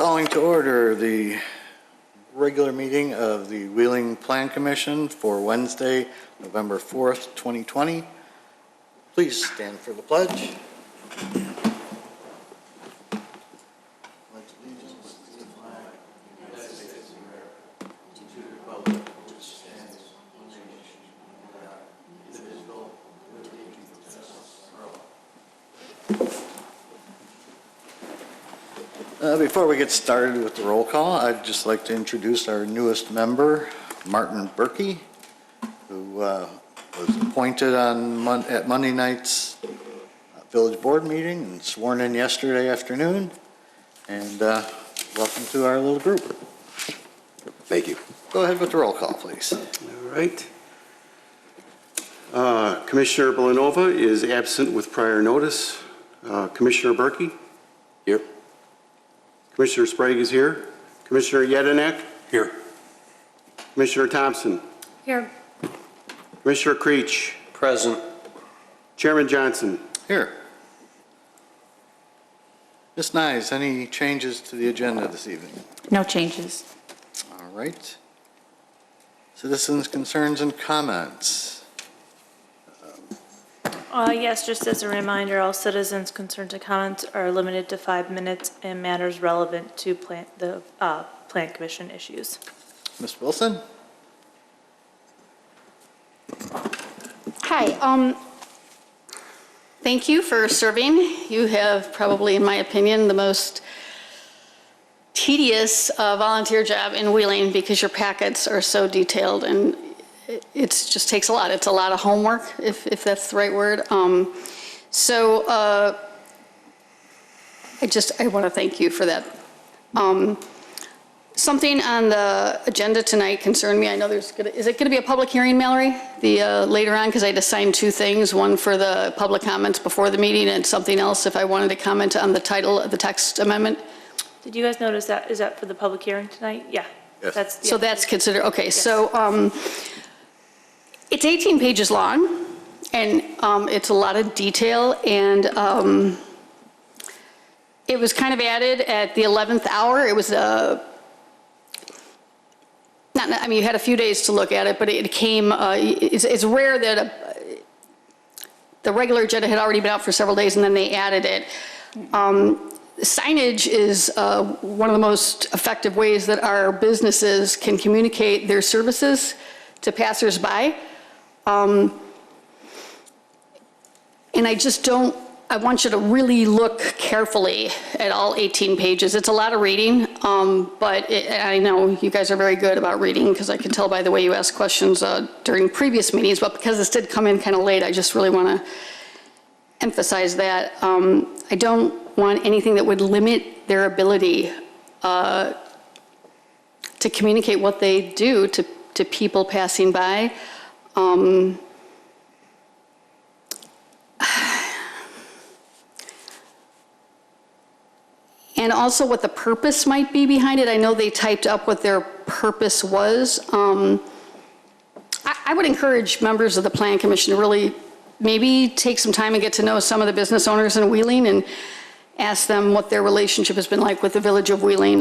Calling to order the regular meeting of the Wheeling Plan Commission for Wednesday, November 4th, 2020. Please stand for the pledge. Before we get started with the roll call, I'd just like to introduce our newest member, Martin Berkey, who was appointed on at Monday night's village board meeting and sworn in yesterday afternoon. And welcome to our little group. Thank you. Go ahead with the roll call, please. All right. Commissioner Belanova is absent with prior notice. Commissioner Berkey? Here. Commissioner Sprague is here. Commissioner Yedinek? Here. Commissioner Thompson? Here. Commissioner Creech? Present. Chairman Johnson? Here. Ms. Nyes, any changes to the agenda this evening? No changes. All right. Citizens' concerns and comments. Yes, just as a reminder, all citizens' concerns and comments are limited to 5 minutes and matters relevant to the Plan Commission issues. Ms. Wilson? Hi. Thank you for serving. You have probably, in my opinion, the most tedious volunteer job in Wheeling because your packets are so detailed and it just takes a lot. It's a lot of homework, if that's the right word. I want to thank you for that. Something on the agenda tonight concerned me. I know is it going to be a public hearing, Mallory, later on? Because I had assigned 2 things, one for the public comments before the meeting and something else if I wanted to comment on the title of the text amendment. Did you guys notice that? Is that for the public hearing tonight? Yeah. Yes. So that's considered, okay. Yes. So it's 18 pages long and it's a lot of detail and it was kind of added at the 11th hour. It was you had a few days to look at it, but it came, it's rare that the regular agenda had already been out for several days and then they added it. Signage is one of the most effective ways that our businesses can communicate their services to passersby. And I want you to really look carefully at all 18 pages. It's a lot of reading, but I know you guys are very good about reading because I can tell by the way you ask questions during previous meetings, but because this did come in kind of late, I just really want to emphasize that. I don't want anything that would limit their ability to communicate what they do to people passing by. And also what the purpose might be behind it. I know they typed up what their purpose was. I would encourage members of the Plan Commission to really maybe take some time and get to know some of the business owners in Wheeling and ask them what their relationship has been like with the village of Wheeling.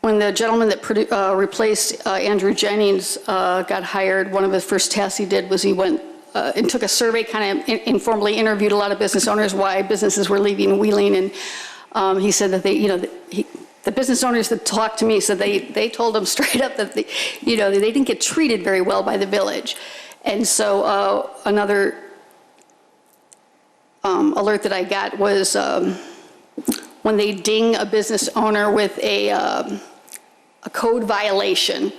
When the gentleman that replaced Andrew Jennings got hired, one of the first tasks he did was he went and took a survey, kind of informally interviewed a lot of business owners why businesses were leaving Wheeling, and he said that the business owners that talked to me said they told him straight up that they didn't get treated very well by the village, and so another alert that I got was when they ding a business owner with a code violation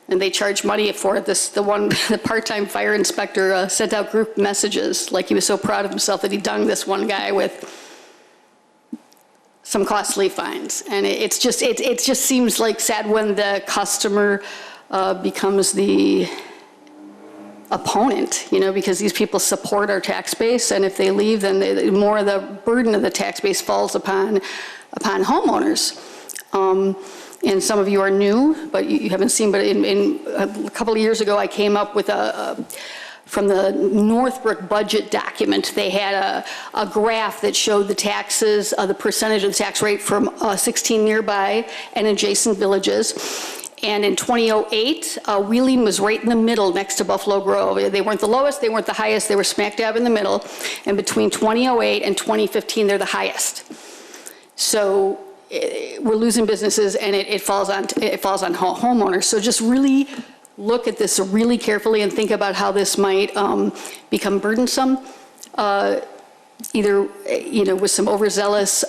and they charge money for it. The part-time fire inspector sent out group messages like he was so proud of himself that he dunged this one guy with some costly fines. And it just seems like sad when the customer becomes the opponent, because these people support our tax base, and if they leave, then more of the burden of the tax base falls upon homeowners. And some of you are new, but you haven't seen, but in a couple of years ago, I came up with a from the Northbrook budget document. They had a graph that showed the taxes, the percentage of the tax rate from 16 nearby and adjacent villages. And in 2008, Wheeling was right in the middle next to Buffalo Grove. They weren't the lowest, they weren't the highest, they were smack dab in the middle. And between 2008 and 2015, they're the highest. So we're losing businesses, and it falls on homeowners. So just really look at this really carefully and think about how this might become burdensome, either with some overzealous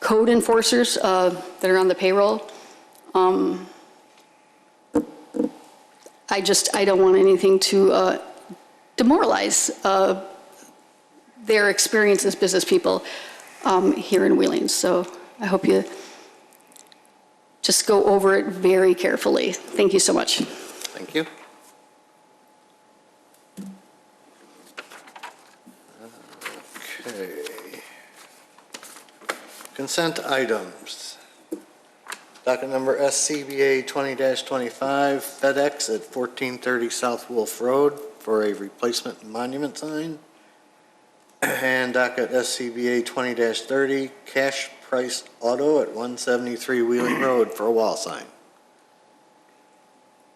code enforcers that are on the payroll. I don't want anything to demoralize their experience as business people here in Wheeling. So I hope you just go over it very carefully. Thank you so much. Thank you. Okay. Consent items. Docket number SCBA 20-25, FedEx at 1430 South Wolf Road for a replacement monument sign. And docket SCBA 20-30, Cash Price Auto at 173 Wheeling Road for a wall sign.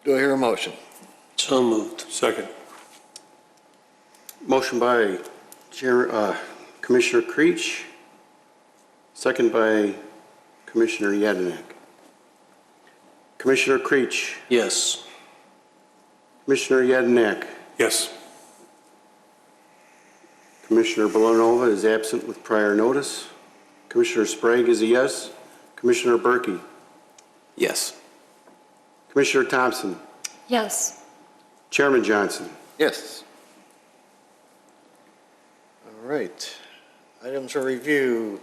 Do I hear a motion? So moved. Second. Motion by Commissioner Creech, second by Commissioner Yadinek. Commissioner Creech, Yes. Commissioner Yadinek, Yes. Commissioner Belanova is absent with prior notice. Commissioner Sprague is a yes. Commissioner Berkey. Yes. Commissioner Thompson. Yes. Chairman Johnson. Yes. All right. Items for review.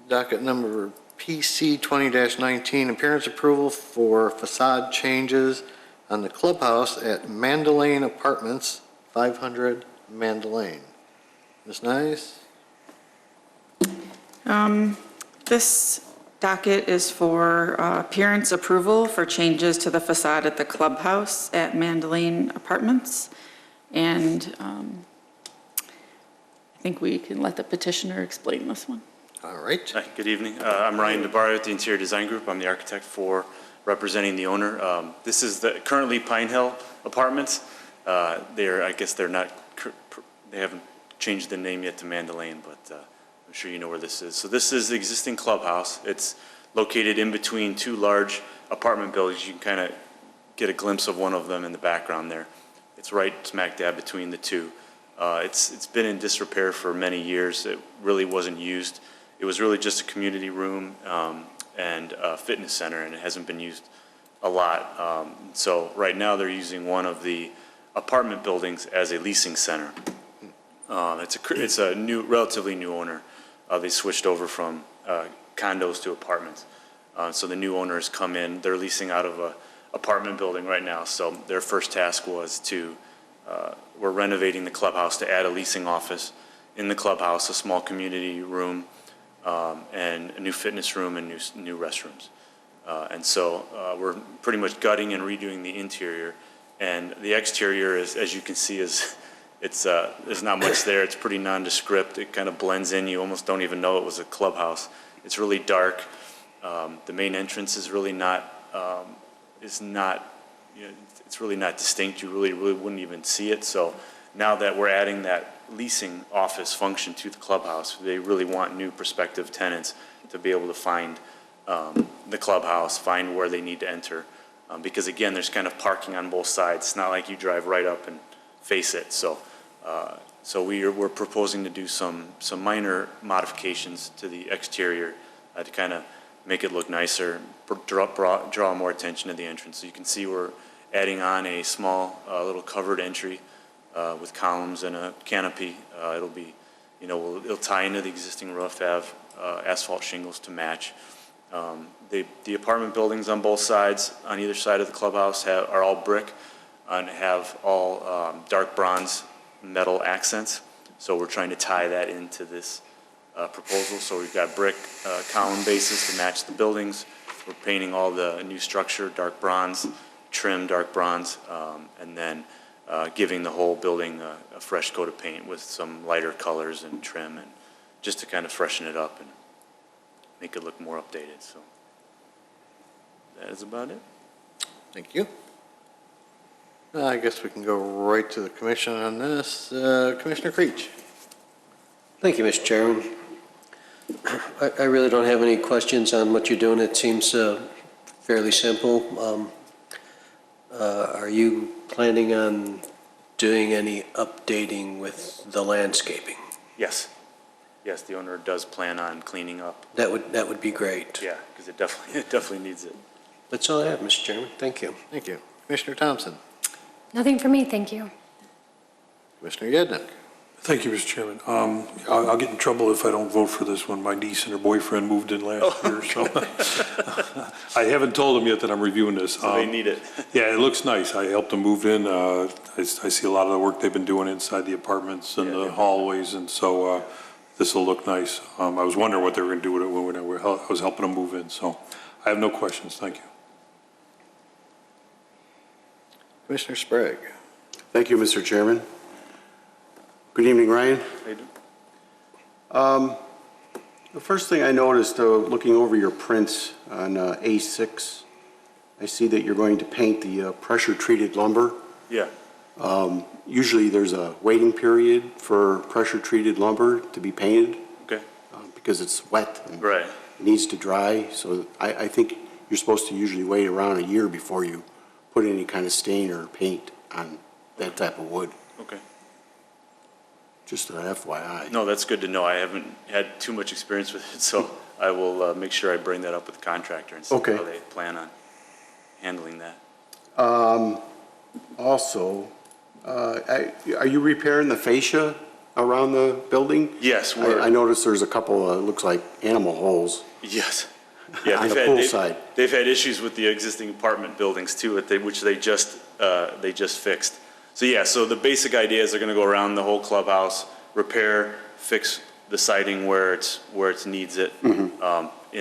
Docket number PC 20-19, appearance approval for facade changes on the clubhouse at Mandalane Apartments, 500 Mandalane. Ms. Nice? This docket is for appearance approval for changes to the facade at the clubhouse at Mandalane Apartments. And I think we can let the petitioner explain this one. All right. Hi, good evening. I'm Ryan DeBarrio with the Interior Design Group. I'm the architect for representing the owner. This is the currently Pine Hill Apartments. I guess they haven't changed the name yet to Mandalane, but I'm sure you know where this is. So this is the existing clubhouse. It's located in between two large apartment buildings. You can kind of get a glimpse of one of them in the background there. It's right smack dab between the two. It's been in disrepair for many years. It really wasn't used. It was really just a community room and a fitness center, and it hasn't been used a lot. So right now they're using one of the apartment buildings as a leasing center. It's a new, relatively new owner. They switched over from condos to apartments. So the new owners come in. They're leasing out of a apartment building right now. So their first task was we're renovating the clubhouse to add a leasing office in the clubhouse, a small community room, and a new fitness room and new restrooms. And so we're pretty much gutting and redoing the interior. And the exterior is, as you can see, there's not much there. It's pretty nondescript. It kind of blends in. You almost don't even know it was a clubhouse. It's really dark. The main entrance is really it's really not distinct. You really wouldn't even see it. So now that we're adding that leasing office function to the clubhouse, they really want new prospective tenants to be able to find the clubhouse, find where they need to enter. Because again, there's kind of parking on both sides. It's not like you drive right up and face it. So we're proposing to do some minor modifications to the exterior to kind of make it look nicer, draw more attention to the entrance. So you can see we're adding on a small little covered entry with columns and a canopy. It'll tie into the existing roof, have asphalt shingles to match. The apartment buildings on both sides, on either side of the clubhouse, are all brick and have all dark bronze metal accents. So we're trying to tie that into this proposal. So we've got brick column bases to match the buildings. We're painting all the new structure dark bronze, trim dark bronze, and then giving the whole building a fresh coat of paint with some lighter colors and trim, and just to kind of freshen it up and make it look more updated. So that is about it. Thank you. I guess we can go right to the commission on this. Commissioner Creech. Thank you, Mr. Chairman. I really don't have any questions on what you're doing. It seems fairly simple. Are you planning on doing any updating with the landscaping? Yes. Yes, the owner does plan on cleaning up. That would be great. Yeah, because it definitely needs it. That's all I have, Mr. Chairman. Thank you. Thank you. Commissioner Thompson. Nothing for me, thank you. Commissioner Yednick. Thank you, Mr. Chairman. I'll get in trouble if I don't vote for this one. My niece and her boyfriend moved in last year, so I haven't told them yet that I'm reviewing this. So they need it. Yeah, it looks nice. I helped them move in. I see a lot of the work they've been doing inside the apartments and the hallways, and so this will look nice. I was wondering what they were going to do with it when I was helping them move in, so I have no questions. Thank you. Commissioner Sprague. Thank you, Mr. Chairman. Good evening, Ryan. The first thing I noticed, looking over your prints on A6, I see that you're going to paint the pressure-treated lumber. Yeah. Usually there's a waiting period for pressure-treated lumber to be painted Okay. because it's wet and Right. it needs to dry. So I think you're supposed to usually wait around a year before you put any kind of stain or paint on that type of wood. Okay. Just an FYI. No, that's good to know. I haven't had too much experience with it, so I will make sure I bring that up with the contractor and see Okay. how they plan on handling that. Also, are you repairing the fascia around the building? Yes, I noticed there's a couple, looks like animal holes. Yes. Yeah, On the pool side. They've had issues with the existing apartment buildings too, which they just fixed. So yeah, so the basic idea is they're gonna go around the whole clubhouse, repair, fix the siding where it needs it. And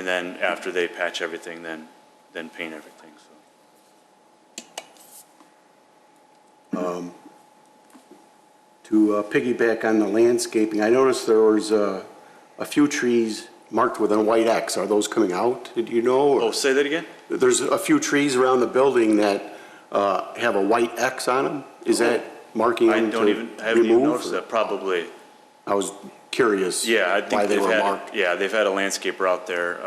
then after they patch everything, then paint everything, so. To piggyback on the landscaping, I noticed there was a few trees marked with a white X. Are those coming out? Did you know? or- Oh, say that again? There's a few trees around the building that have a white X on them. Is that marking I them to haven't even remove, noticed or- that, probably. I was curious Yeah, I why think they they've were had, marked. they've had a landscaper out there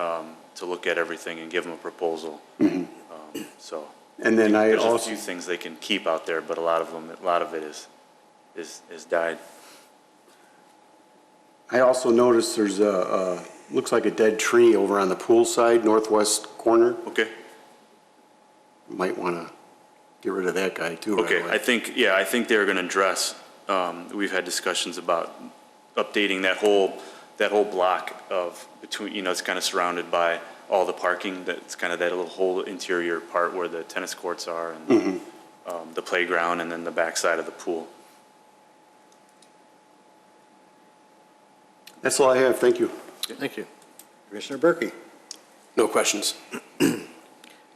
to look at everything and give them a proposal. So And then I there's a also, few things they can keep out there, but a lot of it is died. I also noticed there's looks like a dead tree over on the pool side, northwest corner. Okay, Might want to get rid of that guy too. right okay, away. I think they're gonna address, we've had discussions about updating that whole block of between, it's kind of surrounded by all the parking, that's kind of that little whole interior part where the tennis courts are and the playground and then the backside of the pool. That's all I have. Thank you. Thank you. Commissioner Berkey. No questions.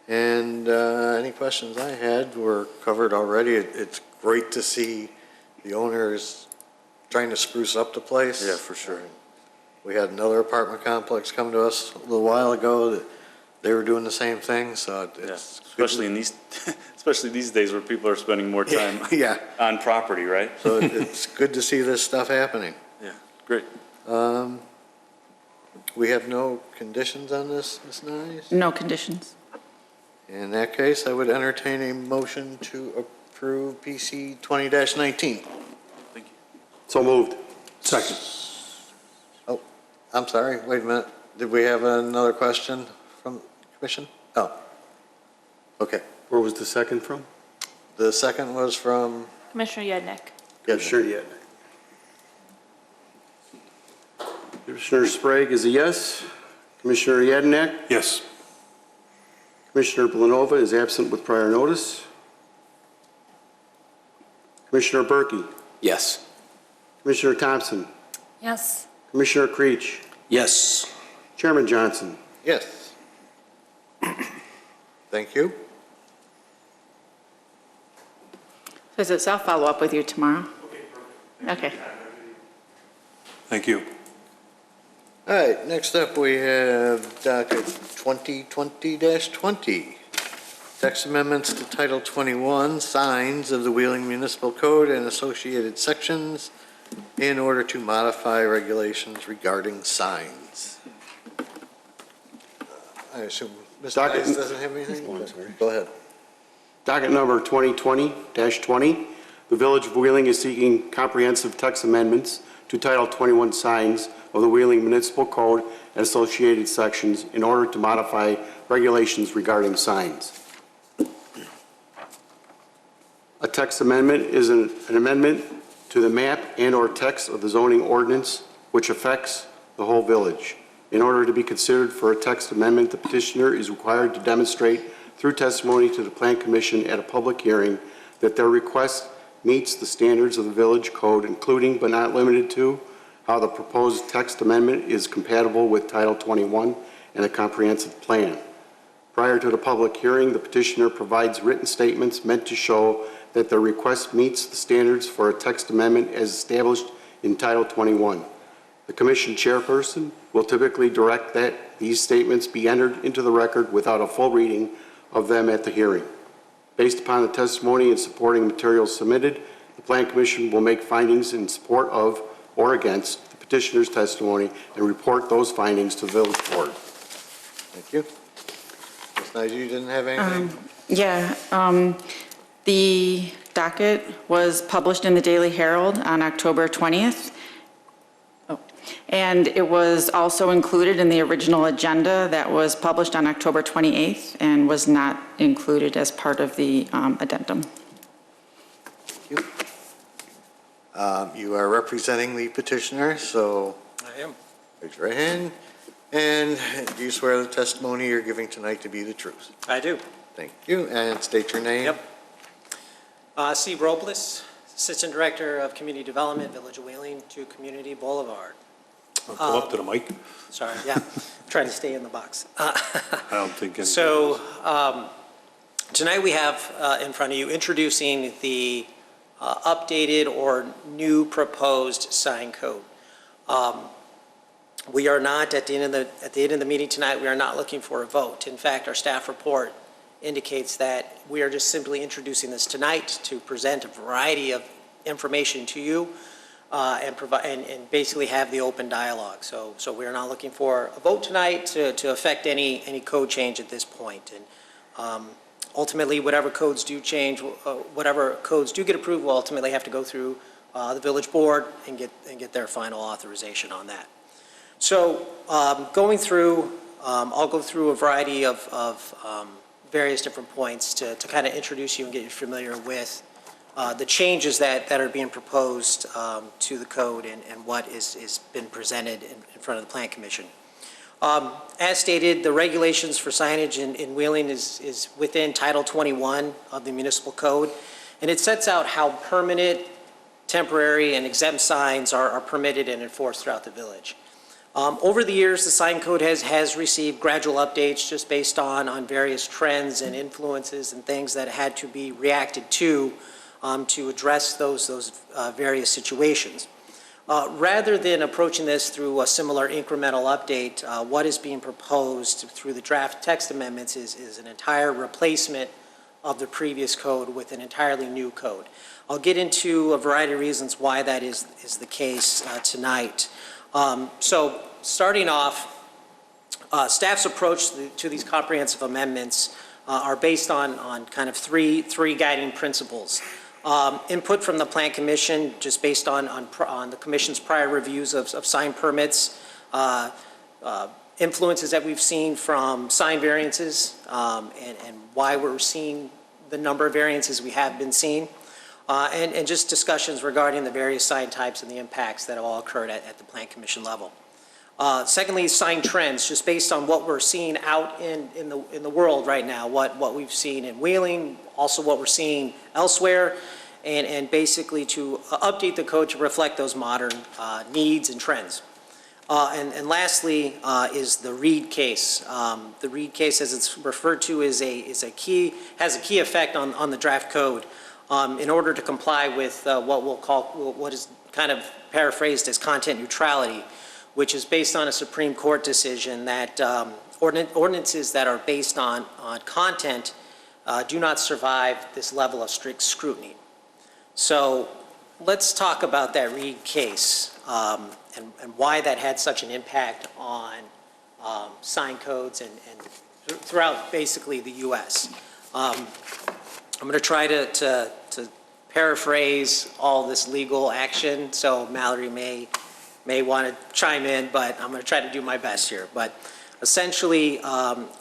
And any questions I had were covered already. It's great to see the owners trying to spruce up the place. Yeah, for sure. We had another apartment complex come to us a little while ago that they were doing the same thing, so Yeah, it's. especially especially these days where people are spending more time Yeah, on property, right? so it's good to see this stuff happening. Yeah, great. We have no conditions on this, Ms. Nyes? No conditions. In that case, I would entertain a motion to approve PC 20-19. Thank you. So moved. Second. Oh, I'm sorry, wait a minute. Did we have another question from the commission? Oh, okay. Where was the second from? The second was from, Commissioner Yednick. yeah, Sure yet. Commissioner Sprague is a yes. Commissioner Yadnak? Yes. Commissioner Blanova is absent with prior notice. Commissioner Berkey? Yes. Commissioner Thompson? Yes. Commissioner Creech? Yes. Chairman Johnson? yes. Thank you. So I'll follow up with you tomorrow. Okay. Thank you. All right, next up, we have docket 2020-20. Text amendments to Title 21, signs of the Wheeling Municipal Code and associated sections in order to modify regulations regarding signs. I assume Mr. Docket- Dice doesn't have anything? Go ahead. Docket number 2020-20, the Village of Wheeling is seeking comprehensive text amendments to Title 21 signs of the Wheeling Municipal Code and associated sections in order to modify regulations regarding signs. A text amendment is an amendment to the map and/or text of the zoning ordinance which affects the whole village. In order to be considered for a text amendment, the petitioner is required to demonstrate through testimony to the Plan Commission at a public hearing that their request meets the standards of the village code, including but not limited to how the proposed text amendment is compatible with Title 21 and a comprehensive plan. Prior to the public hearing, the petitioner provides written statements meant to show that their request meets the standards for a text amendment as established in Title 21. The commission chairperson will typically direct that these statements be entered into the record without a full reading of them at the hearing. Based upon the testimony and supporting materials submitted, the Plan Commission will make findings in support of or against the petitioner's testimony and report those findings to the village board. Thank you. Ms. Nyes, you didn't have anything? The docket was published in the Daily Herald on October 20th. And it was also included in the original agenda that was published on October 28th and was not included as part of the addendum. Thank you. You are representing the petitioner, so. I am. Raise your right hand. And do you swear the testimony you're giving tonight to be the truth? I do. Thank you. And state your name. Yep. Steve Robles, Assistant Director of Community Development, Village of Wheeling, 2 Community Boulevard. Go up to the mic. Sorry, yeah, trying to stay in the box. I don't think. So tonight we have in front of you introducing the updated or new proposed sign code. We are not, at the end of the meeting tonight, we are not looking for a vote. In fact, our staff report indicates that we are just simply introducing this tonight to present a variety of information to you and provide and basically have the open dialogue. So we are not looking for a vote tonight to affect any code change at this point. And ultimately, whatever codes do change, whatever codes do get approved, will ultimately have to go through the village board and get their final authorization on that. So going through, I'll go through a variety of various different points to kind of introduce you and get you familiar with the changes that are being proposed to the code and what is been presented in front of the Plan Commission. As stated, the regulations for signage in Wheeling is within Title 21 of the Municipal Code, and it sets out how permanent, temporary, and exempt signs are permitted and enforced throughout the village. Over the years, the sign code has received gradual updates just based on various trends and influences and things that had to be reacted to address those various situations. Rather than approaching this through a similar incremental update, what is being proposed through the draft text amendments is an entire replacement of the previous code with an entirely new code. I'll get into a variety of reasons why that is the case tonight. So starting off, staff's approach to these comprehensive amendments are based on kind of three guiding principles. Input from the Plan Commission, just based on the Commission's prior reviews of sign permits, influences that we've seen from sign variances, and why we're seeing the number of variances we have been seeing, and just discussions regarding the various sign types and the impacts that have all occurred at the Plan Commission level. Secondly, sign trends, just based on what we're seeing out in the world right now, what we've seen in Wheeling, also what we're seeing elsewhere, and basically to update the code to reflect those modern needs and trends. And lastly is the Reed case. The Reed case, as it's referred to, has a key effect on the draft code. in order to comply with what is kind of paraphrased as content neutrality, which is based on a Supreme Court decision that ordinances that are based on content do not survive this level of strict scrutiny. So let's talk about that Reed case and why that had such an impact on sign codes and throughout basically the U.S. I'm going to try to paraphrase all this legal action, so Mallory may want to chime in, but I'm going to try to do my best here. But essentially,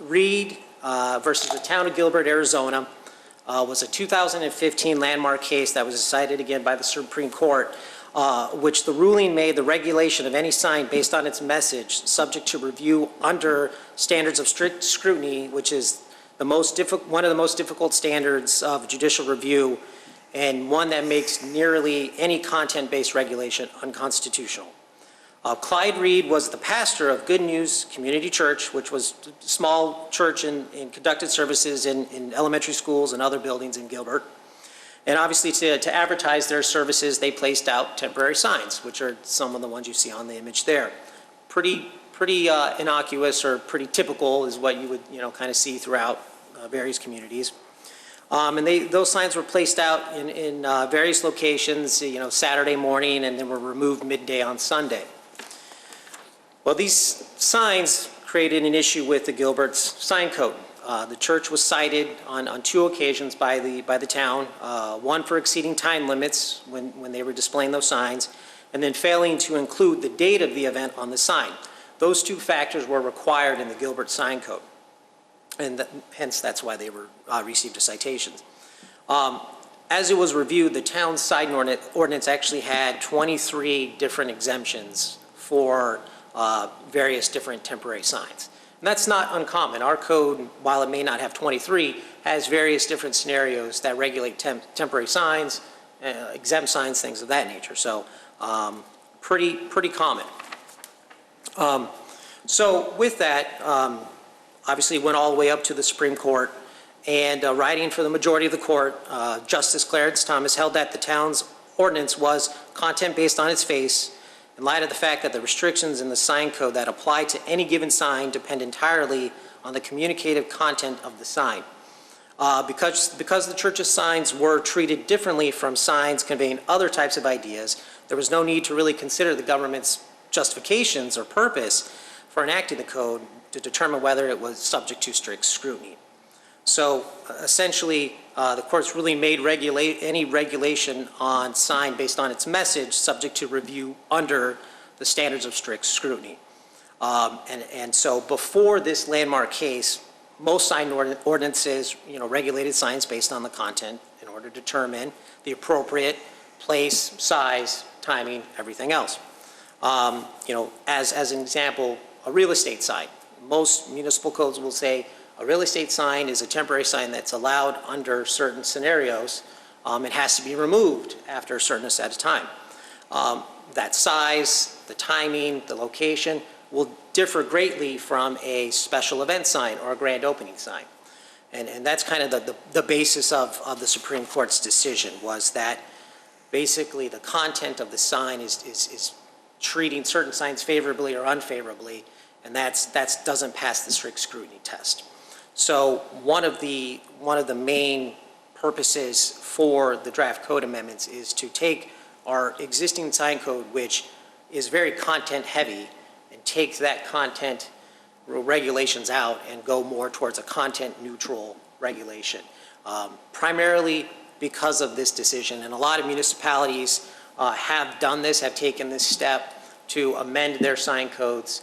Reed versus the town of Gilbert, Arizona, was a 2015 landmark case that was decided again by the Supreme Court, which the ruling made the regulation of any sign based on its message subject to review under standards of strict scrutiny, which is one of the most difficult standards of judicial review, and one that makes nearly any content-based regulation unconstitutional. Clyde Reed was the pastor of Good News Community Church, which was a small church and conducted services in elementary schools and other buildings in Gilbert. And obviously to advertise their services, they placed out temporary signs, which are some of the ones you see on the image there. Pretty innocuous or pretty typical is what you would kind of see throughout various communities. And those signs were placed out in various locations, Saturday morning, and then were removed midday on Sunday. Well, these signs created an issue with the Gilbert's sign code. The church was cited on two occasions by the town, one for exceeding time limits when they were displaying those signs, and then failing to include the date of the event on the sign. Those two factors were required in the Gilbert sign code, and hence that's why they were received a citation. As it was reviewed, the town's sign ordinance actually had 23 different exemptions for various different temporary signs. And that's not uncommon. Our code, while it may not have 23, has various different scenarios that regulate temporary signs, exempt signs, things of that nature. So pretty common. So with that, obviously went all the way up to the Supreme Court, and writing for the majority of the court, Justice Clarence Thomas held that the town's ordinance was content based on its face, in light of the fact that the restrictions in the sign code that apply to any given sign depend entirely on the communicative content of the sign. Because the church's signs were treated differently from signs conveying other types of ideas, there was no need to really consider the government's justifications or purpose for enacting the code to determine whether it was subject to strict scrutiny. So essentially, the courts really made any regulation on sign based on its message subject to review under the standards of strict scrutiny. And so before this landmark case, most sign ordinances, regulated signs based on the content in order to determine the appropriate place, size, timing, everything else. As an example, a real estate sign. Most municipal codes will say a real estate sign is a temporary sign that's allowed under certain scenarios. It has to be removed after a certain set of time. That size, the timing, the location will differ greatly from a special event sign or a grand opening sign. And that's kind of the basis of the Supreme Court's decision, was that basically the content of the sign is treating certain signs favorably or unfavorably, and that doesn't pass the strict scrutiny test. So one of the main purposes for the draft code amendments is to take our existing sign code, which is very content heavy, and take that content regulations out and go more towards a content neutral regulation. Primarily because of this decision, and a lot of municipalities have done this, have taken this step to amend their sign codes.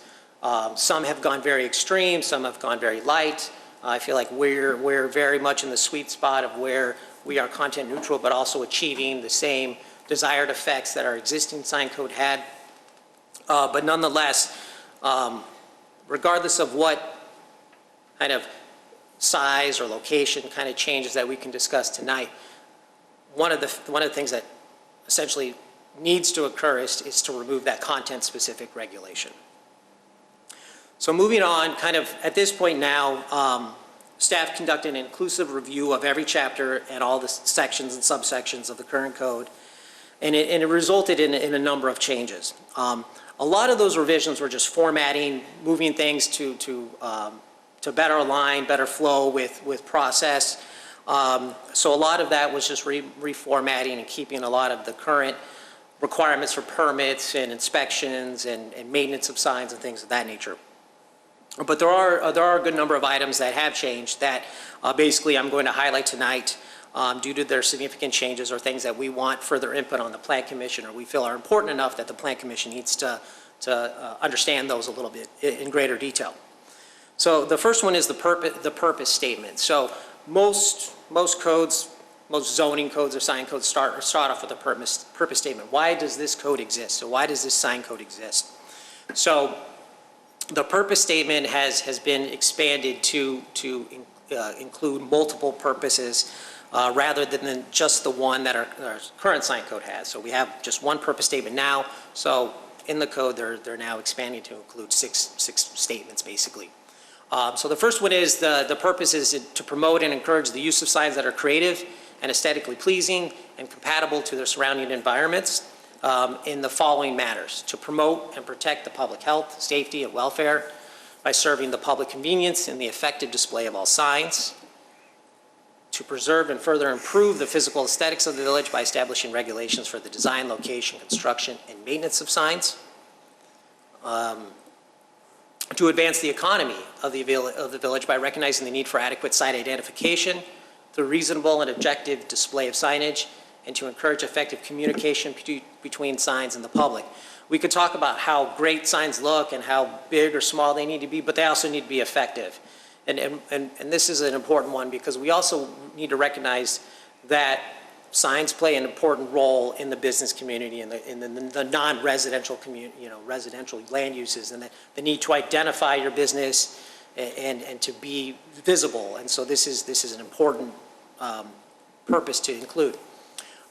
Some have gone very extreme, some have gone very light. I feel like we're very much in the sweet spot of where we are content neutral, but also achieving the same desired effects that our existing sign code had. But nonetheless, regardless of what kind of size or location kind of changes that we can discuss tonight, one of the things that essentially needs to occur is to remove that content-specific regulation. So moving on, kind of at this point now, Staff conducted an inclusive review of every chapter and all the sections and subsections of the current code, and it resulted in a number of changes. A lot of those revisions were just formatting, moving things to better align, better flow with process. So a lot of that was just reformatting and keeping a lot of the current requirements for permits and inspections and maintenance of signs and things of that nature. But there are a good number of items that have changed that basically I'm going to highlight tonight due to their significant changes or things that we want further input on the Plan Commission or we feel are important enough that the Plan Commission needs to understand those a little bit in greater detail. So the first one is the purpose statement. So most codes, most zoning codes or sign codes start off with a purpose statement. Why does this code exist? So why does this sign code exist? So the purpose statement has been expanded to include multiple purposes rather than just the one that our current sign code has. So we have just one purpose statement now. So in the code, they're now expanding to include six statements, basically. So the first one is the purpose is to promote and encourage the use of signs that are creative and aesthetically pleasing and compatible to their surrounding environments in the following manners: to promote and protect the public health, safety, and welfare by serving the public convenience in the effective display of all signs; to preserve and further improve the physical aesthetics of the village by establishing regulations for the design, location, construction, and maintenance of signs; to advance the economy of the village by recognizing the need for adequate site identification through reasonable and objective display of signage, and to encourage effective communication between signs and the public. We could talk about how great signs look and how big or small they need to be, but they also need to be effective. And this is an important one because we also need to recognize that signs play an important role in the business community and in the non-residential community, residential land uses, and the need to identify your business and to be visible. And so this is an important purpose to include.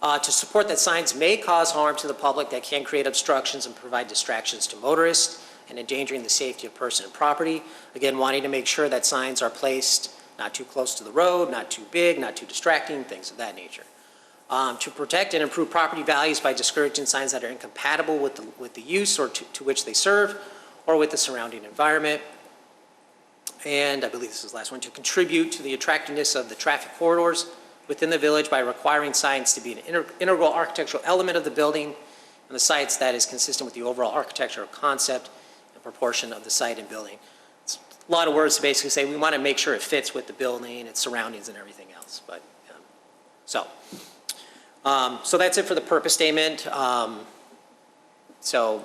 To support that signs may cause harm to the public that can create obstructions and provide distractions to motorists and endangering the safety of person and property. Again, wanting to make sure that signs are placed not too close to the road, not too big, not too distracting, things of that nature. To protect and improve property values by discouraging signs that are incompatible with the use or to which they serve or with the surrounding environment. And I believe this is the last one: to contribute to the attractiveness of the traffic corridors within the village by requiring signs to be an integral architectural element of the building and the sites that is consistent with the overall architectural concept and proportion of the site and building. It's a lot of words to basically say we want to make sure it fits with the building, its surroundings, and everything else. But so that's it for the purpose statement. So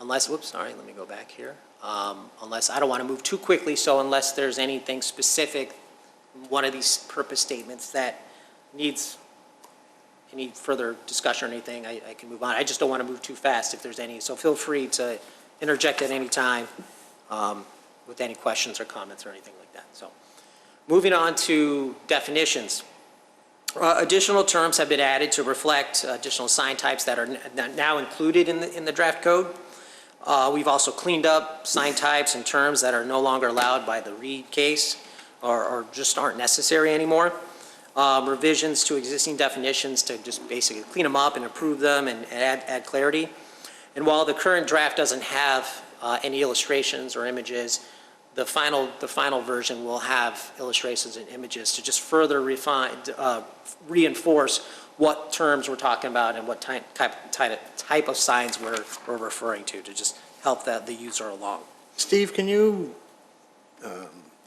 unless, whoops, sorry, let me go back here. Unless, I don't want to move too quickly, so unless there's anything specific, one of these purpose statements that needs any further discussion or anything, I can move on. I just don't want to move too fast if there's any, so feel free to interject at any time with any questions or comments or anything like that. So moving on to definitions. Additional terms have been added to reflect additional sign types that are now included in the draft code. We've also cleaned up sign types and terms that are no longer allowed by the Reed case or just aren't necessary anymore. Revisions to existing definitions to just basically clean them up and improve them and add clarity. And while the current draft doesn't have any illustrations or images, the final version will have illustrations and images to just further reinforce what terms we're talking about and what type of signs we're referring to just help the user along. Steve, can you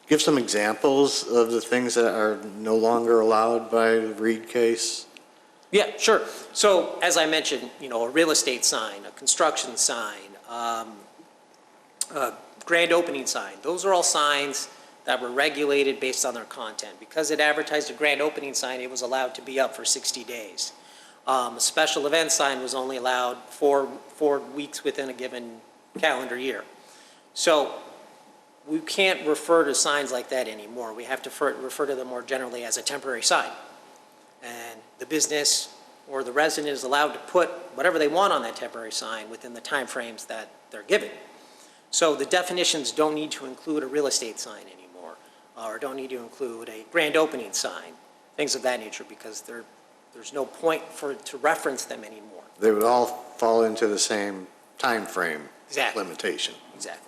give some examples of the things that are no longer allowed by the Reed case? Yeah, sure. So as I mentioned, a real estate sign, a construction sign, a grand opening sign, those are all signs that were regulated based on their content. Because it advertised a grand opening sign, it was allowed to be up for 60 days. A special event sign was only allowed 4 weeks within a given calendar year. So we can't refer to signs like that anymore. We have to refer to them more generally as a temporary sign. And the business or the resident is allowed to put whatever they want on that temporary sign within the time frames that they're given. So the definitions don't need to include a real estate sign anymore. or don't need to include a grand opening sign, things of that nature, because there's no point to reference them anymore. They would all fall into the same time frame Exactly. limitation. Exactly.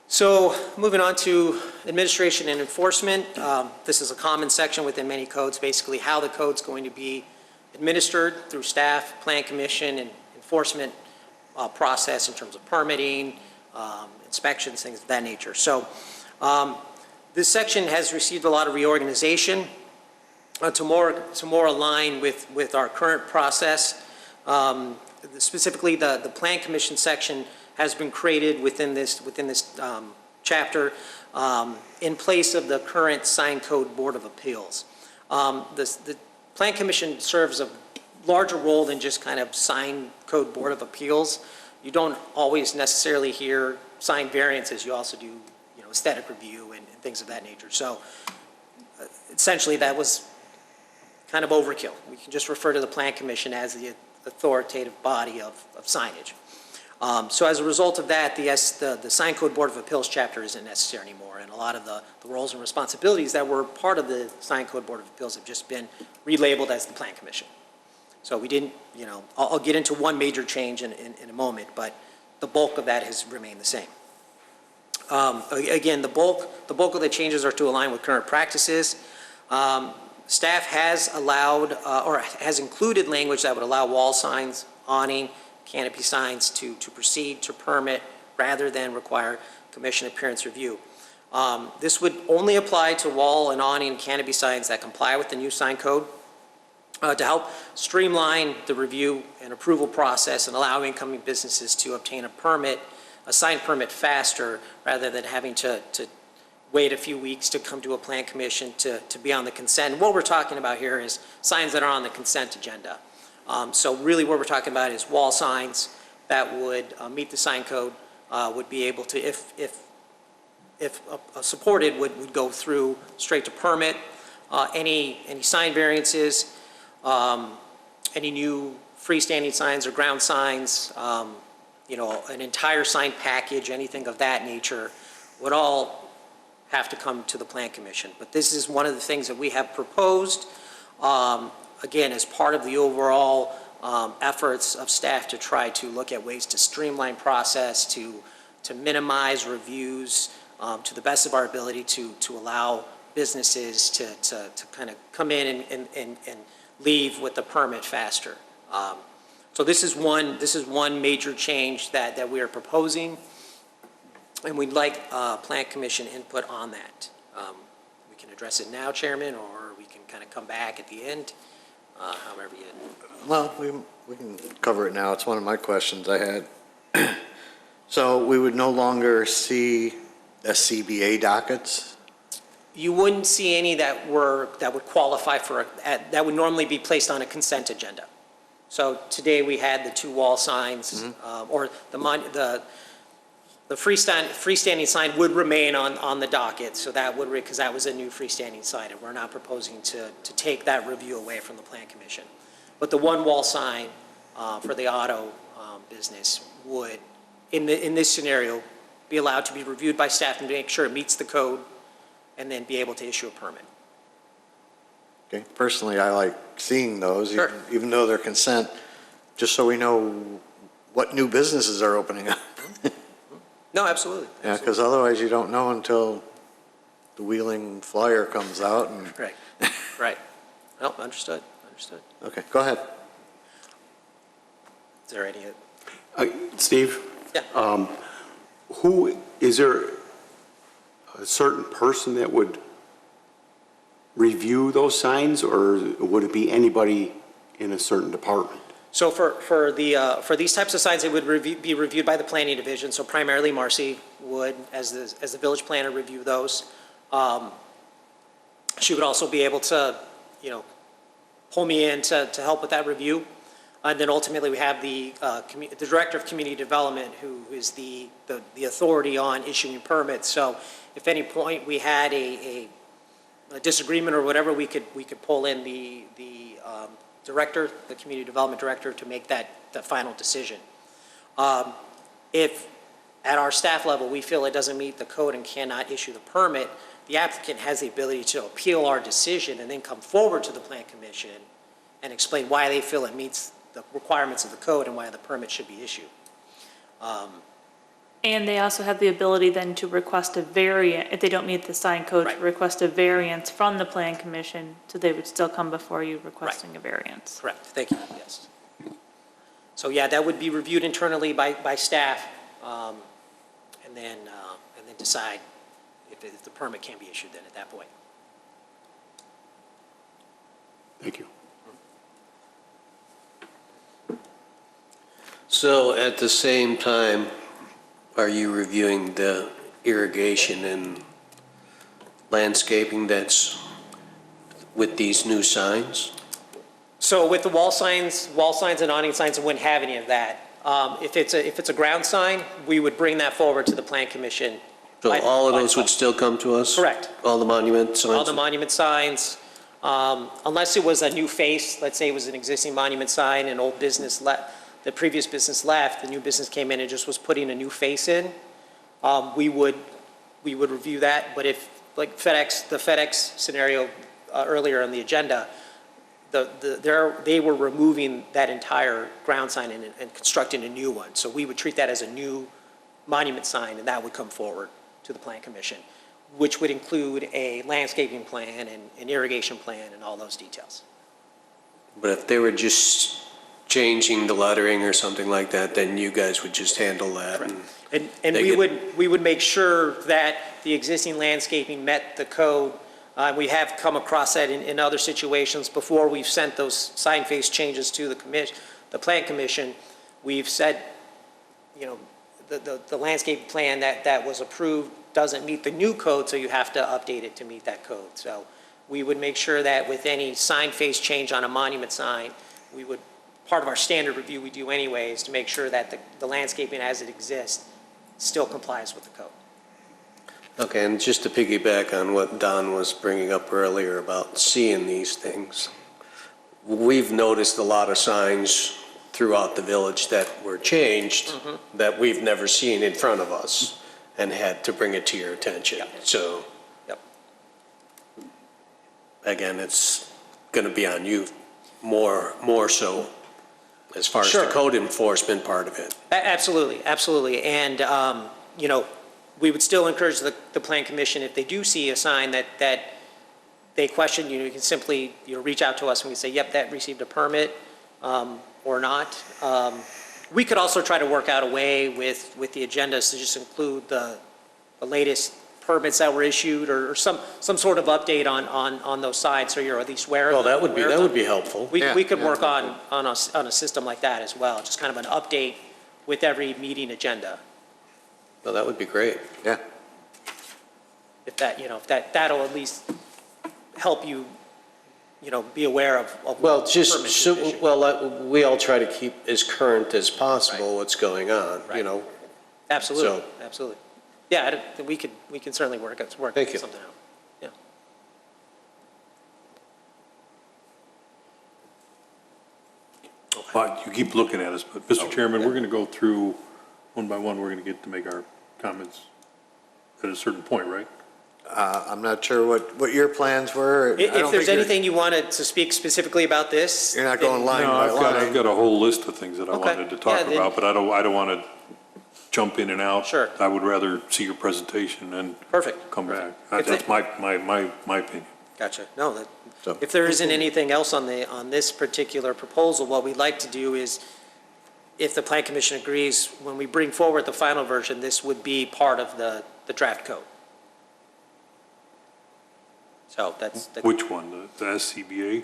So moving on to administration and enforcement, this is a common section within many codes, basically how the code's going to be administered through staff, plan commission, and enforcement process in terms of permitting, inspections, things of that nature. So this section has received a lot of reorganization to more align with our current process. Specifically, the plan commission section has been created within this chapter in place of the current sign code board of appeals. The plan commission serves a larger role than just kind of sign code board of appeals. You don't always necessarily hear sign variances. You also do, aesthetic review and things of that nature. So essentially, that was kind of overkill. We can just refer to the plan commission as the authoritative body of signage. So as a result of that, the Sign Code Board of Appeals chapter isn't necessary anymore, and a lot of the roles and responsibilities that were part of the Sign Code Board of Appeals have just been relabeled as the Plan Commission. So we didn't, I'll get into one major change in a moment, but the bulk of that has remained the same. Again, the bulk of the changes are to align with current practices. Staff has allowed, or has included language that would allow wall signs, awning, canopy signs to proceed to permit rather than require commission appearance review. This would only apply to wall and awning and canopy signs that comply with the new sign code to help streamline the review and approval process and allow incoming businesses to obtain a sign permit faster rather than having to wait a few weeks to come to a plan commission to be on the consent. And what we're talking about here is signs that are on the consent agenda. So really what we're talking about is wall signs that would meet the sign code, would be able to, if supported, would go through straight to permit. Any sign variances, any new freestanding signs or ground signs, an entire sign package, anything of that nature would all have to come to the Plan Commission. But this is one of the things that we have proposed, again, as part of the overall efforts of staff to try to look at ways to streamline process, to minimize reviews, to the best of our ability to allow businesses to kind of come in and leave with the permit faster. So this is one major change that we are proposing, and we'd like Plan Commission input on that. We can address it now, Chairman, or we can kind of come back at the end, however you. Well, we can cover it now. It's one of my questions I had. So we would no longer see SCBA dockets? You wouldn't see any that would qualify for, that would normally be placed on a consent agenda. So today we had the two wall signs, or the freestanding sign would remain on the docket, so that would, because that was a new freestanding sign, and we're not proposing to take that review away from the Plan Commission. But the one wall sign for the auto business would, in this scenario, be allowed to be reviewed by staff and make sure it meets the code, and then be able to issue a permit. Okay, personally, I like seeing those, Sure. even though they're consent, just so we know what new businesses are opening up. No, absolutely. Yeah, because otherwise you don't know until the Wheeling flyer comes out and. Right, right. No, understood. Okay, go ahead. Is there any? Steve? Yeah. Is there a certain person that would review those signs, or would it be anybody in a certain department? So for these types of signs, it would be reviewed by the planning division. So primarily Marcy would, as the village planner, review those. She would also be able to, pull me in to help with that review. And then ultimately we have the director of community development, who is the authority on issuing permits. So if at any point we had a disagreement or whatever, we could pull in the director, the community development director, to make that final decision. If at our staff level, we feel it doesn't meet the code and cannot issue the permit, the applicant has the ability to appeal our decision and then come forward to the Plan Commission and explain why they feel it meets the requirements of the code and why the permit should be issued. And they also have the ability then to request a variant, if they don't meet the sign code, to Right. request a variance from the Plan Commission, so they would still come before you requesting a variance. Correct, thank you, yes. So yeah, that would be reviewed internally by staff, and then decide if the permit can be issued then at that point. Thank you. So at the same time, are you reviewing the irrigation and landscaping that's with these new signs? So with the wall signs and awning signs, we wouldn't have any of that. If it's a ground sign, we would bring that forward to the Plan Commission. So all of those would still come to us? Correct. All the monument signs? All the monument signs, unless it was a new face, let's say it was an existing monument sign, an old business the previous business left, the new business came in and just was putting a new face in, we would review that. But if, like the FedEx scenario earlier on the agenda, they were removing that entire ground sign and constructing a new one. So we would treat that as a new monument sign, and that would come forward to the Plan Commission, which would include a landscaping plan and an irrigation plan and all those details. But if they were just changing the lettering or something like that, then you guys would just handle that? And we would make sure that the existing landscaping met the code. We have come across that in other situations before we've sent those sign face changes to the Plan Commission. We've said, you know, the landscape plan that was approved doesn't meet the new code, so you have to update it to meet that code. So we would make sure that with any sign face change on a monument sign, part of our standard review we do anyways, to make sure that the landscaping as it exists still complies with the code. Okay, and just to piggyback on what Don was bringing up earlier about seeing these things, we've noticed a lot of signs throughout the village that were changed that we've never seen in front of us and had to bring it to your attention. Yep. So, Yep. again, it's going to be on you more so as far as the Sure. code enforcement part of it. Absolutely, absolutely. And, you know, we would still encourage the Plan Commission, if they do see a sign that they question, you can simply, reach out to us and we say, yep, that received a permit, or not. We could also try to work out a way with the agendas to just include the latest permits that were issued or some sort of update on those signs, so you're at least aware of Well, them. that would be helpful. We could work on a system like that as well, just kind of an update with every meeting agenda. Well, that would be great. Yeah. If that'll at least help you, be aware of. Well, what just, permits you've issued. we all try to keep as current as possible what's going on, you Right. know? Absolutely, so- absolutely. Yeah, we can certainly work Thank you. something out. Yeah. But you keep looking at us, but Mr. Chairman, we're going to go through one by one, we're going to get to make our comments at a certain point, right? I'm not sure what your plans were. I If don't there's think anything you wanted to speak specifically about this. You're not going then- line No, by I've line. got a whole list of things that I Okay. wanted to talk Yeah, then- about, but I don't want to jump in and out. Sure. I would rather see your presentation and Perfect. come back. If That's it- my opinion. Gotcha. No, So- if there isn't anything else on this particular proposal, what we'd like to do is, if the Plan Commission agrees, when we bring forward the final version, this would be part of the draft code. So that's, Which one, the SCBA?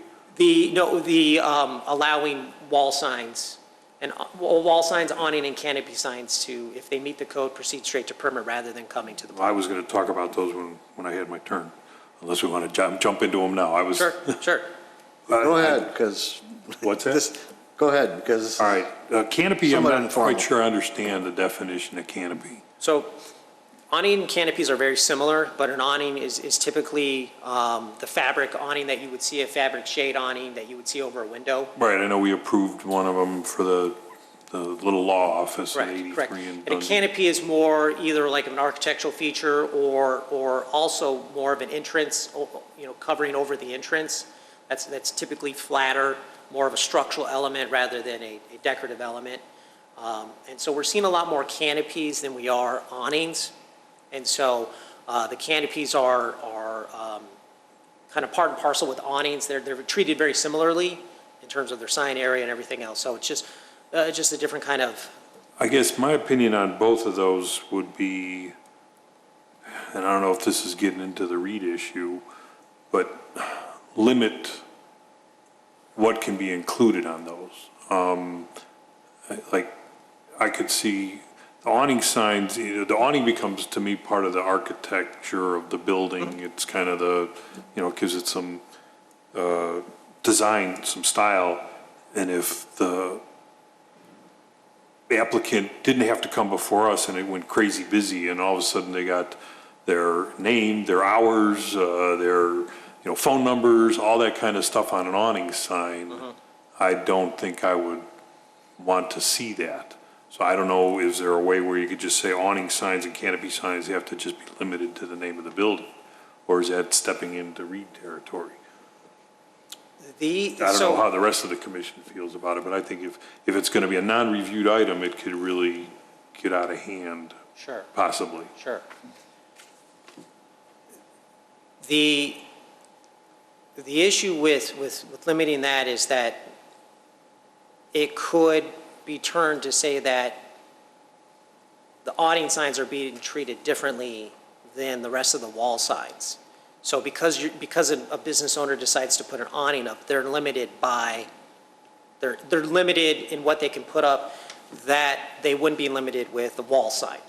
allowing wall signs and wall signs, awning and canopy signs to, if they meet the code, proceed straight to permit rather than coming to the. I was going to talk about those when I had my turn, unless we want to jump into them now. I was. Sure. Go ahead, because. What's that? Go ahead, because. All right, canopy, I'm Somewhat not informal. quite sure I understand the definition of canopy. So awning and canopies are very similar, but an awning is typically the fabric awning that you would see, a fabric shade awning that you would see over a window. Right, I know we approved one of them for the little law office at Correct, 83 correct. and And a Dundee. canopy is more either like an architectural feature or also more of an entrance, covering over the entrance. That's typically flatter, more of a structural element rather than a decorative element. And so we're seeing a lot more canopies than we are awnings. And so the canopies are kind of part and parcel with awnings. They're treated very similarly in terms of their sign area and everything else. So it's just a different kind of. I guess my opinion on both of those would be, and I don't know if this is getting into the REIT issue, but limit what can be included on those. Like, I could see the awning signs, the awning becomes to me part of the architecture of the building. It's kind of it gives it some design, some style. And if the applicant didn't have to come before us and it went crazy busy and all of a sudden they got their name, their hours, their phone numbers, all that kind of stuff on an awning sign, I don't think I would want to see that. So I don't know, is there a way where you could just say awning signs and canopy signs have to just be limited to the name of the building? Or is that stepping into REIT territory? I don't know how the rest of the commission feels about it, but I think if it's going to be a non-reviewed item, it could really get out of hand. Sure. Possibly. Sure. The issue with limiting that is that it could be turned to say that the awning signs are being treated differently than the rest of the wall signs. So because a business owner decides to put an awning up, they're limited in what they can put up that they wouldn't be limited with the wall sign.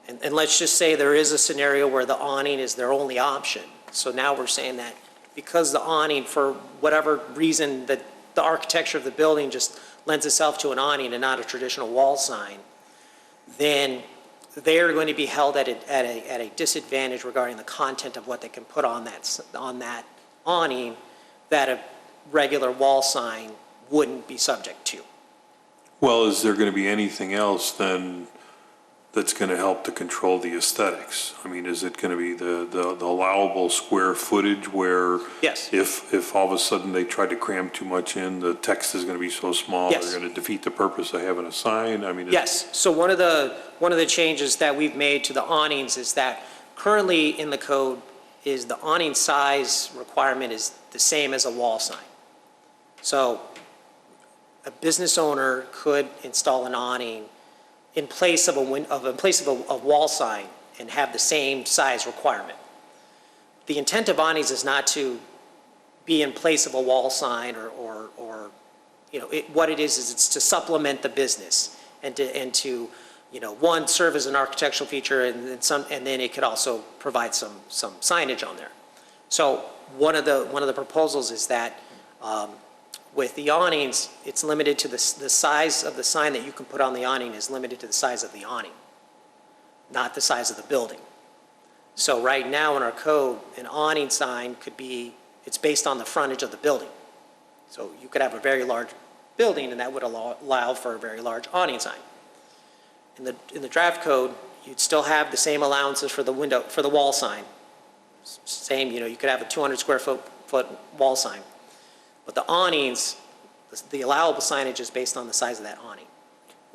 And let's just say there is a scenario where the awning is their only option. So now we're saying that because the awning, for whatever reason, that the architecture of the building just lends itself to an awning and not a traditional wall sign, then they are going to be held at a disadvantage regarding the content of what they can put on that awning that a regular wall sign wouldn't be subject to. Well, is there going to be anything else then that's going to help to control the aesthetics? I mean, is it going to be the allowable square footage where Yes. if all of a sudden they tried to cram too much in, the text is going to be so small, Yes. they're going to defeat the purpose of having a sign? I mean, Yes, so one of the changes that we've made to the awnings is that currently in the code is the awning size requirement is the same as a wall sign. So a business owner could install an awning in place of a wall sign and have the same size requirement. The intent of awnings is not to be in place of a wall sign or what it is it's to supplement the business and to one, serve as an architectural feature and then it could also provide some signage on there. So one of the proposals is that with the awnings, it's limited to the size of the sign that you can put on the awning is limited to the size of the awning, not the size of the building. So right now in our code, an awning sign it's based on the frontage of the building. So you could have a very large building and that would allow for a very large awning sign. In the draft code, you'd still have the same allowances for the wall sign. Same, you could have a 200 square foot wall sign. But the awnings, the allowable signage is based on the size of that awning.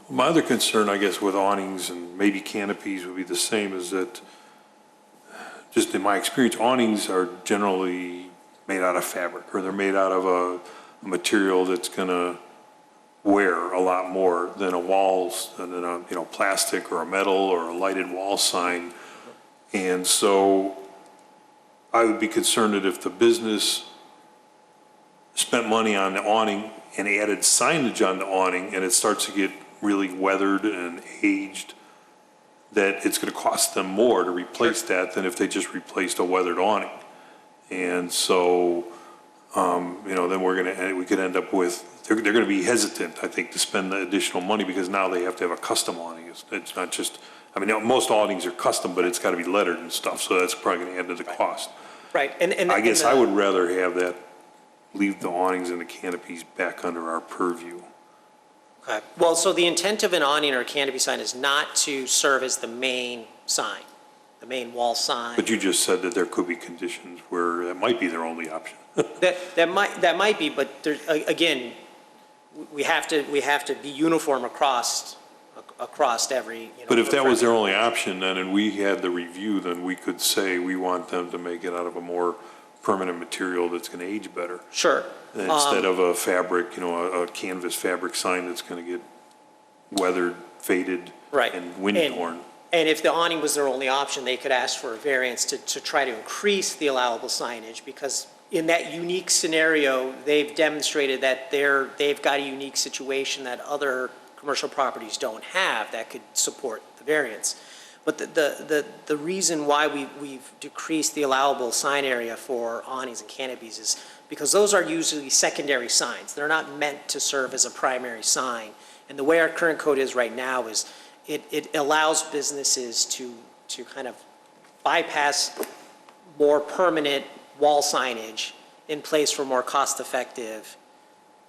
my other concern, I guess, with awnings and maybe canopies would be the same, is that, just in my experience, awnings are generally made out of fabric, or they're made out of a material that's going to wear a lot more than a plastic or a metal or a lighted wall sign. And so I would be concerned that if the business spent money on the awning and added signage on the awning and it starts to get really weathered and aged, that it's going to cost them more to replace that than if they just replaced a weathered awning. And so, then we could end up with, they're going to be hesitant, I think, to spend the additional money because now they have to have a custom awning. It's not just, most awnings are custom, but it's got to be lettered and stuff, so that's probably going to add to the cost. Right, and I guess I would rather have that, leave the awnings and the canopies back under our purview. Okay. Well, so the intent of an awning or a canopy sign is not to serve as the main sign, the main wall sign. But you just said that there could be conditions where that might be their only option. That might be, but there, again, we have to be uniform across every, But if that was their only option, then, and we had the review, then we could say we want them to make it out of a more permanent material that's going to age better. Sure. Instead of a fabric, a canvas fabric sign that's going to get weathered, faded, Right. and wind torn. And if the awning was their only option, they could ask for a variance to try to increase the allowable signage, because in that unique scenario, they've demonstrated that they've got a unique situation that other commercial properties don't have that could support the variance. But the reason why we've decreased the allowable sign area for awnings and canopies is because those are usually secondary signs. They're not meant to serve as a primary sign. And the way our current code is right now is it allows businesses to kind of bypass more permanent wall signage in place for more cost-effective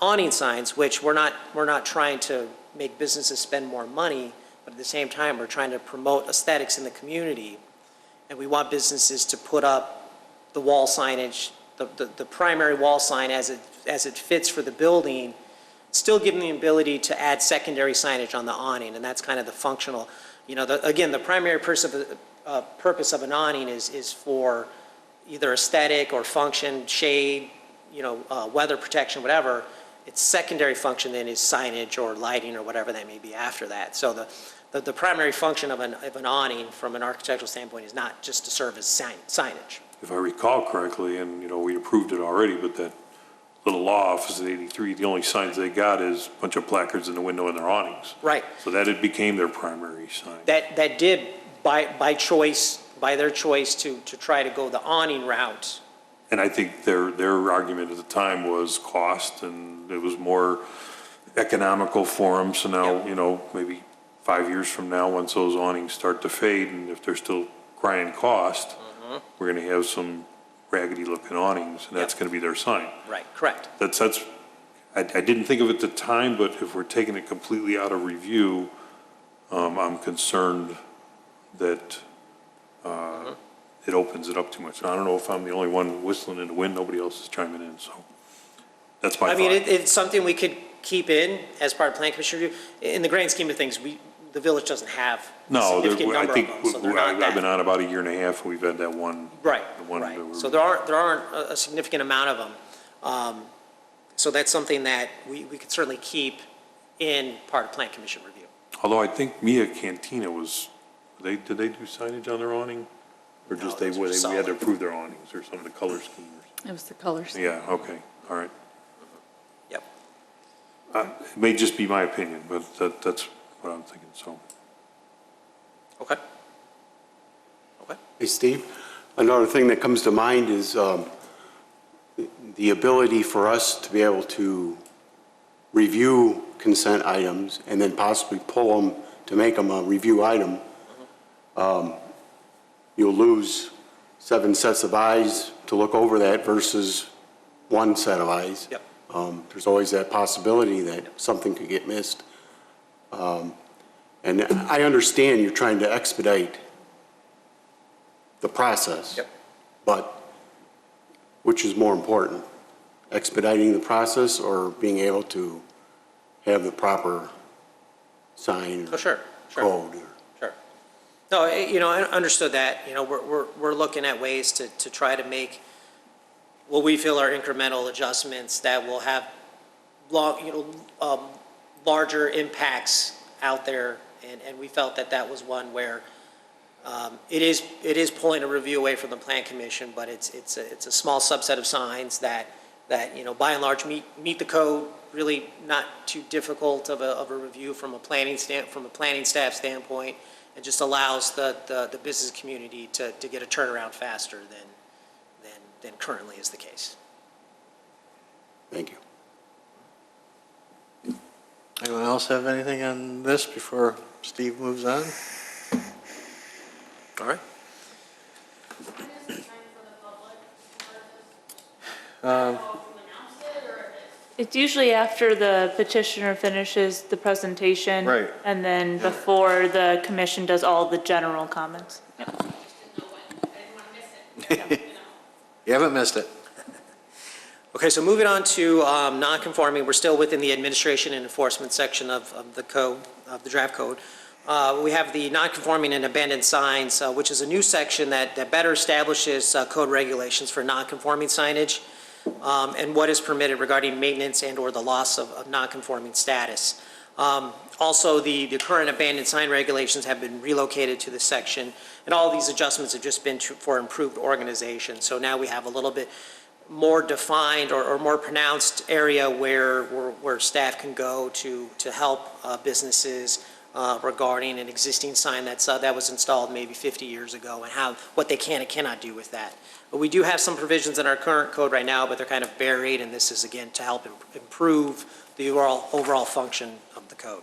awning signs, which we're not trying to make businesses spend more money, but at the same time, we're trying to promote aesthetics in the community. And we want businesses to put up the wall signage, the primary wall sign as it fits for the building, still giving the ability to add secondary signage on the awning, and that's kind of the functional, again, the primary purpose of an awning is for either aesthetic or function, shade, weather protection, whatever. Its secondary function then is signage or lighting or whatever that may be after that. So the primary function of an awning from an architectural standpoint is not just to serve as signage. If I recall correctly, and, we approved it already, but that little law office at 83, the only signs they got is a bunch of placards in the window and their awnings. Right. So that it became their primary sign. That did, by choice, by their choice to try to go the awning route. And I think their argument at the time was cost, and it was more economical for them. So now, maybe 5 years from now, once those awnings start to fade, and if they're still crying cost, we're going to have some raggedy looking awnings, and that's going to be their sign. Right, correct. I didn't think of it at the time, but if we're taking it completely out of review, I'm concerned that it opens it up too much. And I don't know if I'm the only one whistling in the wind, nobody else is chiming in, so that's my thought. I mean, it's something we could keep in as part of Plan Commission review. In the grand scheme of things, the village doesn't have a significant number of them, so they're not I've been on about a year and a half, and we've had that one. Right. That So there aren't a significant amount of them. So that's something that we could certainly keep in part of Plan Commission review. Although I think Mia Cantina did they do signage on their awning? Or just No, those were we had solid. to approve their awnings or some of the color scheme or something? It was the colors. Yeah, okay, all right. Yep. It may just be my opinion, but that's what I'm thinking, so. Okay. Hey, Steve, another thing that comes to mind is the ability for us to be able to review consent items and then possibly pull them to make them a review item. You'll lose 7 sets of eyes to look over that versus 1 set of eyes. Yep. There's always that possibility that something could get missed. And I understand you're trying to expedite the process. Yep. But which is more important, expediting the process or being able to have the proper sign Oh, or sure. code? Sure. No, I understood that. We're looking at ways to try to make what we feel are incremental adjustments that will have larger impacts out there. And we felt that was one where it is pulling a review away from the Plan Commission, but it's a small subset of signs that by and large meet the code. Really not too difficult of a review from a planning staff standpoint, and just allows the business community to get a turnaround faster than currently is the case. Thank you. Anyone else have anything on this before Steve moves on? All right. It's usually after the petitioner finishes the presentation. Right. And then before the commission does all the general comments. You haven't missed it. Okay, so moving on to non-conforming, we're still within the administration and enforcement section of the code, of the draft code. We have the non-conforming and abandoned signs, which is a new section that better establishes code regulations for non-conforming signage and what is permitted regarding maintenance and/or the loss of non-conforming status. Also, the current abandoned sign regulations have been relocated to this section, and all these adjustments have just been for improved organization. So now we have a little bit more defined or more pronounced area where staff can go to help businesses regarding an existing sign that was installed maybe 50 years ago and what they can and cannot do with that. But we do have some provisions in our current code right now, but they're kind of buried, and this is again to help improve the overall function of the code.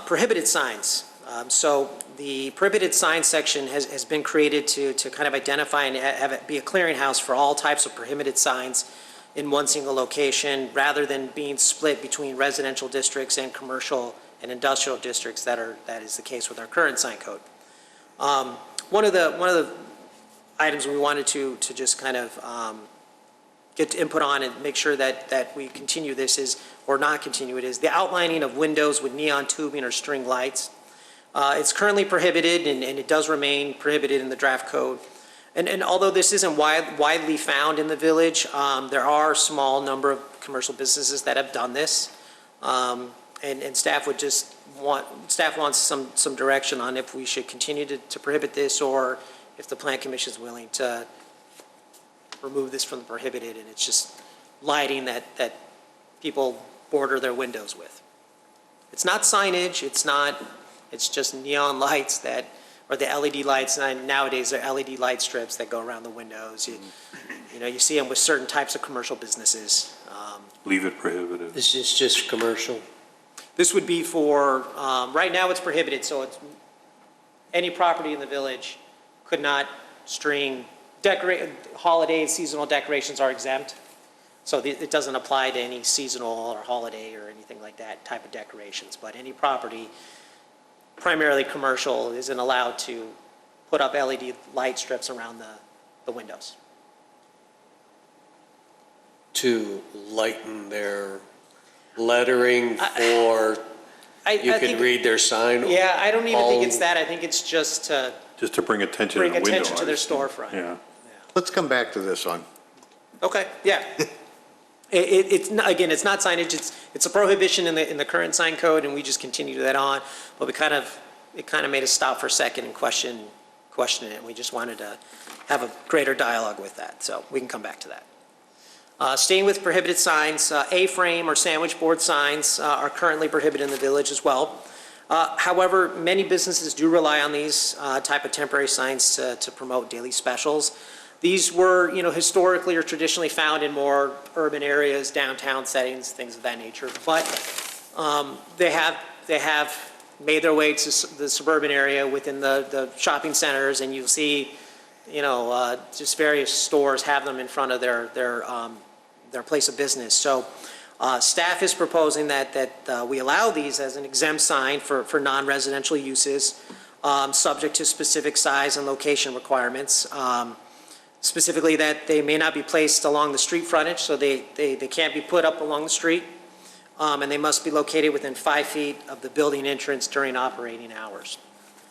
Prohibited signs. So the prohibited sign section has been created to kind of identify and have it be a clearinghouse for all types of prohibited signs in one single location, rather than being split between residential districts and commercial and industrial districts that is the case with our current sign code. One of the items we wanted to just kind of get input on and make sure that we continue this or not continue it is the outlining of windows with neon tubing or string lights. It's currently prohibited, and it does remain prohibited in the draft code. And although this isn't widely found in the village, there are a small number of commercial businesses that have done this. And staff wants some direction on if we should continue to prohibit this, or if the Plan Commission is willing to remove this from the prohibited, and it's just lighting that people border their windows with. It's not signage, it's just neon lights or the LED lights, and nowadays they're LED light strips that go around the windows. You see them with certain types of commercial businesses. Leave it prohibited. This is just commercial. This would be for, right now it's prohibited, so it's any property in the village could not string, holiday, seasonal decorations are exempt. So it doesn't apply to any seasonal or holiday or anything like that type of decorations, but any property, primarily commercial, isn't allowed to put up LED light strips around the windows. To lighten their lettering for, you can read their sign? Yeah, I don't even think it's that. I think it's just to Just to bring attention to the window. bring attention to their storefront. Yeah. Let's come back to this one. Okay, yeah. It's not signage, it's a prohibition in the current sign code, and we just continue that on. But it kind of made us stop for a second and question it, and we just wanted to have a greater dialogue with that, so we can come back to that. Staying with prohibited signs, A-frame or sandwich board signs are currently prohibited in the village as well. However, many businesses do rely on these type of temporary signs to promote daily specials. These were, historically or traditionally found in more urban areas, downtown settings, things of that nature. But they have made their way to the suburban area within the shopping centers, and you'll see, just various stores have them in front of their place of business. So staff is proposing that we allow these as an exempt sign for non-residential uses, subject to specific size and location requirements. Specifically that they may not be placed along the street frontage, so they can't be put up along the street, and they must be located within 5 feet of the building entrance during operating hours.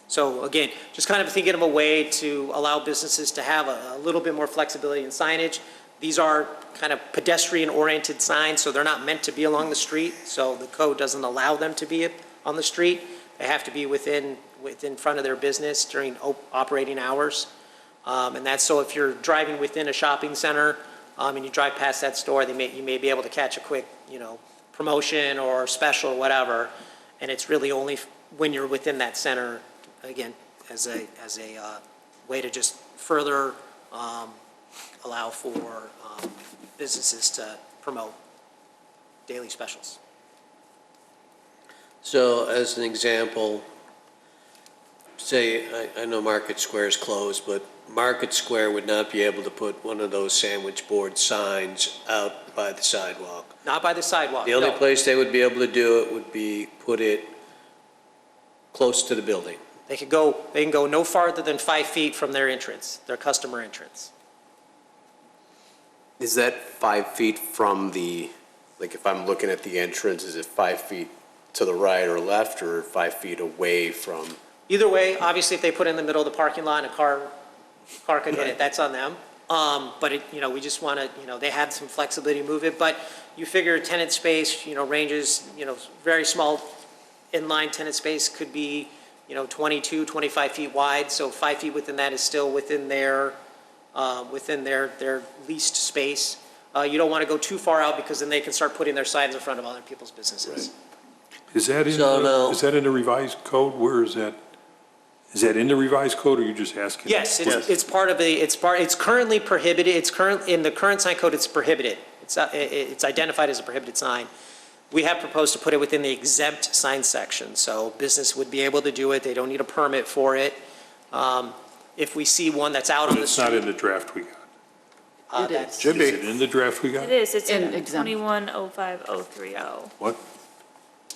So again, just kind of thinking of a way to allow businesses to have a little bit more flexibility in signage. These are kind of pedestrian-oriented signs, so they're not meant to be along the street, so the code doesn't allow them to be on the street. They have to be within front of their business during operating hours. And that's so if you're driving within a shopping center and you drive past that store, you may be able to catch a quick, promotion or special or whatever. And it's really only when you're within that center, again, as a way to just further allow for businesses to promote daily specials. So as an example, say, I know Market Square is closed, but Market Square would not be able to put one of those sandwich board signs out by the sidewalk. Not by the sidewalk, The only no. place they would be able to do it would be put it close to the building. They can go no farther than 5 feet from their entrance, their customer entrance. Is that 5 feet from the, like if I'm looking at the entrance, is it 5 feet to the right or left or 5 feet away from? Either way, obviously, if they put it in the middle of the parking lot and a car could hit it, that's on them. But it, we just want to, they have some flexibility to move it, but you figure tenant space, ranges, very small inline tenant space could be, 22, 25 feet wide, so 5 feet within that is still within their leased space. You don't want to go too far out because then they can start putting their signs in front of other people's businesses. Is that in, So now- is that in the revised code? Where is that? Is that in the revised code, or are you just asking? Yes, it's part of it's currently prohibited, in the current sign code, it's prohibited. It's identified as a prohibited sign. We have proposed to put it within the exempt sign section, so business would be able to do it, they don't need a permit for it. If we see one that's out on But the it's not street. in the draft we got. It is. Should Is be. it in the draft we got? It is, it's In in exempt. 2105.030. What?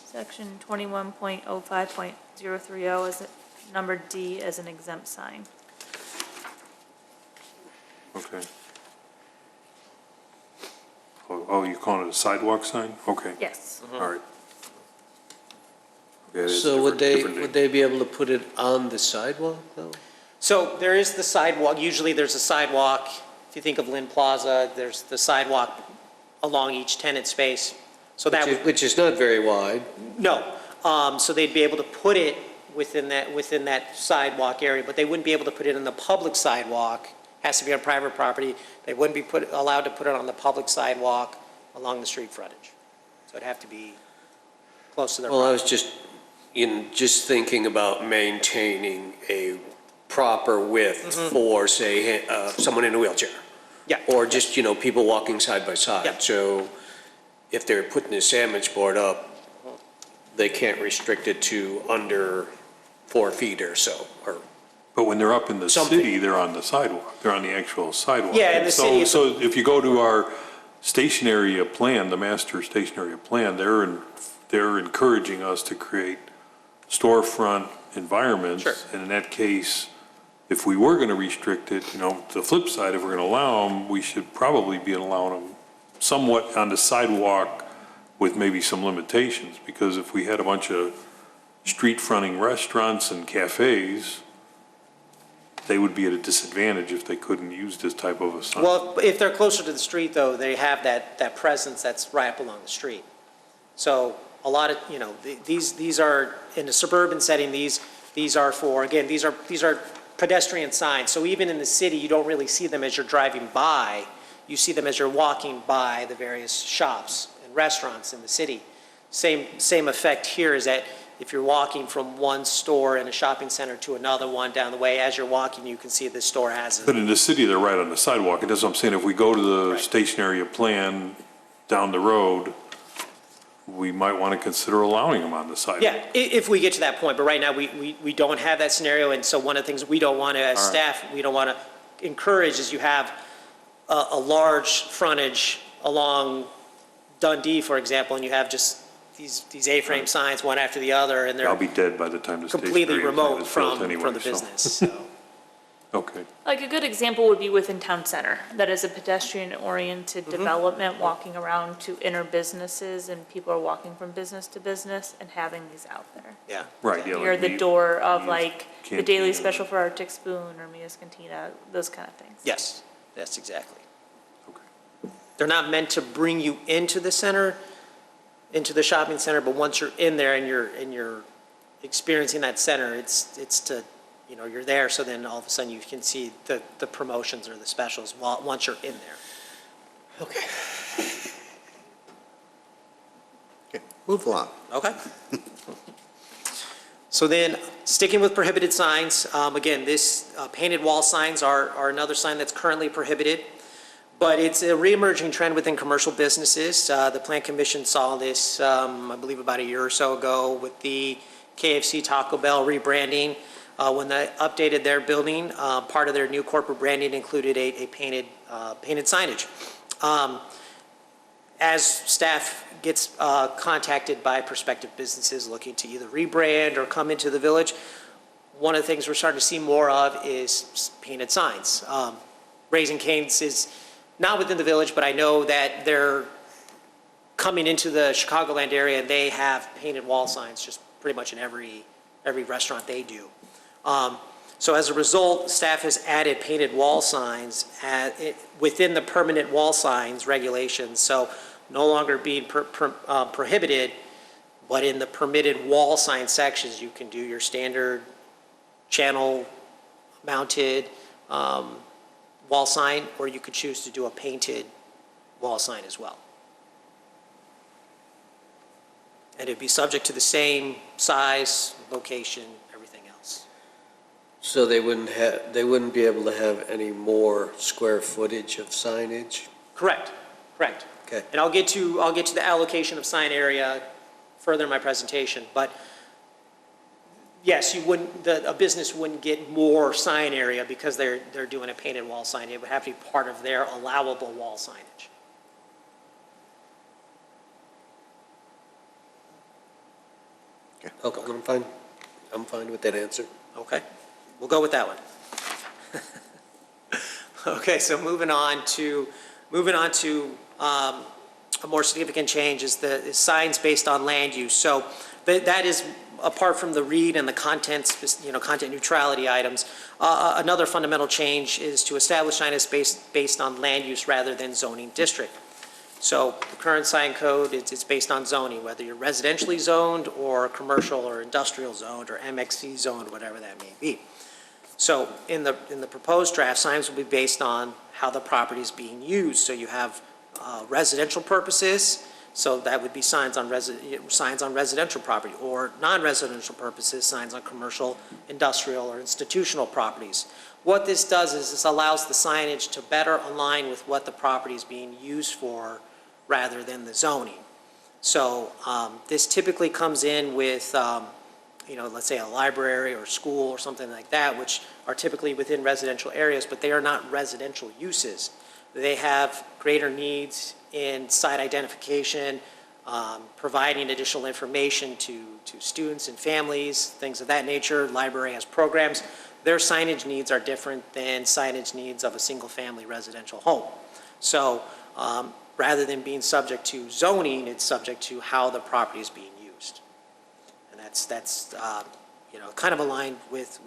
Section 21.05.030 is number D as an exempt sign. Okay. Oh, you calling it a sidewalk sign? Okay, Yes. all right. Okay, it is So would different name. they be able to put it on the sidewalk, though? So there is the sidewalk, usually there's a sidewalk, if you think of Lynn Plaza, there's the sidewalk along each tenant space. So that would, Which is not very wide. no, so they'd be able to put it within that sidewalk area, but they wouldn't be able to put it in the public sidewalk, has to be on private property. They wouldn't be allowed to put it on the public sidewalk along the street frontage. So it'd have to be close to their Well, I property. was just thinking about maintaining a proper width for, say, someone in a wheelchair. Yeah. Or just, people walking side by Yeah. side. So if they're putting a sandwich board up, they can't restrict it to under 4 feet or so, or, But when they're up in the Something. city, they're on the sidewalk, they're on the actual sidewalk. Yeah, in the city, it's- So if you go to our station area plan, the master station area plan, they're encouraging us to create storefront environments. Sure. And in that case, if we were gonna restrict it, the flip side, if we're gonna allow them, we should probably be allowing them somewhat on the sidewalk with maybe some limitations, because if we had a bunch of street fronting restaurants and cafes, they would be at a disadvantage if they couldn't use this type of a sign. Well, if they're closer to the street, though, they have that presence that's right up along the street. So a lot of, these are, in a suburban setting, these are for, again, these are pedestrian signs. So even in the city, you don't really see them as you're driving by. You see them as you're walking by the various shops and restaurants in the city. Same effect here is that if you're walking from one store in a shopping center to another one down the way, as you're walking, you can see the store has But it. in the city, they're right on the sidewalk, and that's what I'm saying, if we go to the Right. station area plan down the road, we might want to consider allowing them on the sidewalk. Yeah, if we get to that point, but right now, we don't have that scenario, and so one of the things we don't want to, as All right. staff, we don't want to encourage is you have a large frontage along Dundee, for example, and you have just these A-frame signs, one after the other, and I'll they're be dead by the time the station completely area plan remote is built from anyway, the so- business, so. Okay, Like a good example would be within town center. That is a pedestrian-oriented development, walking around to inner businesses, and people are walking from business to business and having these out there. Yeah. right, yeah. Near like the me- door of Mia's like the Cantina. daily special for Arctic Spoon or Mia's Cantina, those kind of things. Yes, that's exactly. Okay. They're not meant to bring you into the center, into the shopping center, but once you're in there and you're experiencing that center, it's to, you're there, so then all of a sudden you can see the promotions or the specials once you're in there. Okay, move along. Okay. So then, sticking with prohibited signs, again, this painted wall signs are another sign that's currently prohibited, but it's a reemerging trend within commercial businesses. The Plan Commission saw this, I believe, about a year or so ago with the KFC Taco Bell rebranding. When they updated their building, part of their new corporate branding included a painted signage. As staff gets contacted by prospective businesses looking to either rebrand or come into the village, one of the things we're starting to see more of is painted signs. Raising Cane's is not within the village, but I know that they're coming into the Chicagoland area, and they have painted wall signs just pretty much in every restaurant they do. So as a result, staff has added painted wall signs within the permanent wall signs regulations. So no longer being prohibited, but in the permitted wall sign sections, you can do your standard channel mounted wall sign, or you could choose to do a painted wall sign as well. And it'd be subject to the same size, location, everything else. So they wouldn't be able to have any more square footage of signage? Correct, correct. Okay. And I'll get to the allocation of sign area further in my presentation, but yes, a business wouldn't get more sign area because they're doing a painted wall sign. It would have to be part of their allowable wall signage. Okay, I'm fine with that answer. Okay, we'll go with that one. Okay, so moving on to a more significant change is the signs based on land use. So that is, apart from the read and the content neutrality items, another fundamental change is to establish signs based on land use rather than zoning district. So the current sign code, it's based on zoning, whether you're residentially zoned or commercial or industrial zoned or MXC zoned, whatever that may be. So in the proposed draft, signs will be based on how the property is being used. So you have residential purposes, so that would be signs on residential property, or non-residential purposes, signs on commercial, industrial, or institutional properties. What this does is this allows the signage to better align with what the property is being used for rather than the zoning. So this typically comes in with, let's say a library or school or something like that, which are typically within residential areas, but they are not residential uses. They have greater needs in site identification, providing additional information to students and families, things of that nature. Library has programs. Their signage needs are different than signage needs of a single-family residential home. So rather than being subject to zoning, it's subject to how the property is being used. And that's kind of aligned with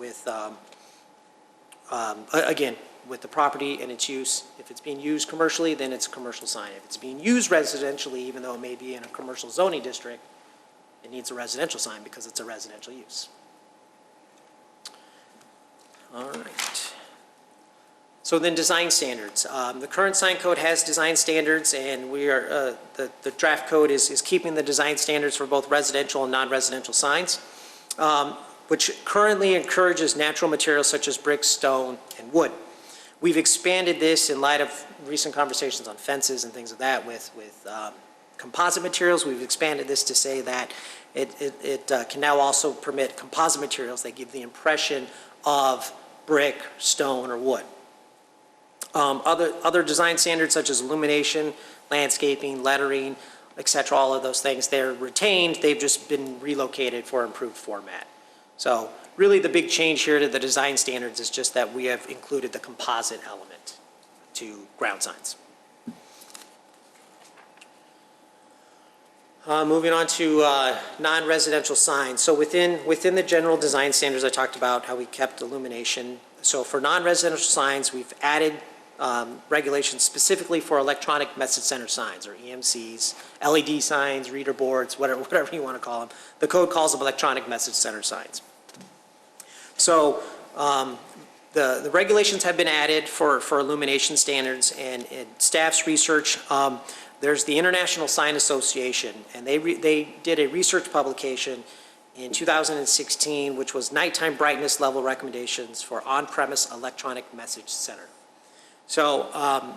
again, with the property and its use. If it's being used commercially, then it's a commercial sign. If it's being used residentially, even though it may be in a commercial zoning district, it needs a residential sign because it's a residential use. All right. So then design standards. The current sign code has design standards, and we are the draft code is keeping the design standards for both residential and non-residential signs, which currently encourages natural materials such as brick, stone, and wood. We've expanded this in light of recent conversations on fences and things of that with composite materials. We've expanded this to say that it can now also permit composite materials that give the impression of brick, stone, or wood. Other design standards such as illumination, landscaping, lettering, etc., all of those things, they're retained. They've just been relocated for improved format. So really the big change here to the design standards is just that we have included the composite element to ground signs. Moving on to non-residential signs. So within the general design standards, I talked about how we kept illumination. So for non-residential signs, we've added regulations specifically for electronic message center signs, or EMCs, LED signs, reader boards, whatever you want to call them. The code calls them electronic message center signs. So the regulations have been added for illumination standards, and in staff's research, there's the International Sign Association, and they did a research publication in 2016, which was nighttime brightness level recommendations for on-premise electronic message center. So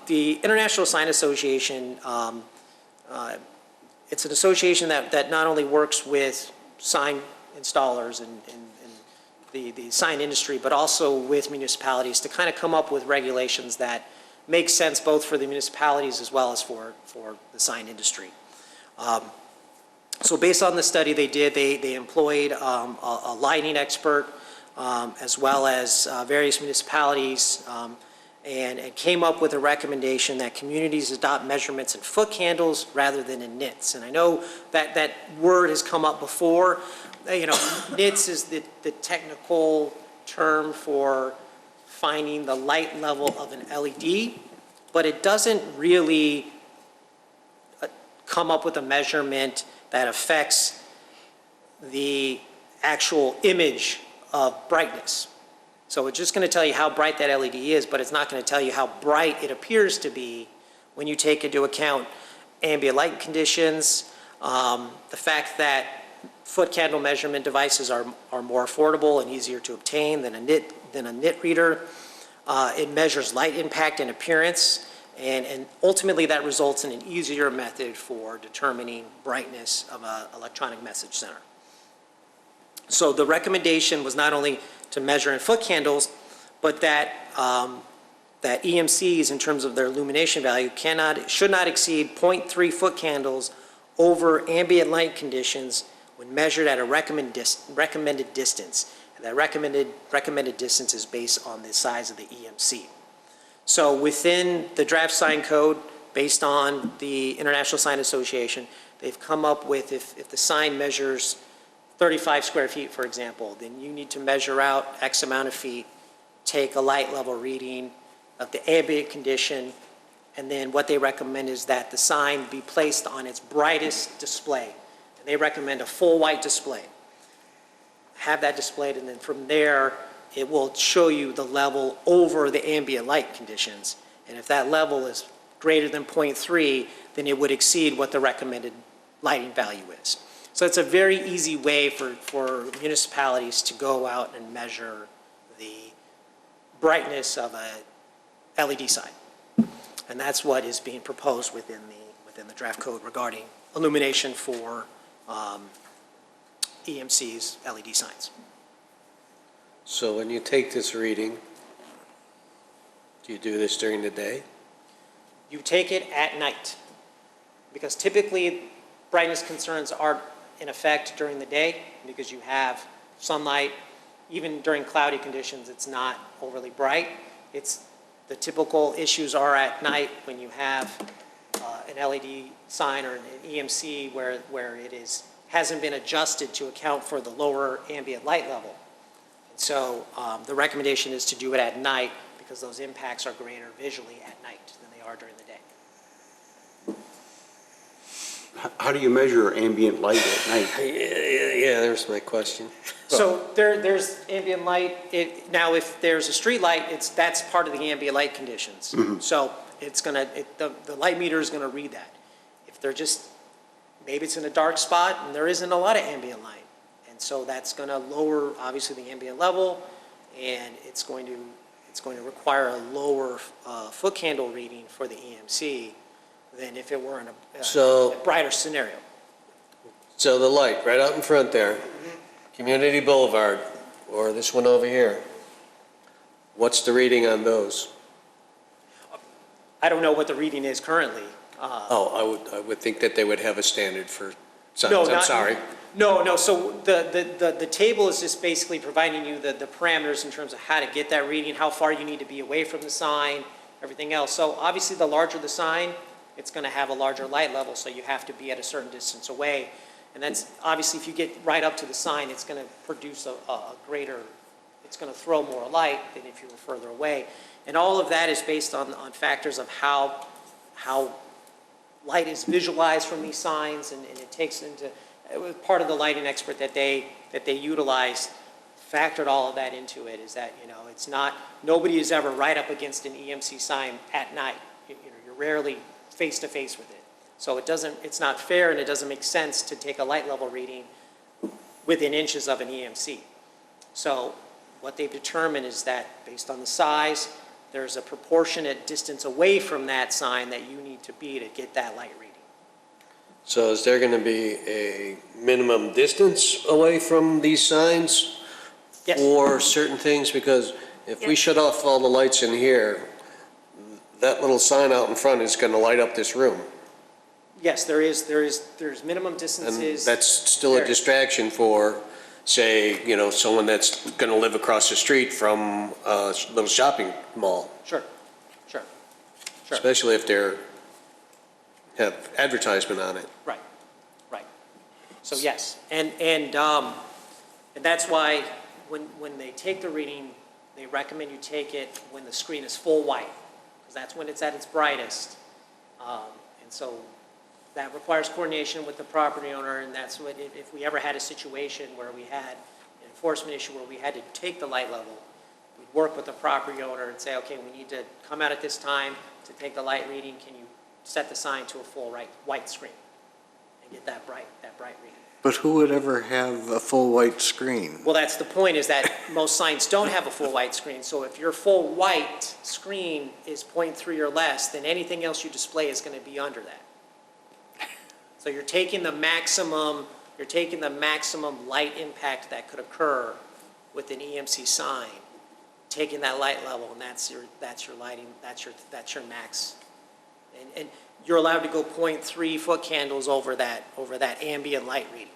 the International Sign Association, it's an association that not only works with sign installers and the sign industry, but also with municipalities to kind of come up with regulations that make sense both for the municipalities as well as for the sign industry. So based on the study they did, they employed a lighting expert as well as various municipalities and came up with a recommendation that communities adopt measurements in foot candles rather than in nits. And I know that that word has come up before. You know, nits is the technical term for finding the light level of an LED, but it doesn't really come up with a measurement that affects the actual image of brightness. So it's just going to tell you how bright that LED is, but it's not going to tell you how bright it appears to be when you take into account ambient light conditions, the fact that foot candle measurement devices are more affordable and easier to obtain than a nit reader. It measures light impact and appearance, and ultimately that results in an easier method for determining brightness of an electronic message center. So the recommendation was not only to measure in foot candles, but that that EMCs, in terms of their illumination value, should not exceed 0.3 foot candles over ambient light conditions when measured at a recommended distance. And that recommended distance is based on the size of the EMC. So within the draft sign code, based on the International Sign Association, they've come up with if the sign measures 35 square feet, for example, then you need to measure out X amount of feet, take a light level reading of the ambient condition, and then what they recommend is that the sign be placed on its brightest display. And they recommend a full white display. Have that displayed, and then from there, it will show you the level over the ambient light conditions. And if that level is greater than 0.3, then it would exceed what the recommended lighting value is. So it's a very easy way for municipalities to go out and measure the brightness of a LED sign. And that's what is being proposed within the draft code regarding illumination for EMC's LED signs. So when you take this reading, do you do this during the day? You take it at night, because typically brightness concerns are in effect during the day because you have sunlight. Even during cloudy conditions, it's not overly bright. The typical issues are at night when you have an LED sign or an EMC where it hasn't been adjusted to account for the lower ambient light level. And so the recommendation is to do it at night because those impacts are greater visually at night than they are during the day. How do you measure ambient light at night? Yeah, there's my question. So there's ambient light. Now, if there's a street light, that's part of the ambient light conditions. Mm-hmm. So the light meter is going to read that. If they're maybe it's in a dark spot and there isn't a lot of ambient light, and so that's going to lower obviously the ambient level, and it's going to require a lower foot candle reading for the EMC than if it were in a brighter scenario. So the light right out in front there, Community Boulevard, or this one over here, what's the reading on those? I don't know what the reading is currently. I would think that they would have a standard for signs. No, I'm sorry. No, so the table is just basically providing you the parameters in terms of how to get that reading, how far you need to be away from the sign, everything else. So obviously the larger the sign, it's going to have a larger light level, so you have to be at a certain distance away. And that's obviously if you get right up to the sign, it's going to produce a greater, it's going to throw more light than if you were further away. And all of that is based on factors of how light is visualized from these signs, and it takes into, it was part of the lighting expert that they utilized, factored all of that into it, is that, it's not, nobody is ever right up against an EMC sign at night. You're rarely face to face with it. So it's not fair, and it doesn't make sense to take a light level reading within inches of an EMC. So what they've determined is that based on the size, there's a proportionate distance away from that sign that you need to be to get that light reading. So is there going to be a minimum distance away from these signs? Yes. for certain things? Because if we shut off all the lights in here, that little sign out in front is going to light up this room. Yes, there's minimum And distances. that's still a There is. distraction for, say, someone that's going to live across the street from a little shopping mall, Sure. especially if they're, have advertisement on it. Right. So yes, and that's why when they take the reading, they recommend you take it when the screen is full white, because that's when it's at its brightest. And so that requires coordination with the property owner, and that's what, if we ever had a situation where we had an enforcement issue where we had to take the light level, we'd work with the property owner and say, okay, we need to come out at this time to take the light reading. Can you set the sign to a full white screen and get that bright reading? But who would ever have a full white screen? Well, that's the point, is that most signs don't have a full white screen. So if your full white screen is 0.3 or less, then anything else you display is going to be under that. So you're taking the maximum light impact that could occur with an EMC sign, taking that light level, and that's your lighting, that's your max. And you're allowed to go 0.3 foot candles over that ambient light reading.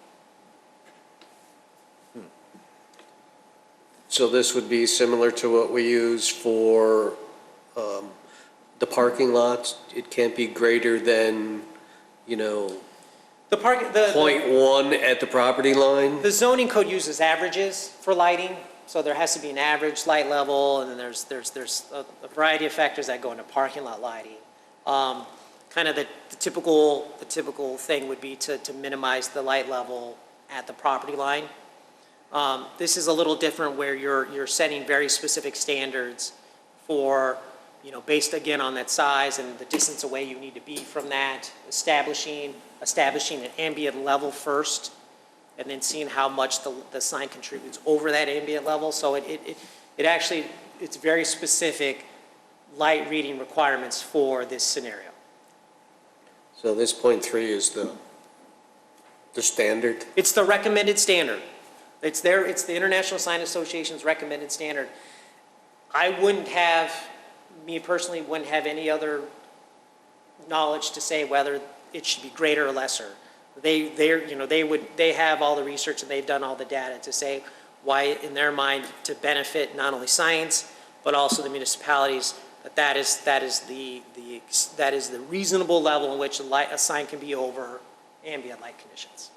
So this would be similar to what we use for the parking lots? It can't be greater than, The 0.1 at the property line? The zoning code uses averages for lighting, so there has to be an average light level, and then there's a variety of factors that go into parking lot lighting. Kind of the typical thing would be to minimize the light level at the property line. This is a little different, where you're setting very specific standards for, based again on that size and the distance away you need to be from that, establishing an ambient level first, and then seeing how much the sign contributes over that ambient level. So it's very specific light reading requirements for this scenario. So this 0.3 is the standard? It's the recommended standard. It's the International Sign Association's recommended standard. Me personally wouldn't have any other knowledge to say whether it should be greater or lesser. They have all the research, and they've done all the data to say why, in their mind, to benefit not only science but also the municipalities, that is the reasonable level in which a sign can be over ambient light conditions.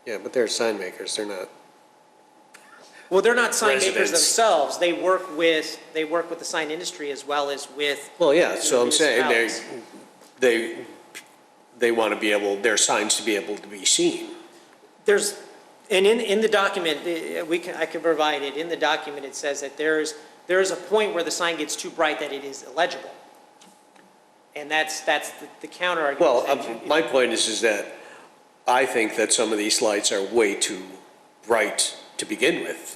Yeah, but they're sign makers, they're not. Well, they're not sign makers Residents. themselves. They work with the sign industry as well as with. Well, yeah, so I'm saying municipalities. they want to be able, their signs to be able to be seen. In the document, I can provide it. In the document, it says that there is a point where the sign gets too bright that it is illegible. And that's the counter argument. Well, my point is that I think that some of these lights are way too bright to begin with.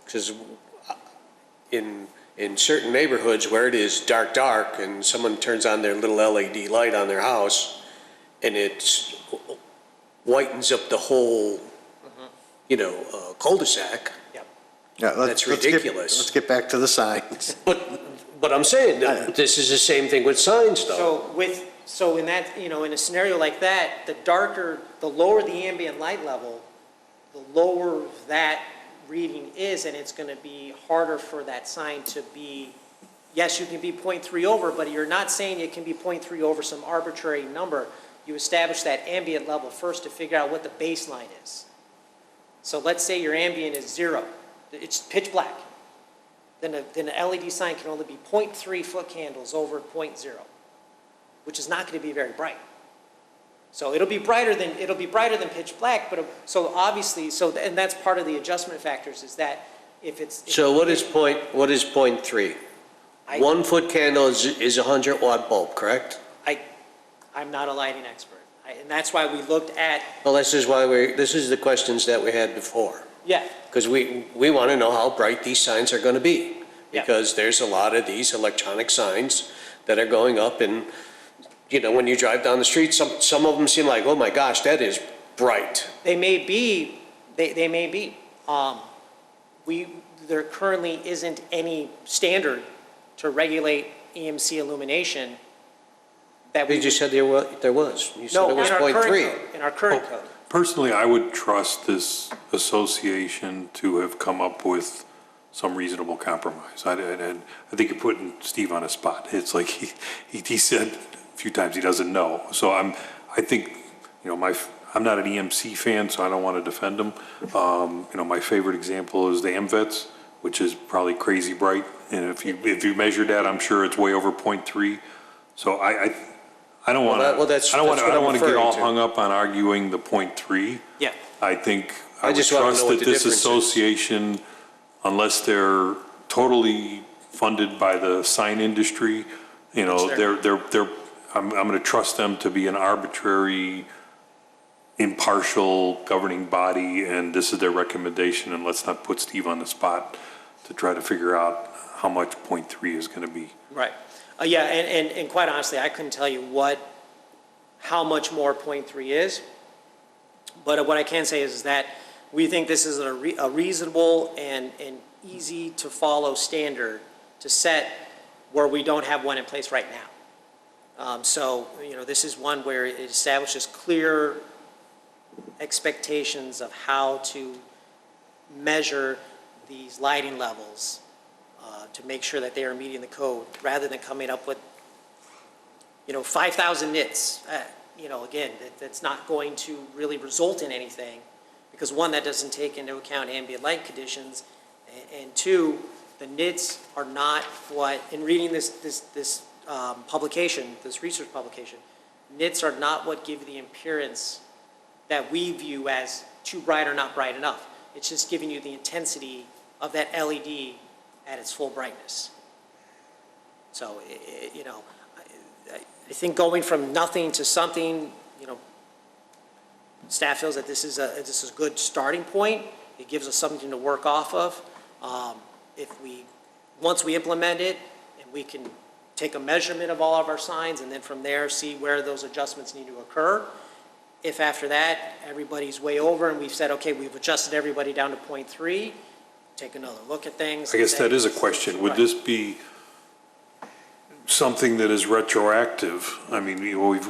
Because in certain neighborhoods where it is dark and someone turns on their little LED light on their house and it whitens up the whole, cul-de-sac. Yep. Yeah, That's ridiculous. Let's get back to the signs. But I'm saying that this is the same thing with signs, though. So in that, in a scenario like that, the lower the ambient light level, the lower that reading is, and it's going to be harder for that sign to be, yes, you can be 0.3 over, but you're not saying it can be 0.3 over some arbitrary number. You establish that ambient level first to figure out what the baseline is. So let's say your ambient is 0. It's pitch black. Then an LED sign can only be 0.3 foot candles over 0.0, which is not going to be very bright. So it'll be brighter than pitch black, but and that's part of the adjustment factors, is that if it's. So what is 0.3? 1 foot candle is a 100-watt bulb, correct? I'm not a lighting expert, and that's why we looked at. Well, this is the questions that we had before. Yeah. Because we want to know how bright these signs are going to be. Yeah. Because there's a lot of these electronic signs that are going up, and, when you drive down the street, some of them seem like, oh my gosh, that is bright. They may be They may be. There currently isn't any standard to regulate EMC illumination that we. You just said there was. You said No, it was in our current .3. code, in our current code. Personally, I would trust this association to have come up with some reasonable compromise. And I think you're putting Steve on a spot. It's like he said a few times he doesn't know. So I think, I'm not an EMC fan, so I don't want to defend them. My favorite example is the AMVETS, which is probably crazy bright. And if you measure that, I'm sure it's way over .3. So I don't want to. Well, that's I don't what I'm want to get all referring to. hung up on arguing the .3. Yeah. I think I I would just wanna know trust what that the this difference is. association, unless they're totally funded by the sign industry, I'm going to trust them to be an arbitrary, impartial governing body, and this is their recommendation, and let's not put Steve on the spot to try to figure out how much .3 is going to be. Right. Yeah, and quite honestly, I couldn't tell you how much more .3 is. But what I can say is that we think this is a reasonable and easy to follow standard to set where we don't have one in place right now. This is one where it establishes clear expectations of how to measure these lighting levels to make sure that they are meeting the code, rather than coming up with, 5,000 nits. Again, that's not going to really result in anything, because one, that doesn't take into account ambient light conditions, and two, the nits are not what, in reading this publication, this research publication, nits are not what give the appearance that we view as too bright or not bright enough. It's just giving you the intensity of that LED at its full brightness. So, I think going from nothing to something, staff feels that this is a good starting point. It gives us something to work off of. Once we implement it, and we can take a measurement of all of our signs, and then from there see where those adjustments need to occur. If after that, everybody's way over and we've said, okay, we've adjusted everybody down to .3, take another look at things. I guess that is a question. Would this be something that is retroactive? I mean,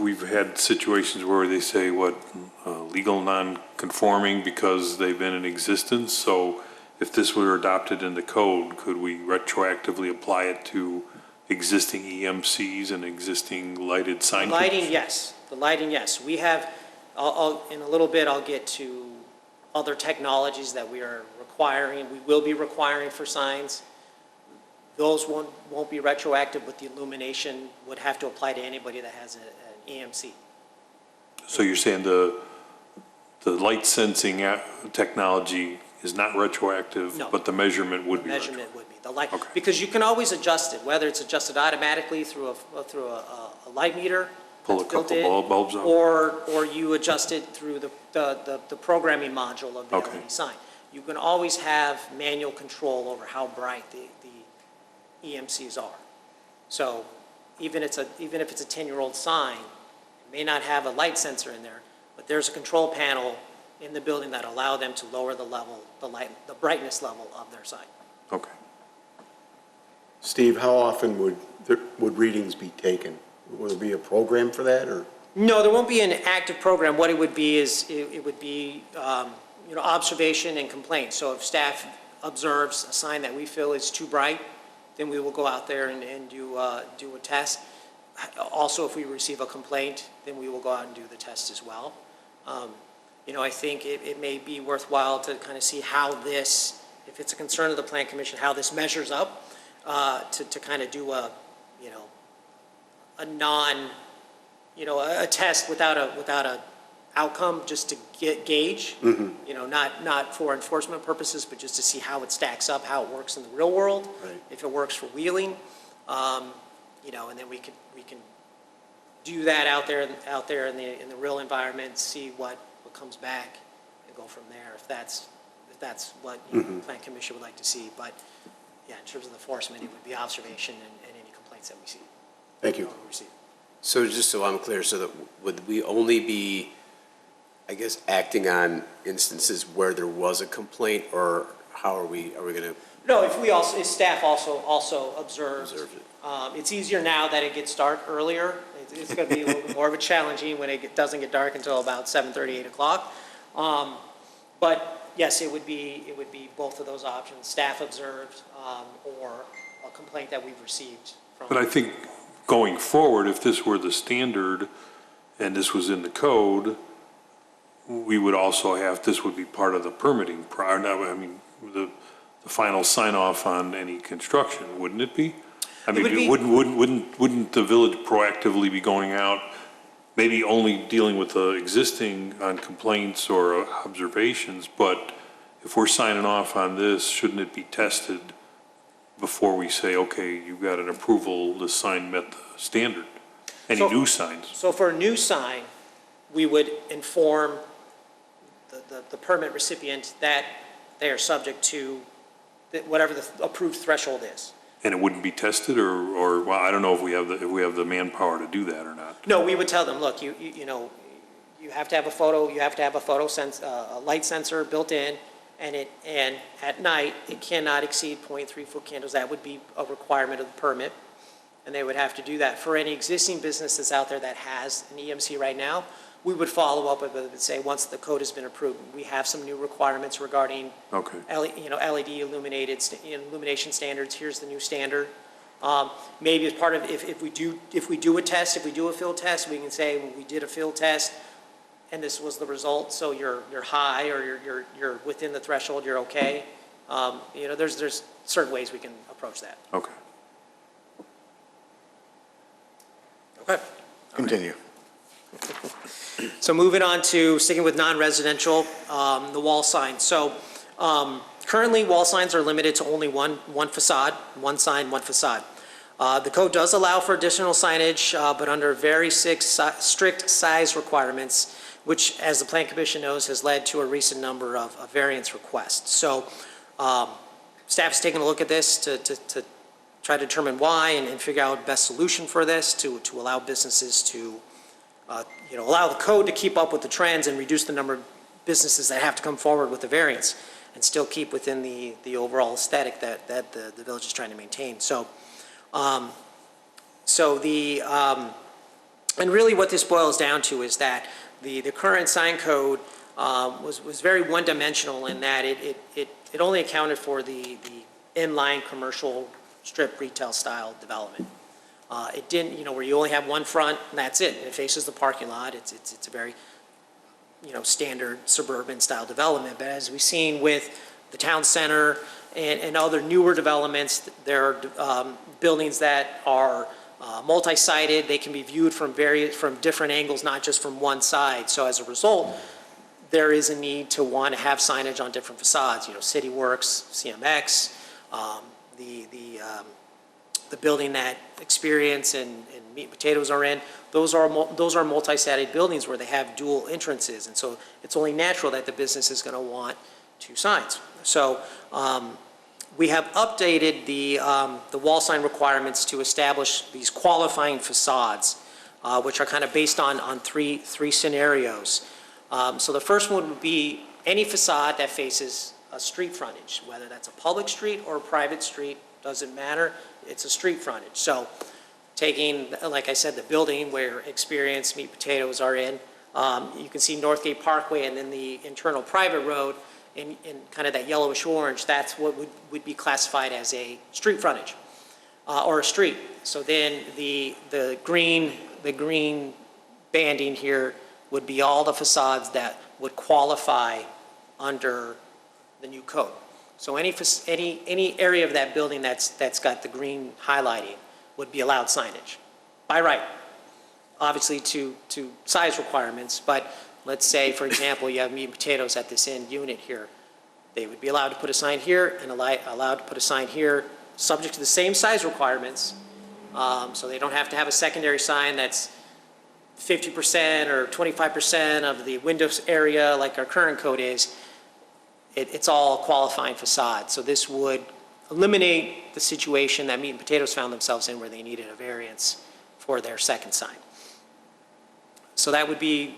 we've had situations where they say, legal non-conforming because they've been in existence. So if this were adopted in the code, could we retroactively apply it to existing EMCs and existing lighted signage? Lighting, yes. The lighting, yes. We have, in a little bit, I'll get to other technologies that we are requiring, we will be requiring for signs. Those won't be retroactive, but the illumination would have to apply to anybody that has an EMC. So you're saying the light sensing technology is not retroactive, No. but the measurement would be Measurement retroactive? would be. The light, Okay. because you can always adjust it, whether it's adjusted automatically through a light meter. Pull a that's built couple in, bulbs out? Or you adjust it through the programming module of the Okay. LED sign. You can always have manual control over how bright the EMCs are. So even if it's a 10-year-old sign, it may not have a light sensor in there, but there's a control panel in the building that allow them to lower the level, the brightness level of their sign. Okay. Steve, how often would readings be taken? Will there be a program for that, or? No, there won't be an active program. What it would be is, it would be, observation and complaint. So if staff observes a sign that we feel is too bright, then we will go out there and do a test. Also, if we receive a complaint, then we will go out and do the test as well. I think it may be worthwhile to kind of see how this, if it's a concern of the Plan Commission, how this measures up, to kind of do a test without a outcome, just to gauge, not for enforcement purposes, but just to see how it stacks up, how it works in the real world. Right. If it works for Wheeling, and then we can do that out there in the real environment, see what comes back, and go from there, if that's what the Plan Commission would like to see. But yeah, in terms of enforcement, it would be observation and any complaints that we see. Thank you. or receive. So just so I'm clear, so that would we only be I guess, acting on instances where there was a complaint, or how are we gonna No, if staff also observes. observe it? It's easier now that it gets dark earlier. It's going to be a little bit more of a challenging when doesn't get dark until about 7:30, 8 o'clock. But yes, it would be both of those options, staff observed, or a complaint that we've received from. But I think going forward, if this were the standard and this was in the code, we would also this would be part of the permitting the final sign off on any construction, wouldn't it be? I mean, would be. wouldn't the village proactively be going out, maybe only dealing with the existing on complaints or observations, but if we're signing off on this, shouldn't it be tested before we say, okay, you've got an approval, the sign met the standard? Any new signs? So for a new sign, we would inform the permit recipient that they are subject to whatever the approved threshold is. And it wouldn't be tested, or well, I don't know if we have the manpower to do that or not. No, we would tell them, look, you have to have a light sensor built in, and at night, it cannot exceed 0.3 foot candles. That would be a requirement of the permit, and they would have to do that. For any existing business that's out there that has an EMC right now, we would follow up with it and say, once the code has been approved, we have some new requirements regarding Okay. LED illumination standards. Here's the new standard. Maybe as part of, if we do a field test, we can say, well, we did a field test and this was the result, so you're high, or you're within the threshold, you're okay. There's certain ways we can approach that. Okay. Okay. Continue. So moving on to, sticking with non-residential, the wall signs. So currently, wall signs are limited to only one facade, one sign, one facade. The code does allow for additional signage, but under very strict size requirements, which, as the Plan Commission knows, has led to a recent number of variance requests. So staff is taking a look at this to try to determine why and figure out the best solution for this to allow businesses to allow the code to keep up with the trends and reduce the number of businesses that have to come forward with the variance and still keep within the overall aesthetic that the village is trying to maintain. So, and really what this boils down to is that the current sign code was very one-dimensional in that it only accounted for the inline commercial strip retail style development. It didn't, where you only have one front and that's it. It faces the parking lot. It's a very, standard suburban style development. But as we've seen with the town center and other newer developments, there are buildings that are multi-sided. They can be viewed from different angles, not just from one side. So as a result, there is a need to want to have signage on different facades. City Works, CMX, the building that Experience and Meat and Potatoes are in, those are multi-sided buildings where they have dual entrances, and so it's only natural that the business is going to want two signs. So we have updated the wall sign requirements to establish these qualifying facades, which are kind of based on three scenarios. So the first one would be any facade that faces a street frontage, whether that's a public street or a private street, doesn't matter. It's a street frontage. So taking, like I said, the building where Experience, Meat, Potatoes are in, you can see Northgate Parkway and then the internal private road in kind of that yellowish orange, that's what would be classified as a street frontage or a street. So then the green banding here would be all the facades that would qualify under the new code. So any area of that building that's got the green highlighting would be allowed signage by right, obviously to size requirements. But let's say, for example, you have Meat and Potatoes at this end unit here. They would be allowed to put a sign here and allowed to put a sign here, subject to the same size requirements. So they don't have to have a secondary sign that's 50% or 25% of the windows area like our current code is. It's all qualifying facade. So this would eliminate the situation that Meat and Potatoes found themselves in where they needed a variance for their second sign. So that would be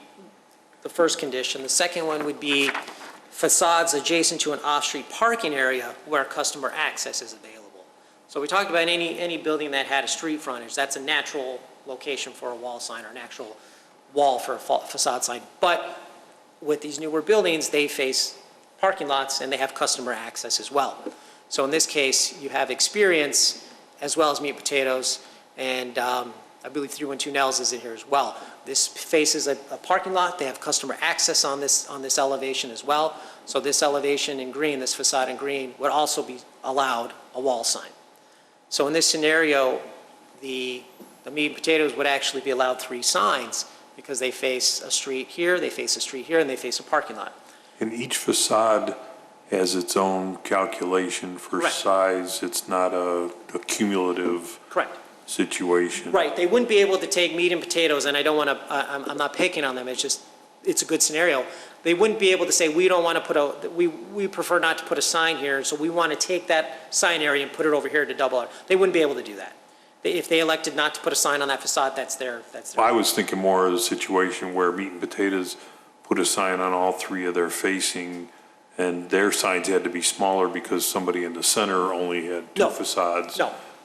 the first condition. The second one would be facades adjacent to an off-street parking area where customer access is available. So we talked about any building that had a street frontage, that's a natural location for a wall sign or an actual wall for a facade sign. But with these newer buildings, they face parking lots and they have customer access as well. So in this case, you have Experience as well as Meat and Potatoes, and I believe 312 Nels is in here as well. This faces a parking lot. They have customer access on this elevation as well. So this elevation in green, this facade in green, would also be allowed a wall sign. So in this scenario, the Meat and Potatoes would actually be allowed 3 signs because they face a street here, they face a street here, and they face a parking lot. And each facade has its own calculation for Correct. size. It's not a cumulative Correct. situation. Right, they wouldn't be able to take Meat and Potatoes, and I don't want to, I'm not picking on them, it's just, it's a good scenario. They wouldn't be able to say, we don't want to put we prefer not to put a sign here, so we want to take that sign area and put it over here to double it. They wouldn't be able to do that. If they elected not to put a sign on that facade, that's their. I was thinking more of a situation where Meat and Potatoes put a sign on all 3 of their facing, and their signs had to be smaller because somebody in the center only had 2 facades.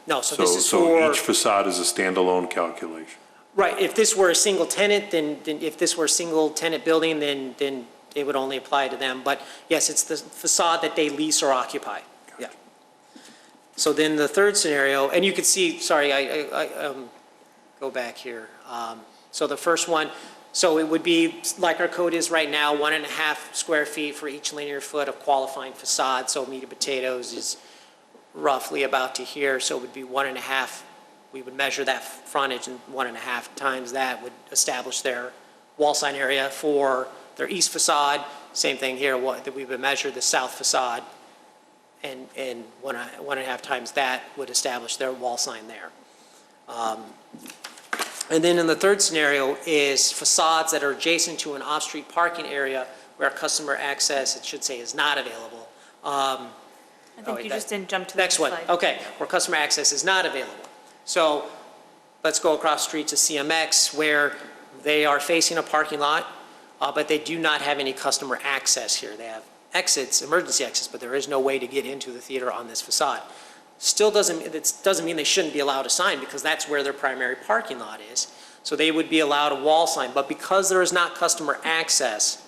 No, so this is So for, each facade is a standalone calculation. right, if this were a single tenant, then if this were a single tenant building, then it would only apply to them. But yes, it's the facade that they lease or occupy. Yeah. So then the third scenario, and you can see, sorry, I go back here. So the first one, so it would be like our code is right now, 1.5 square feet for each linear foot of qualifying facade. So Meat and Potatoes is roughly about to here, so it would be 1.5. We would measure that frontage, and 1.5 times that would establish their wall sign area for their east facade. Same thing here, that we would measure the south facade, and 1.5 times that would establish their wall sign there. And then in the third scenario is facades that are adjacent to an off-street parking area where customer access, it should say, is not available. I think you just didn't jump to the Next one, slide. okay, where customer access is not available. So let's go across the street to CMX where they are facing a parking lot, but they do not have any customer access here. They have exits, emergency exits, but there is no way to get into the theater on this facade. Still doesn't mean they shouldn't be allowed a sign because that's where their primary parking lot is. So they would be allowed a wall sign, but because there is not customer access,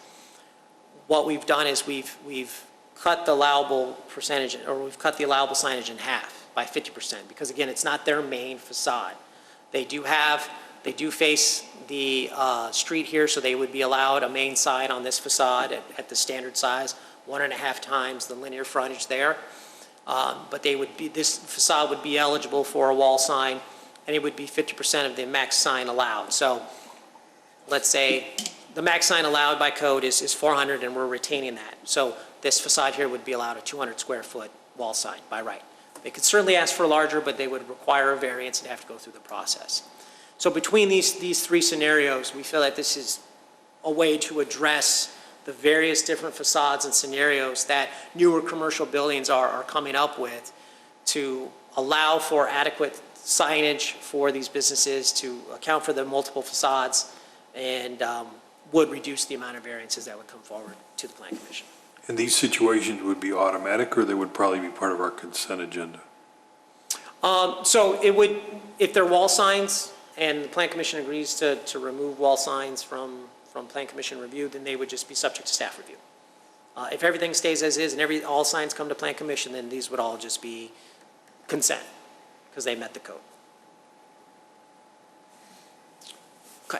what we've done is we've cut the allowable percentage, or we've cut the allowable signage in half by 50%, because again, it's not their main facade. They do face the street here, so they would be allowed a main sign on this facade at the standard size, 1.5 times the linear frontage there. But this facade would be eligible for a wall sign, and it would be 50% of the max sign allowed. So let's say the max sign allowed by code is 400, and we're retaining that. So this facade here would be allowed a 200 square foot wall sign by right. They could certainly ask for larger, but they would require a variance and have to go through the process. So between these 3 scenarios, we feel that this is a way to address the various different facades and scenarios that newer commercial buildings are coming up with to allow for adequate signage for these businesses, to account for the multiple facades, and would reduce the amount of variances that would come forward to the Plan Commission. And these situations would be automatic, or they would probably be part of our consent agenda? So it would, if they're wall signs, and the Plan Commission agrees to remove wall signs from Plan Commission review, then they would just be subject to staff review. If everything stays as is and all signs come to Plan Commission, then these would all just be consent, because they met the code. Okay.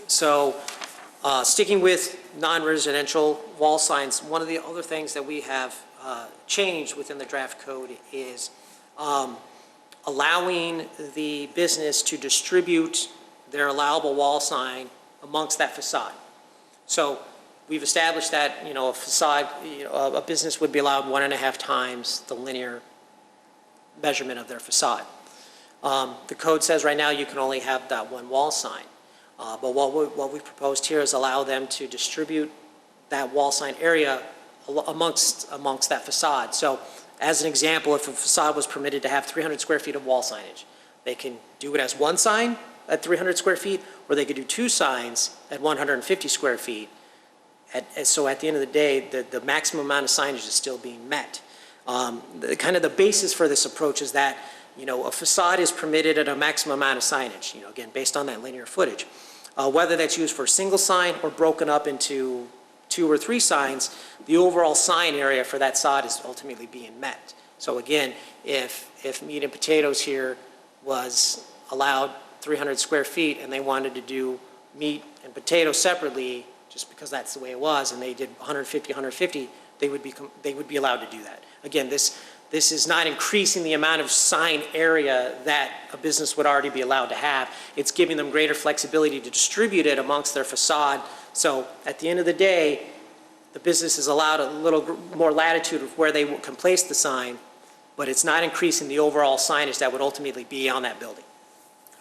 So sticking with non-residential wall signs, one of the other things that we have changed within the draft code is allowing the business to distribute their allowable wall sign amongst that facade. So we've established that, a facade, a business would be allowed 1.5 times the linear measurement of their facade. The code says right now you can only have that one wall sign. But what we proposed here is allow them to distribute that wall sign area amongst that facade. So as an example, if a facade was permitted to have 300 square feet of wall signage, they can do it as one sign at 300 square feet, or they could do 2 signs at 150 square feet. So at the end of the day, the maximum amount of signage is still being met. Kind of the basis for this approach is that, a facade is permitted at a maximum amount of signage, again, based on that linear footage. Whether that's used for a single sign or broken up into 2 or 3 signs, the overall sign area for that facade is ultimately being met. So again, if meat and potatoes here was allowed 300 square feet and they wanted to do meat and potatoes separately, just because that's the way it was, and they did 150, they would be allowed to do that. Again, this is not increasing the amount of sign area that a business would already be allowed to have. It's giving them greater flexibility to distribute it amongst their facade. So at the end of the day, the business is allowed a little more latitude of where they can place the sign, but it's not increasing the overall signage that would ultimately be on that building.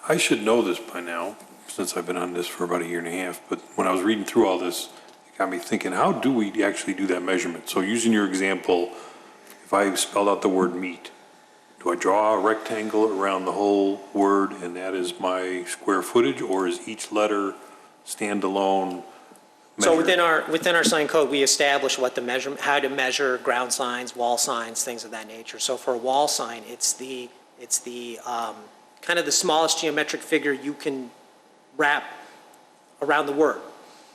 I should know this by now, since I've been on this for about 1.5 years, but when I was reading through all this, it got me thinking, how do we actually do that measurement? So using your example, if I spelled out the word meat, do I draw a rectangle around the whole word and that is my square footage, or is each letter standalone? So within our sign code, we establish what the measurement, how to measure ground signs, wall signs, things of that nature. So for a wall sign, it's the kind of the smallest geometric figure you can wrap around the word.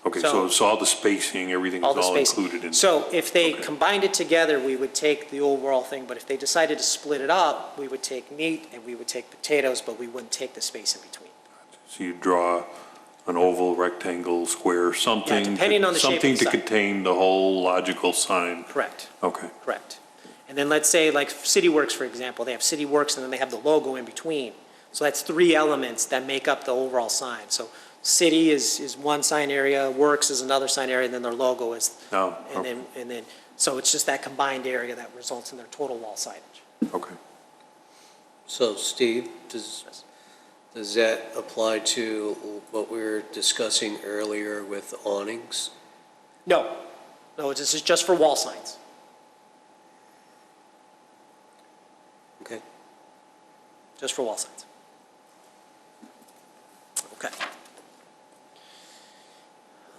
Okay, so all the spacing, everything is all included in. So if they Okay. combined it together, we would take the overall thing, but if they decided to split it up, we would take meat and we would take potatoes, but we wouldn't take the space in between. So you draw an oval, rectangle, square, something. Yeah, depending on the shape of the Something to sign. contain the whole logical sign. Correct. Okay. Correct. And then let's say like City Works, for example, they have City Works and then they have the logo in between. So that's 3 elements that make up the overall sign. So City is one sign area, Works is another sign area, and then their logo is, Oh, and then, so it's just that combined area that results in their total wall signage. okay. So Steve, does that apply to what we were discussing earlier with awnings? No, this is just for wall signs. Okay. Just for wall signs. Okay.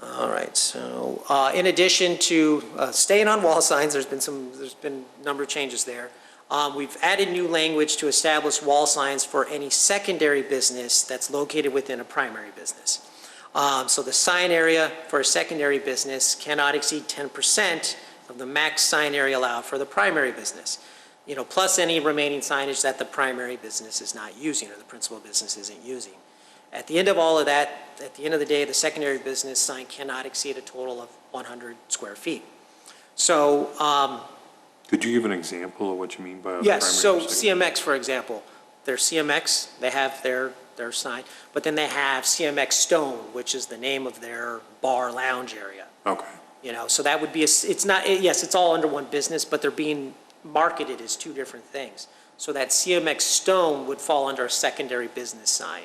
All right, so in addition to staying on wall signs, there's been a number of changes there. We've added new language to establish wall signs for any secondary business that's located within a primary business. So the sign area for a secondary business cannot exceed 10% of the max sign area allowed for the primary business. Plus any remaining signage that the primary business is not using or the principal business isn't using. At the end of all of that, at the end of the day, the secondary business sign cannot exceed a total of 100 square feet. So, Could you give an example of what you mean by a primary? yes, so or secondary? CMX, for example, their CMX, they have their sign, but then they have CMX Stone, which is the name of their bar lounge area. Okay. So that would be, it's not, yes, it's all under one business, but they're being marketed as 2 different things. So that CMX Stone would fall under a secondary business sign.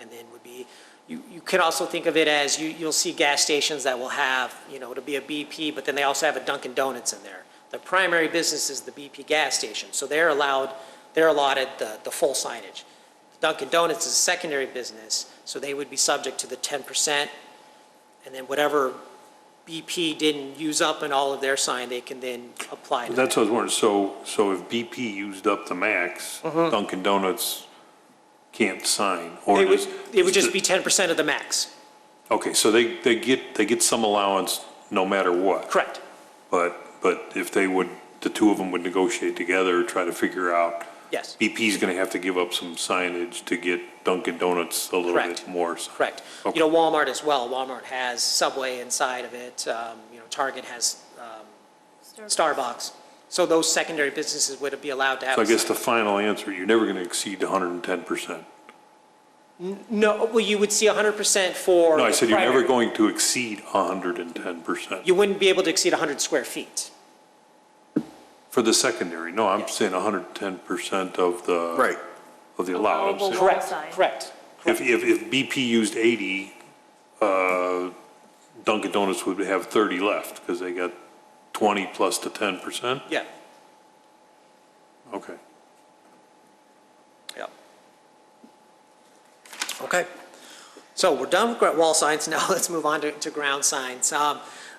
And then would be, you can also think of it as, you'll see gas stations that will have, it'll be a BP, but then they also have a Dunkin' Donuts in there. The primary business is the BP gas station, so they're allotted the full signage. Dunkin' Donuts is a secondary business, so they would be subject to the 10%, and then whatever BP didn't use up in all of their sign, they can then apply to That's that. what I was wondering. So if BP used up the max, Dunkin' Donuts can't sign? Or It would just be 10% of the max. Okay, so they get some allowance no matter what? Correct. But if the 2 of them would negotiate together, try to figure out. Yes. BP's going to have to give up some signage to get Dunkin' Donuts a little Correct. bit more. Correct. Okay. Walmart as well. Walmart has Subway inside of it. Target has Starbucks. So those secondary businesses would be allowed to have. So I guess the final answer, you're never going to exceed 110%. No, well, you would see 100% for. No, I said you're never primary. going to exceed 110%. You wouldn't be able to exceed 100 square feet. For the secondary, no, I'm saying 110% of the. Right. Of the allowed. I'm saying. Wall Correct. sign. Correct. If BP used 80, Dunkin' Donuts would have 30 left because they got 20 plus the 10%? Yeah. Okay. Yep. Okay. So we're done with wall signs. Now let's move on to ground signs.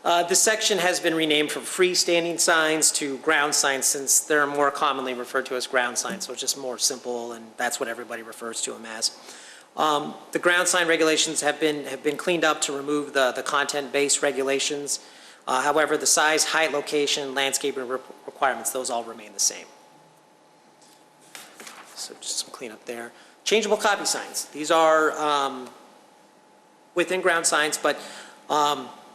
This section has been renamed from freestanding signs to ground signs since they're more commonly referred to as ground signs. So it's just more simple, and that's what everybody refers to them as. The ground sign regulations have been cleaned up to remove the content-based regulations. However, the size, height, location, landscaping requirements, those all remain the same. So just some cleanup there. Changeable copy signs. These are within ground signs, but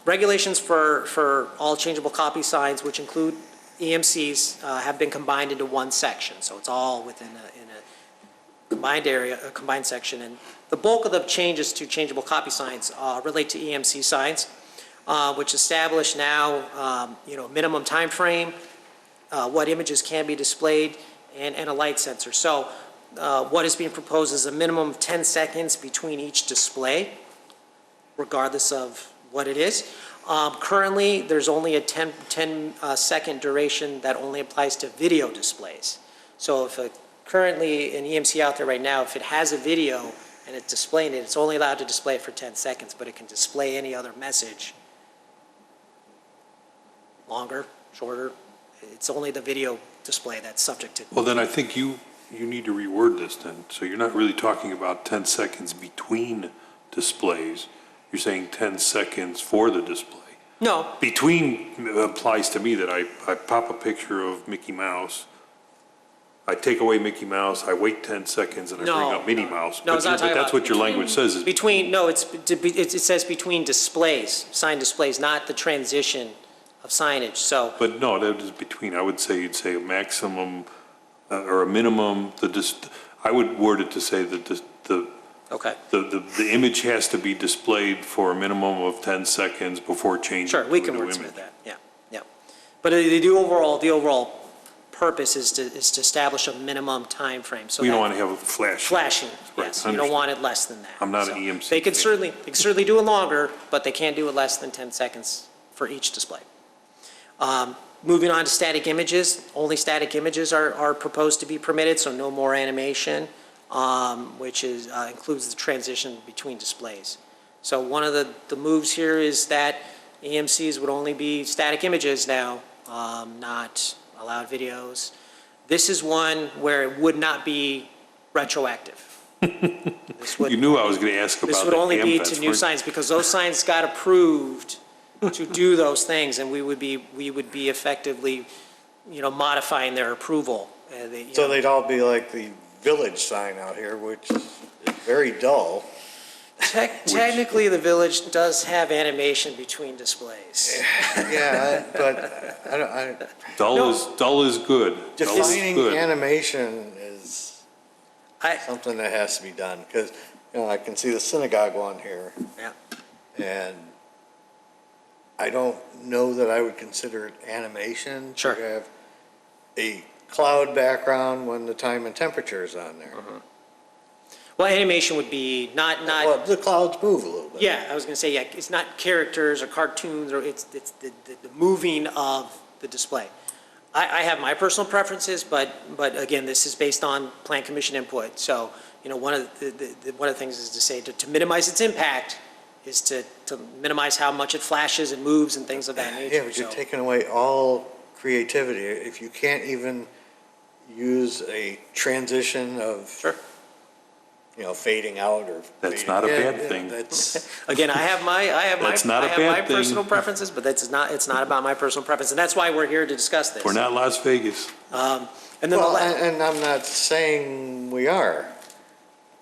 regulations for all changeable copy signs, which include EMCs, have been combined into one section. So it's all within in a combined area, a combined section. And the bulk of the changes to changeable copy signs relate to EMC signs, which establish now, minimum time frame, what images can be displayed, and a light sensor. So what is being proposed is a minimum of 10 seconds between each display, regardless of what it is. Currently, there's only a 10-second duration that only applies to video displays. So if currently an EMC out there right now, if it has a video and it's displaying it, it's only allowed to display it for 10 seconds, but it can display any other message longer, shorter. It's only the video display that's subject to. Well, then I think you need to reword this then. So you're not really talking about 10 seconds between displays. You're saying 10 seconds for the display. No. Between applies to me that I pop a picture of Mickey Mouse, I take away Mickey Mouse, I wait 10 seconds, and I bring up Minnie Mouse. No, it's not talking But that's about what your language says. Is it says between displays, sign displays, not the transition of signage, so. But no, that is between. I would say you'd say a maximum or a minimum. I would word it to say that Okay. the image has to be displayed for a minimum of 10 seconds before changing. Sure, we can wordsmith that, yeah. But the overall purpose is to establish a minimum time frame. So we don't want to have a flash. Flashing, Right, yes, you don't want it less than that. I'm not an So EMC They can fan. certainly do it longer, but they can't do it less than 10 seconds for each display. Moving on to static images, only static images are proposed to be permitted, so no more animation, which includes the transition between displays. So one of the moves here is that EMCs would only be static images now, not allowed videos. This is one where it would not be retroactive. You knew I was going to ask about that. This would only be AMFETs, to new right? signs, because those signs got approved to do those things, and we would be effectively, modifying their approval. So they'd all be like the village sign out here, which is very dull. Technically, the village does have animation between displays. Yeah, but I Dull is good. Dull is defining good. animation is something that has to be done, because, I can see the synagogue one here. Yeah. And I don't know that I would consider it animation. Sure. To have a cloud background when the time and temperature is on there. Well, animation would be not. Well, the clouds move a little bit. Yeah, I was going to say, it's not characters or cartoons, or it's the moving of the display. I have my personal preferences, but again, this is based on Plan Commission input. So, one of the things is to say to minimize its impact is to minimize how much it flashes and moves and things of that nature. Yeah, but you're taking away all creativity. If you can't even use a transition of. Sure. Fading out or. That's fading. not a bad Yeah, thing. That's. Again, I have my That's not a bad thing. personal preferences, but it's not about my personal preference, and that's why we're here to discuss this. We're not Las Vegas. And then Well, and I'm not saying we are.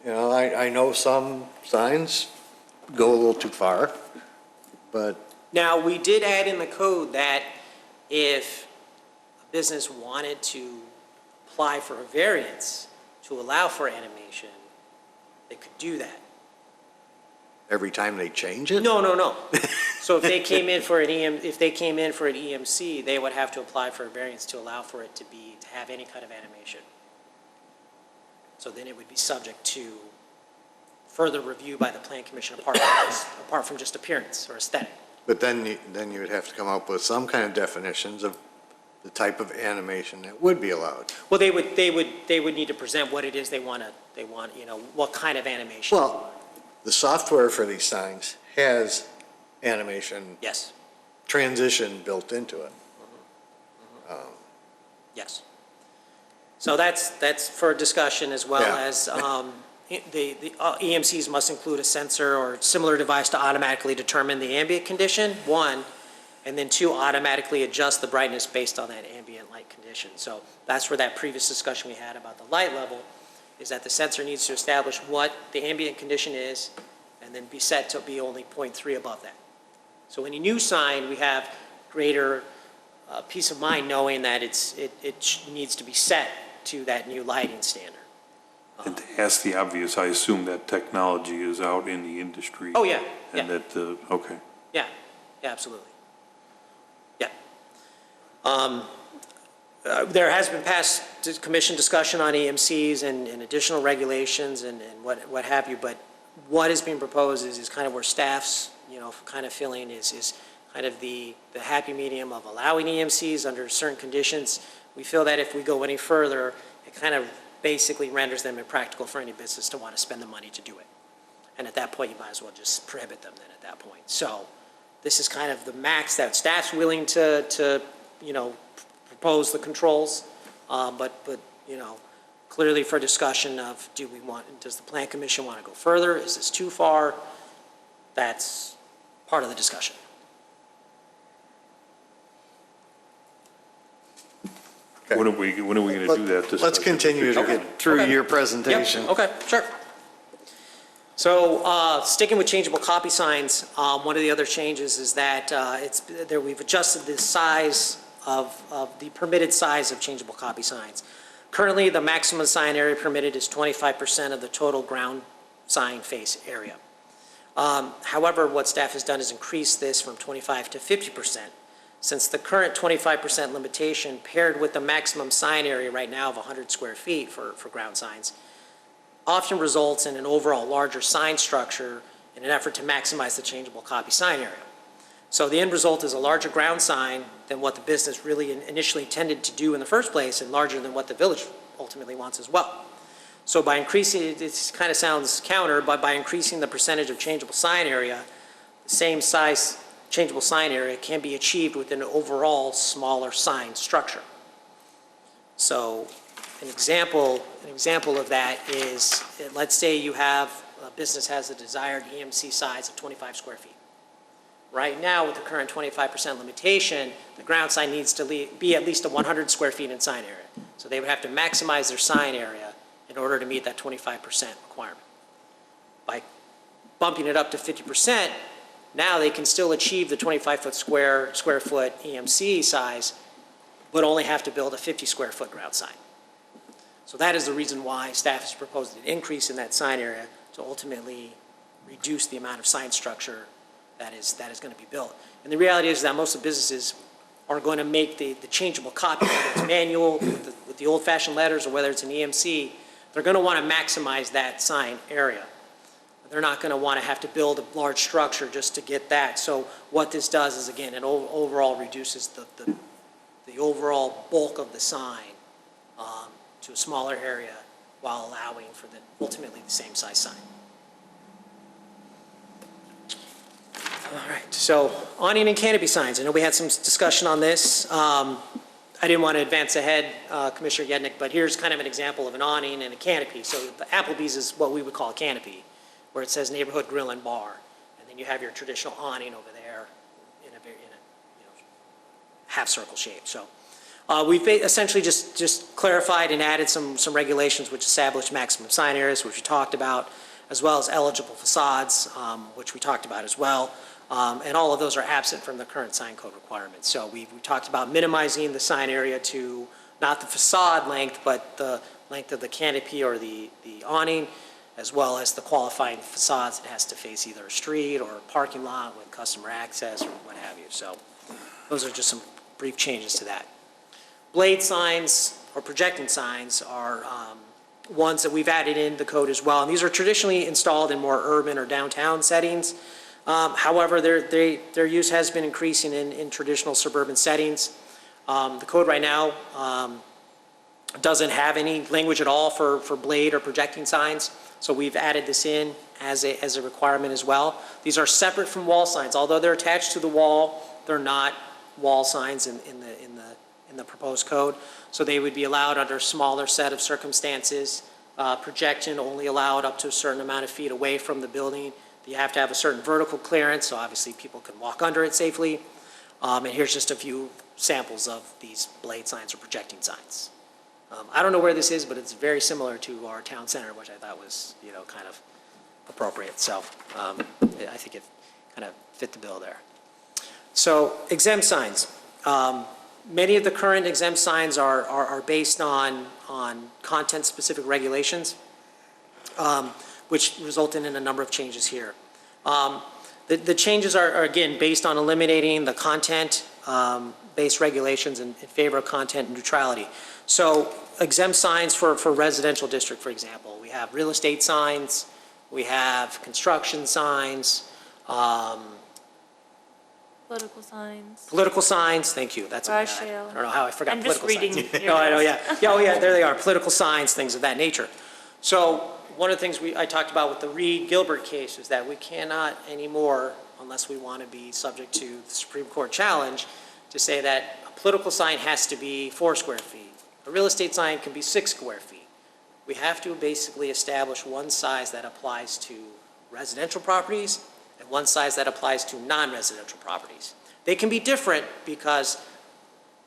I know some signs go a little too far, but. Now, we did add in the code that if a business wanted to apply for a variance to allow for animation, they could do that. Every time they change it? No. So if they came in for an EMC, they would have to apply for a variance to allow for it to have any kind of animation. So then it would be subject to further review by the Plan Commission apart from just appearance or aesthetic. But then you would have to come up with some kind of definitions of the type of animation that would be allowed. Well, they would need to present what it is they want, what kind of animation. Well, the software for these signs has animation Yes, transition built into it. yes. So that's for discussion, as well Yeah. as the EMCs must include a sensor or similar device to automatically determine the ambient condition, one, and then two, automatically adjust the brightness based on that ambient light condition. So that's where that previous discussion we had about the light level, is that the sensor needs to establish what the ambient condition is and then be set to be only 0.3 above that. So any new sign, we have greater peace of mind knowing that it needs to be set to that new lighting standard. And to ask the obvious, I assume that technology is out in the industry. Oh, yeah, And yeah. that, okay. Yeah, absolutely. Yeah. There has been past commission discussion on EMCs and additional regulations and what have you, but what is being proposed is kind of where staff's, kind of feeling is kind of the happy medium of allowing EMCs under certain conditions. We feel that if we go any further, it kind of basically renders them impractical for any business to want to spend the money to do it. And at that point, you might as well just prohibit them then at that point. So this is kind of the max that staff's willing to propose the controls. But clearly for discussion of does the plan commission want to go further? Is this too far? That's part of the discussion. Okay. When are we going to do that? Let's continue to get through Okay. your presentation. Yep, okay, sure. So sticking with changeable copy signs, one of the other changes is that we've adjusted the size of the permitted size of changeable copy signs. Currently, the maximum sign area permitted is 25% of the total ground sign face area. However, what staff has done is increase this from 25 to 50%, since the current 25% limitation paired with the maximum sign area right now of 100 square feet for ground signs often results in an overall larger sign structure in an effort to maximize the changeable copy sign area. So the end result is a larger ground sign than what the business really initially intended to do in the first place, and larger than what the village ultimately wants as well. So by increasing, it kind of sounds counter, but by increasing the percentage of changeable sign area, the same size changeable sign area can be achieved with an overall smaller sign structure. So an example of that is, let's say a business has a desired EMC size of 25 square feet. Right now, with the current 25% limitation, the ground sign needs to be at least 100 square feet in sign area. So they would have to maximize their sign area in order to meet that 25% requirement. By bumping it up to 50%, now they can still achieve the 25 square foot EMC size, but only have to build a 50 square foot ground sign. So that is the reason why staff has proposed an increase in that sign area to ultimately reduce the amount of sign structure that is going to be built. And the reality is that most of the businesses are going to make the changeable copy, whether it's manual with the old-fashioned letters or whether it's an EMC, they're going to want to maximize that sign area. They're not going to want to have to build a large structure just to get that. So what this does is, again, it overall reduces the overall bulk of the sign to a smaller area while allowing for ultimately the same size sign. All right, so awning and canopy signs. I know we had some discussion on this. I didn't want to advance ahead, Commissioner Yednick, but here's kind of an example of an awning and a canopy. So the Applebee's is what we would call a canopy, where it says neighborhood grill and bar. And then you have your traditional awning over there in a half circle shape. So we've essentially just clarified and added some regulations which establish maximum sign areas, which we talked about, as well as eligible facades, which we talked about as well. And all of those are absent from the current sign code requirements. So we talked about minimizing the sign area to not the facade length, but the length of the canopy or the awning, as well as the qualifying facades. It has to face either a street or a parking lot with customer access or what have you. So those are just some brief changes to that. Blade signs or projecting signs are ones that we've added in the code as well. And these are traditionally installed in more urban or downtown settings. However, their use has been increasing in traditional suburban settings. The code right now doesn't have any language at all for blade or projecting signs. So we've added this in as a requirement as well. These are separate from wall signs. Although they're attached to the wall, they're not wall signs in the proposed code. So they would be allowed under a smaller set of circumstances. Projection only allowed up to a certain amount of feet away from the building. You have to have a certain vertical clearance, so obviously people can walk under it safely. And here's just a few samples of these blade signs or projecting signs. I don't know where this is, but it's very similar to our town center, which I thought was, kind of appropriate. So I think it kind of fit the bill there. So exempt signs. Many of the current exempt signs are based on content-specific regulations, which resulted in a number of changes here. The changes are, again, based on eliminating the content-based regulations in favor of content neutrality. So exempt signs for residential district, for example, we have real estate signs, we have construction signs, Political signs, thank you. That's Garage I sale. don't know how I forgot I'm just political reading signs. your No, I know, notes. yeah. Yeah, oh, yeah, there they are, political signs, things of that nature. So one of the things I talked about with the Reed-Gilbert case is that we cannot anymore, unless we want to be subject to the Supreme Court challenge, to say that a political sign has to be 4 square feet. A real estate sign can be 6 square feet. We have to basically establish one size that applies to residential properties and one size that applies to non-residential properties. They can be different because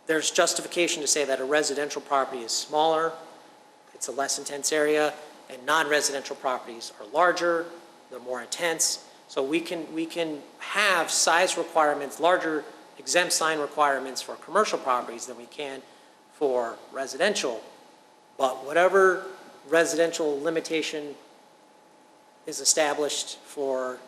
there's justification to say that a residential property is smaller, it's a less intense area, and non-residential properties are larger, they're more intense. So we can have size requirements, larger exempt sign requirements for commercial properties than we can for residential. But whatever residential limitation is established for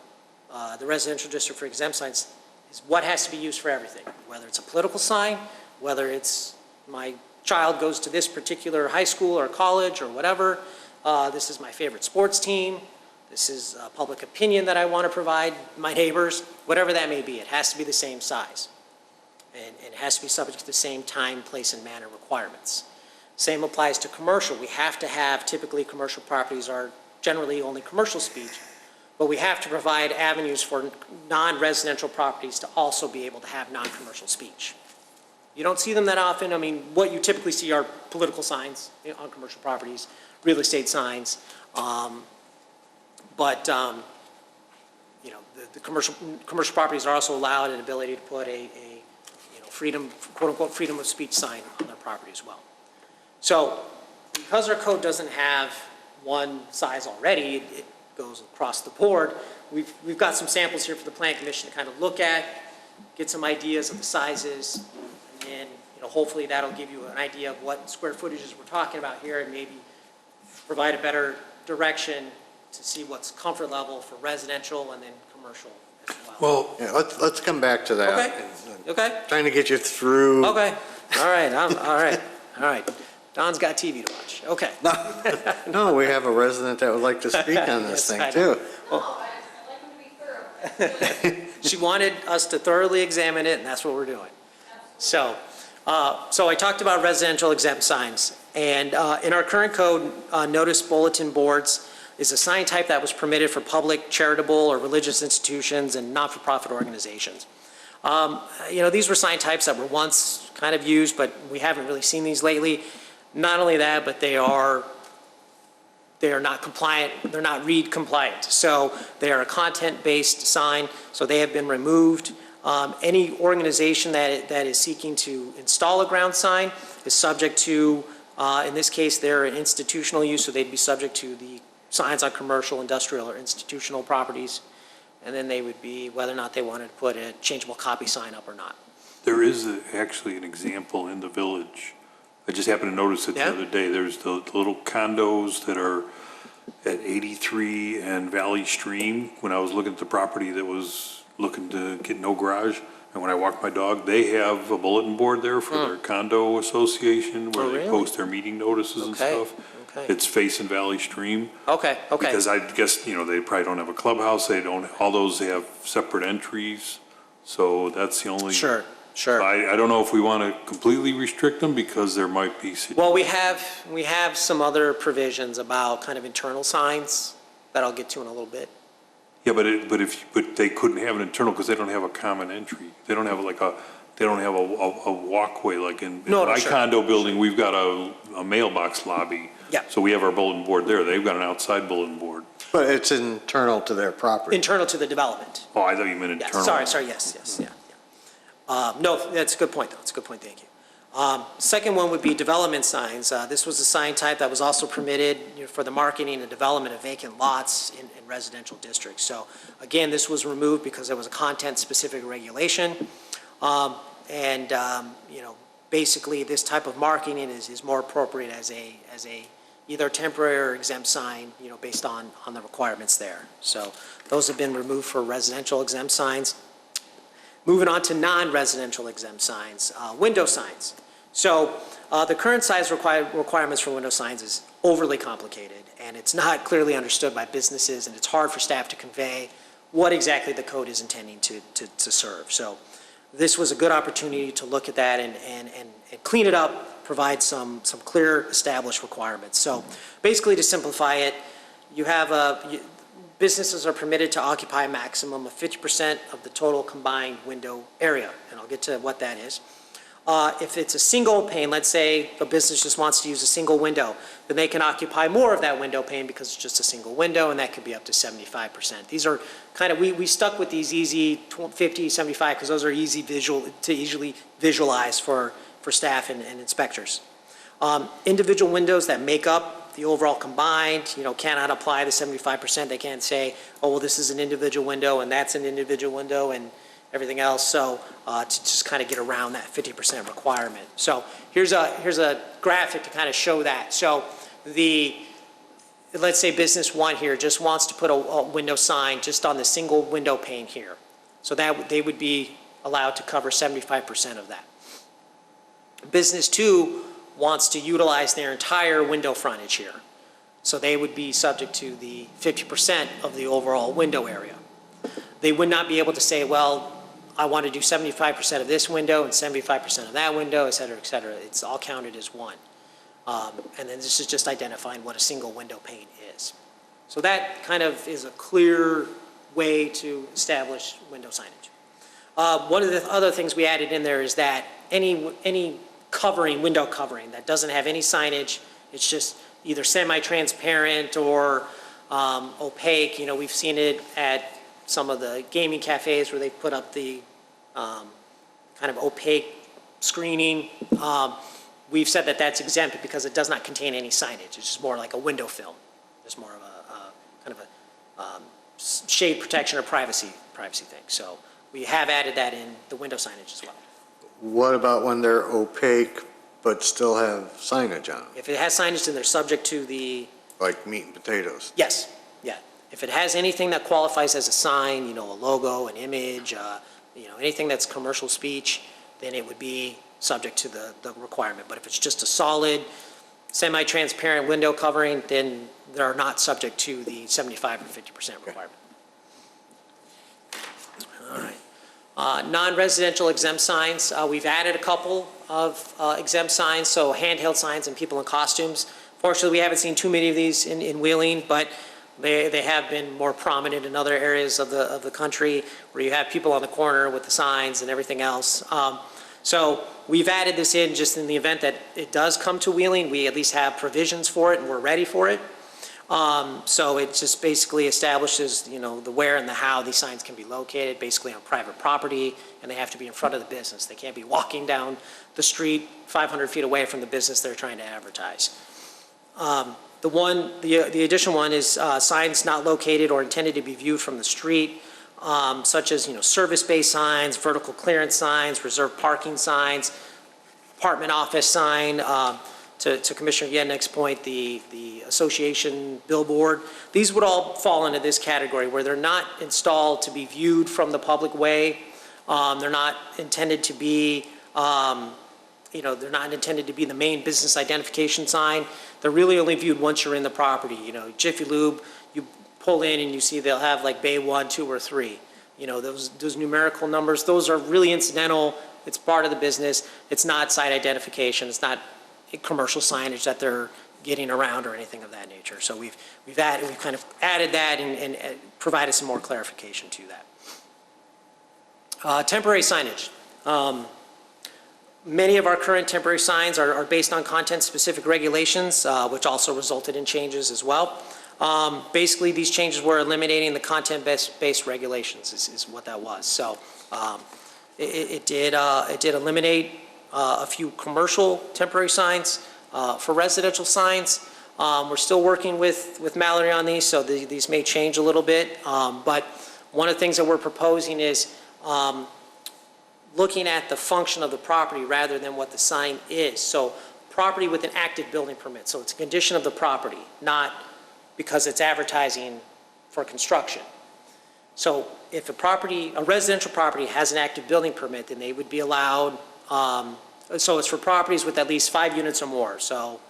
the residential district for exempt signs is what has to be used for everything, whether it's a political sign, whether it's my child goes to this particular high school or college or whatever, this is my favorite sports team, this is public opinion that I want to provide my neighbors, whatever that may be, it has to be the same size. And it has to be subject to the same time, place, and manner requirements. Same applies to commercial. We have to have, typically commercial properties are generally only commercial speech, but we have to provide avenues for non-residential properties to also be able to have non-commercial speech. You don't see them that often. I mean, what you typically see are political signs on commercial properties, real estate signs, the commercial properties are also allowed an ability to put a freedom, quote-unquote, freedom of speech sign on their property as well. So because our code doesn't have one size already, it goes across the board. We've got some samples here for the Plan Commission to kind of look at, get some ideas of the sizes, and hopefully that'll give you an idea of what square footages we're talking about here and maybe provide a better direction to see what's comfort level for residential and then commercial as well. Yeah, let's come back to that. Okay. Okay. Trying to get you through. Okay, all right, all right. Don's got TV to watch, okay. No, we have a resident that would like to speak on this Yes, I thing know. too. She wanted us to thoroughly examine it, and that's what we're doing. So I talked about residential exempt signs, and in our current code, notice bulletin boards is a sign type that was permitted for public, charitable, or religious institutions and not-for-profit organizations. These were sign types that were once kind of used, but we haven't really seen these lately. Not only that, but they are not compliant, they're not READ compliant. So they are a content-based sign, so they have been removed. Any organization that is seeking to install a ground sign is subject to, in this case, they're an institutional use, so they'd be subject to the signs on commercial, industrial, or institutional properties. And then they would be whether or not they wanted to put a changeable copy sign up or not. There is actually an example in the village. I just happened to notice it the Yeah? other day. There's the little condos that are at 83 and Valley Stream. When I was looking at the property that was looking to get no garage, and when I walked my dog, they have a bulletin board there for their condo association where Oh, they really? post their meeting notices and Okay, stuff. okay. It's facing Valley Stream. Okay. Because I guess, they probably don't have a clubhouse, they don't, all those, they have separate entries, so that's the only. Sure. I don't know if we want to completely restrict them, because there might be. Well, we have some other provisions about kind of internal signs that I'll get to in a little bit. Yeah, but they couldn't have an internal because they don't have a common entry. They don't have a walkway like in No, my sure. condo building, we've got a mailbox lobby. Yeah. So we have our bulletin board there. They've got an outside bulletin board. But it's internal to their property. Internal to the development. Oh, I thought you meant Yeah, internal. sorry, yes, yeah. No, that's a good point, though. It's a good point, thank you. Second one would be development signs. This was a sign type that was also permitted for the marketing and development of vacant lots in residential districts. So again, this was removed because there was a content-specific regulation. Basically, this type of marketing is more appropriate as a either temporary or exempt sign, based on the requirements there. So those have been removed for residential exempt signs. Moving on to non-residential exempt signs, window signs. So the current size requirements for window signs is overly complicated, and it's not clearly understood by businesses, and it's hard for staff to convey what exactly the code is intending to serve. So this was a good opportunity to look at that and clean it up, provide some clear established requirements. So basically, to simplify it, you have businesses are permitted to occupy a maximum of 50% of the total combined window area, and I'll get to what that is. If it's a single pane, let's say a business just wants to use a single window, then they can occupy more of that window pane because it's just a single window, and that could be up to 75%. These are kind of, we stuck with these easy 50, 75, because those are easy to easily visualize for staff and inspectors. Individual windows that make up the overall combined, cannot apply the 75%. They can't say, oh, well, this is an individual window and that's an individual window and everything else. So to just kind of get around that 50% requirement. So here's a graphic to kind of show that. So let's say business one here just wants to put a window sign just on the single window pane here. So that they would be allowed to cover 75% of that. Business two wants to utilize their entire window frontage here. So they would be subject to the 50% of the overall window area. They would not be able to say, well, I want to do 75% of this window and 75% of that window, et cetera, et cetera. It's all counted as one. And then this is just identifying what a single window pane is. So that kind of is a clear way to establish window signage. One of the other things we added in there is that any window covering that doesn't have any signage, it's just either semi-transparent or opaque. We've seen it at some of the gaming cafes where they put up the kind of opaque screening. We've said that that's exempt because it does not contain any signage. It's just more like a window film. It's more of a kind of a shade protection or privacy thing. So we have added that in the window signage as well. What about when they're opaque but still have signage on them? If it has signage, then they're subject to the... Like meat and potatoes? Yes, yeah. If it has anything that qualifies as a sign, a logo, an image, anything that's commercial speech, then it would be subject to the requirement. But if it's just a solid, semi-transparent window covering, then they're not subject to the 75 or 50% requirement. All right. Non-residential exempt signs, we've added a couple of exempt signs, so handheld signs and people in costumes. Fortunately, we haven't seen too many of these in Wheeling, but they have been more prominent in other areas of the country where you have people on the corner with the signs and everything else. So we've added this in just in the event that it does come to Wheeling. We at least have provisions for it and we're ready for it. So it just basically establishes, the where and the how these signs can be located, basically on private property, and they have to be in front of the business. They can't be walking down the street 500 feet away from the business they're trying to advertise. The additional one is signs not located or intended to be viewed from the street, such as, service-based signs, vertical clearance signs, reserved parking signs, apartment office sign, to Commissioner Yednick's point, the association billboard. These would all fall into this category where they're not installed to be viewed from the public way. They're not intended to be, they're not intended to be the main business identification sign. They're really only viewed once you're in the property. Jiffy Lube, you pull in and you see they'll have like bay 1, 2, or 3. Those numerical numbers, those are really incidental. It's part of the business. It's not site identification. It's not commercial signage that they're getting around or anything of that nature. So we've kind of added that and provided some more clarification to that. Temporary signage. Many of our current temporary signs are based on content-specific regulations, which also resulted in changes as well. Basically, these changes were eliminating the content-based regulations is what that was. So it did eliminate a few commercial temporary signs. For residential signs, we're still working with Mallory on these, so these may change a little bit. But one of the things that we're proposing is looking at the function of the property rather than what the sign is. So property with an active building permit. So it's a condition of the property, not because it's advertising for construction. So if a residential property has an active building permit, then they would be allowed, so it's for properties with at least 5 units or more. So,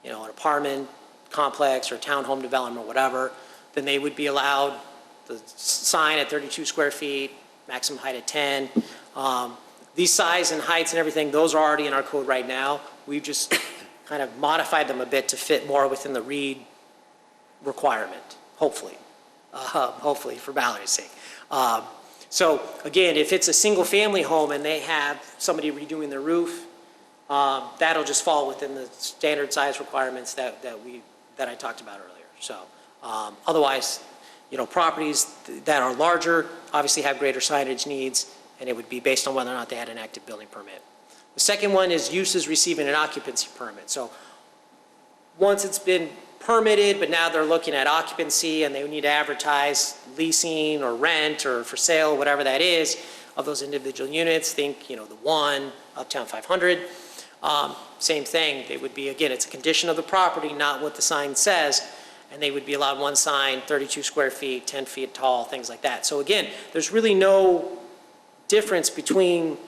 an apartment complex or townhome development or whatever, then they would be allowed the sign at 32 square feet, maximum height at 10. These size and heights and everything, those are already in our code right now. We've just kind of modified them a bit to fit more within the READ requirement, hopefully. Hopefully, for Valerie's sake. So again, if it's a single-family home and they have somebody redoing their roof, that'll just fall within the standard size requirements that I talked about earlier. So otherwise, properties that are larger obviously have greater signage needs, and it would be based on whether or not they had an active building permit. The second one is uses receiving an occupancy permit. So once it's been permitted, but now they're looking at occupancy and they need to advertise leasing or rent or for sale, whatever that is, of those individual units. Think, the one, Uptown 500. Same thing. They would be, again, it's a condition of the property, not what the sign says. And they would be allowed one sign, 32 square feet, 10 feet tall, things like that. So again, there's really no difference between,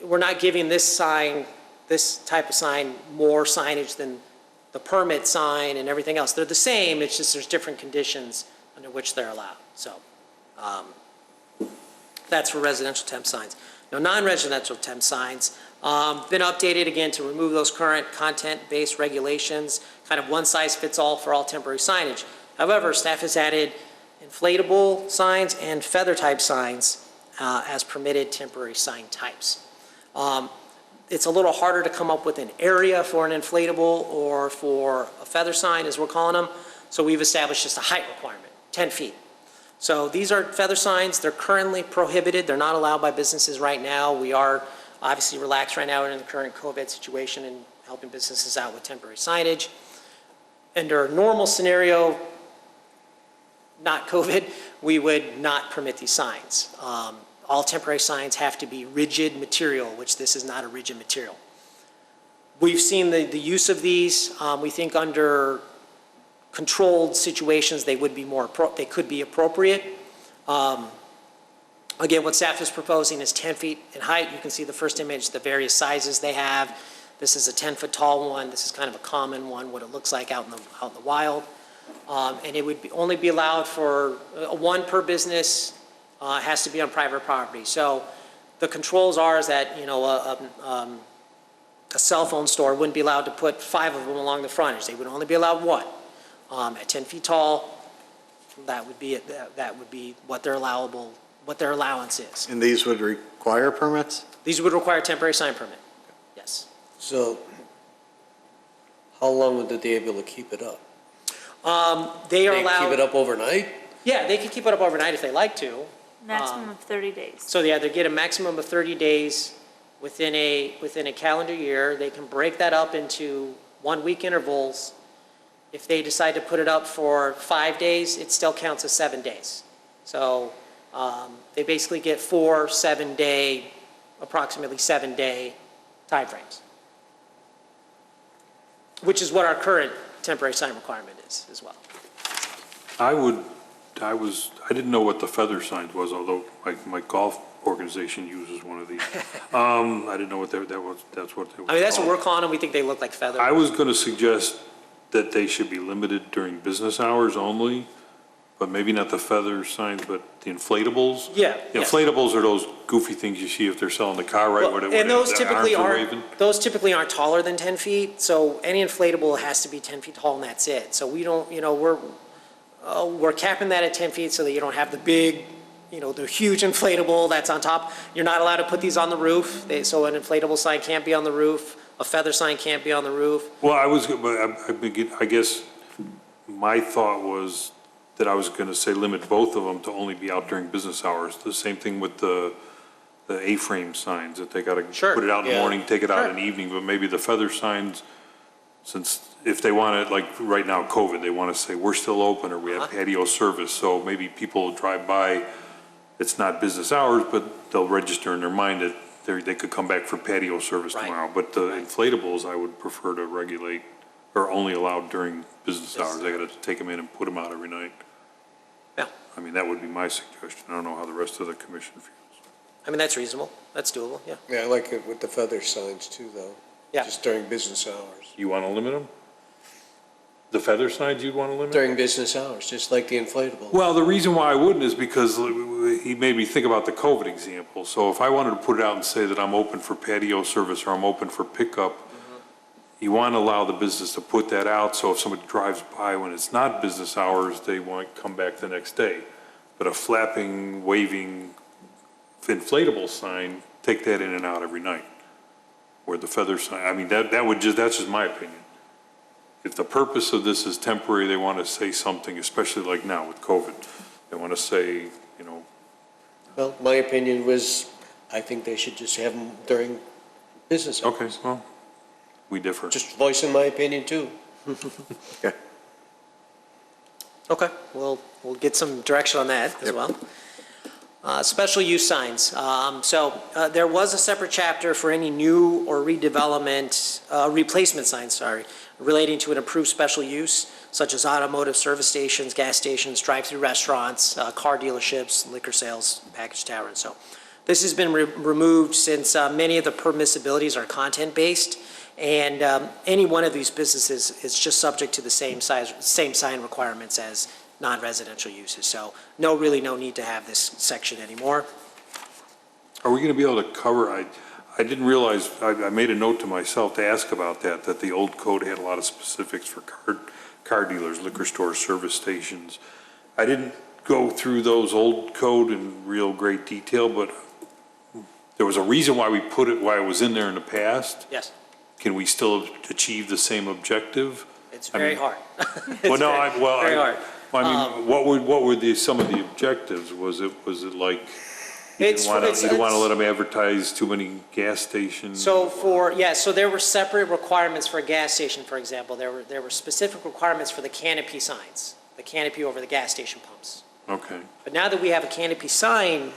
we're not giving this sign, this type of sign, more signage than the permit sign and everything else. They're the same, it's just there's different conditions under which they're allowed. So that's for residential temp signs. Now, non-residential temp signs, been updated again to remove those current content-based regulations, kind of one size fits all for all temporary signage. However, staff has added inflatable signs and feather type signs as permitted temporary sign types. It's a little harder to come up with an area for an inflatable or for a feather sign, as we're calling them. So we've established just a height requirement, 10 feet. So these are feather signs. They're currently prohibited. They're not allowed by businesses right now. We are obviously relaxed right now in the current COVID situation and helping businesses out with temporary signage. Under a normal scenario, not COVID, we would not permit these signs. All temporary signs have to be rigid material, which this is not a rigid material. We've seen the use of these. We think under controlled situations, they would be they could be appropriate. Again, what staff is proposing is 10 feet in height. You can see the first image, the various sizes they have. This is a 10-foot tall one. This is kind of a common one, what it looks like out in the wild. And it would only be allowed for one per business. Has to be on private property. So the controls are is that, a cell phone store wouldn't be allowed to put 5 of them along the frontage. They would only be allowed 1. At 10 feet tall, that would be what their allowance is. And these would require permits? These would require a temporary sign permit. Yes. So how long would they be able to keep it up? They are They allowed. keep it up overnight? Yeah, they can keep it up overnight if they like to. Maximum of 30 days. So yeah, they get a maximum of 30 days within a calendar year. They can break that up into 1-week intervals. If they decide to put it up for 5 days, it still counts as 7 days. So they basically get 4 7-day, approximately 7-day timeframes, which is what our current temporary sign requirement is as well. I didn't know what the feather signs was, although my golf organization uses one of these. I didn't know what that's what they were. I mean, that's what we're calling them. We think they look like feathers. I was going to suggest that they should be limited during business hours only, but maybe not the feather signs, but the inflatables? Yeah, The yes. inflatables are those goofy things you see if they're selling the car, right? where And those the typically arms are waving? aren't, those typically aren't taller than 10 feet, so any inflatable has to be 10 feet tall and that's it. So we don't, we're capping that at 10 feet so that you don't have the big, the huge inflatable that's on top. You're not allowed to put these on the roof, so an inflatable sign can't be on the roof, a feather sign can't be on the roof. Well, I guess my thought was that I was gonna say limit both of them to only be out during business hours. The same thing with the A-frame signs, that they gotta Sure. put it out in the Yeah. morning, take it out Sure. in the evening, but maybe the feather signs, since if they want it, like right now, COVID, they wanna say, we're still open, or we have patio service, so maybe people drive by, it's not business hours, but they'll register in their mind that they could come back for patio service Right. tomorrow. But the inflatables, I would prefer to regulate, or only allowed during business hours. They gotta take them in and put them out every night. Yeah. I mean, that would be my suggestion. I don't know how the rest of the commission feels. I mean, that's reasonable, that's doable, yeah. Yeah, I like it with the feather signs too, though. Yeah. Just during business hours. You wanna limit them? The feather signs you'd wanna limit? During business hours, just like the inflatable. Well, the reason why I wouldn't is because he made me think about the COVID example. So if I wanted to put it out and say that I'm open for patio service or I'm open for pickup, you want to allow the business to put that out, so if somebody drives by when it's not business hours, they won't come back the next day. But a flapping, waving, inflatable sign, take that in and out every night. Where the feather sign, I mean, that's just my opinion. If the purpose of this is temporary, they want to say something, especially like now with COVID. They want to say, Well, my opinion was, I think they should just have them during business hours. okay, well, we differ. Just voicing my opinion too. Okay, we'll get some direction on that as well. Special use signs. There was a separate chapter for any new or redevelopment, replacement signs, relating to an approved special use, such as automotive service stations, gas stations, drive-through restaurants, car dealerships, liquor sales, package taverns. So this has been removed since many of the permissibilities are content-based, and any one of these businesses is just subject to the same sign requirements as non-residential uses. So no need to have this section anymore. Are we going to be able to cover, I didn't realize, I made a note to myself to ask about that the old code had a lot of specifics for car dealers, liquor stores, service stations. I didn't go through those old code in real great detail, but there was a reason why we put it, why it was in there in the past. Yes, Can we still achieve the same objective? it's very hard. Well, no, Very hard. I mean, what were some of the objectives? Was it like, you It's- didn't it's- want to let them advertise too many gas stations? So so there were separate requirements for a gas station, for example. There were specific requirements for the canopy signs, the canopy over the gas station pumps. Okay, But now that we have a canopy sign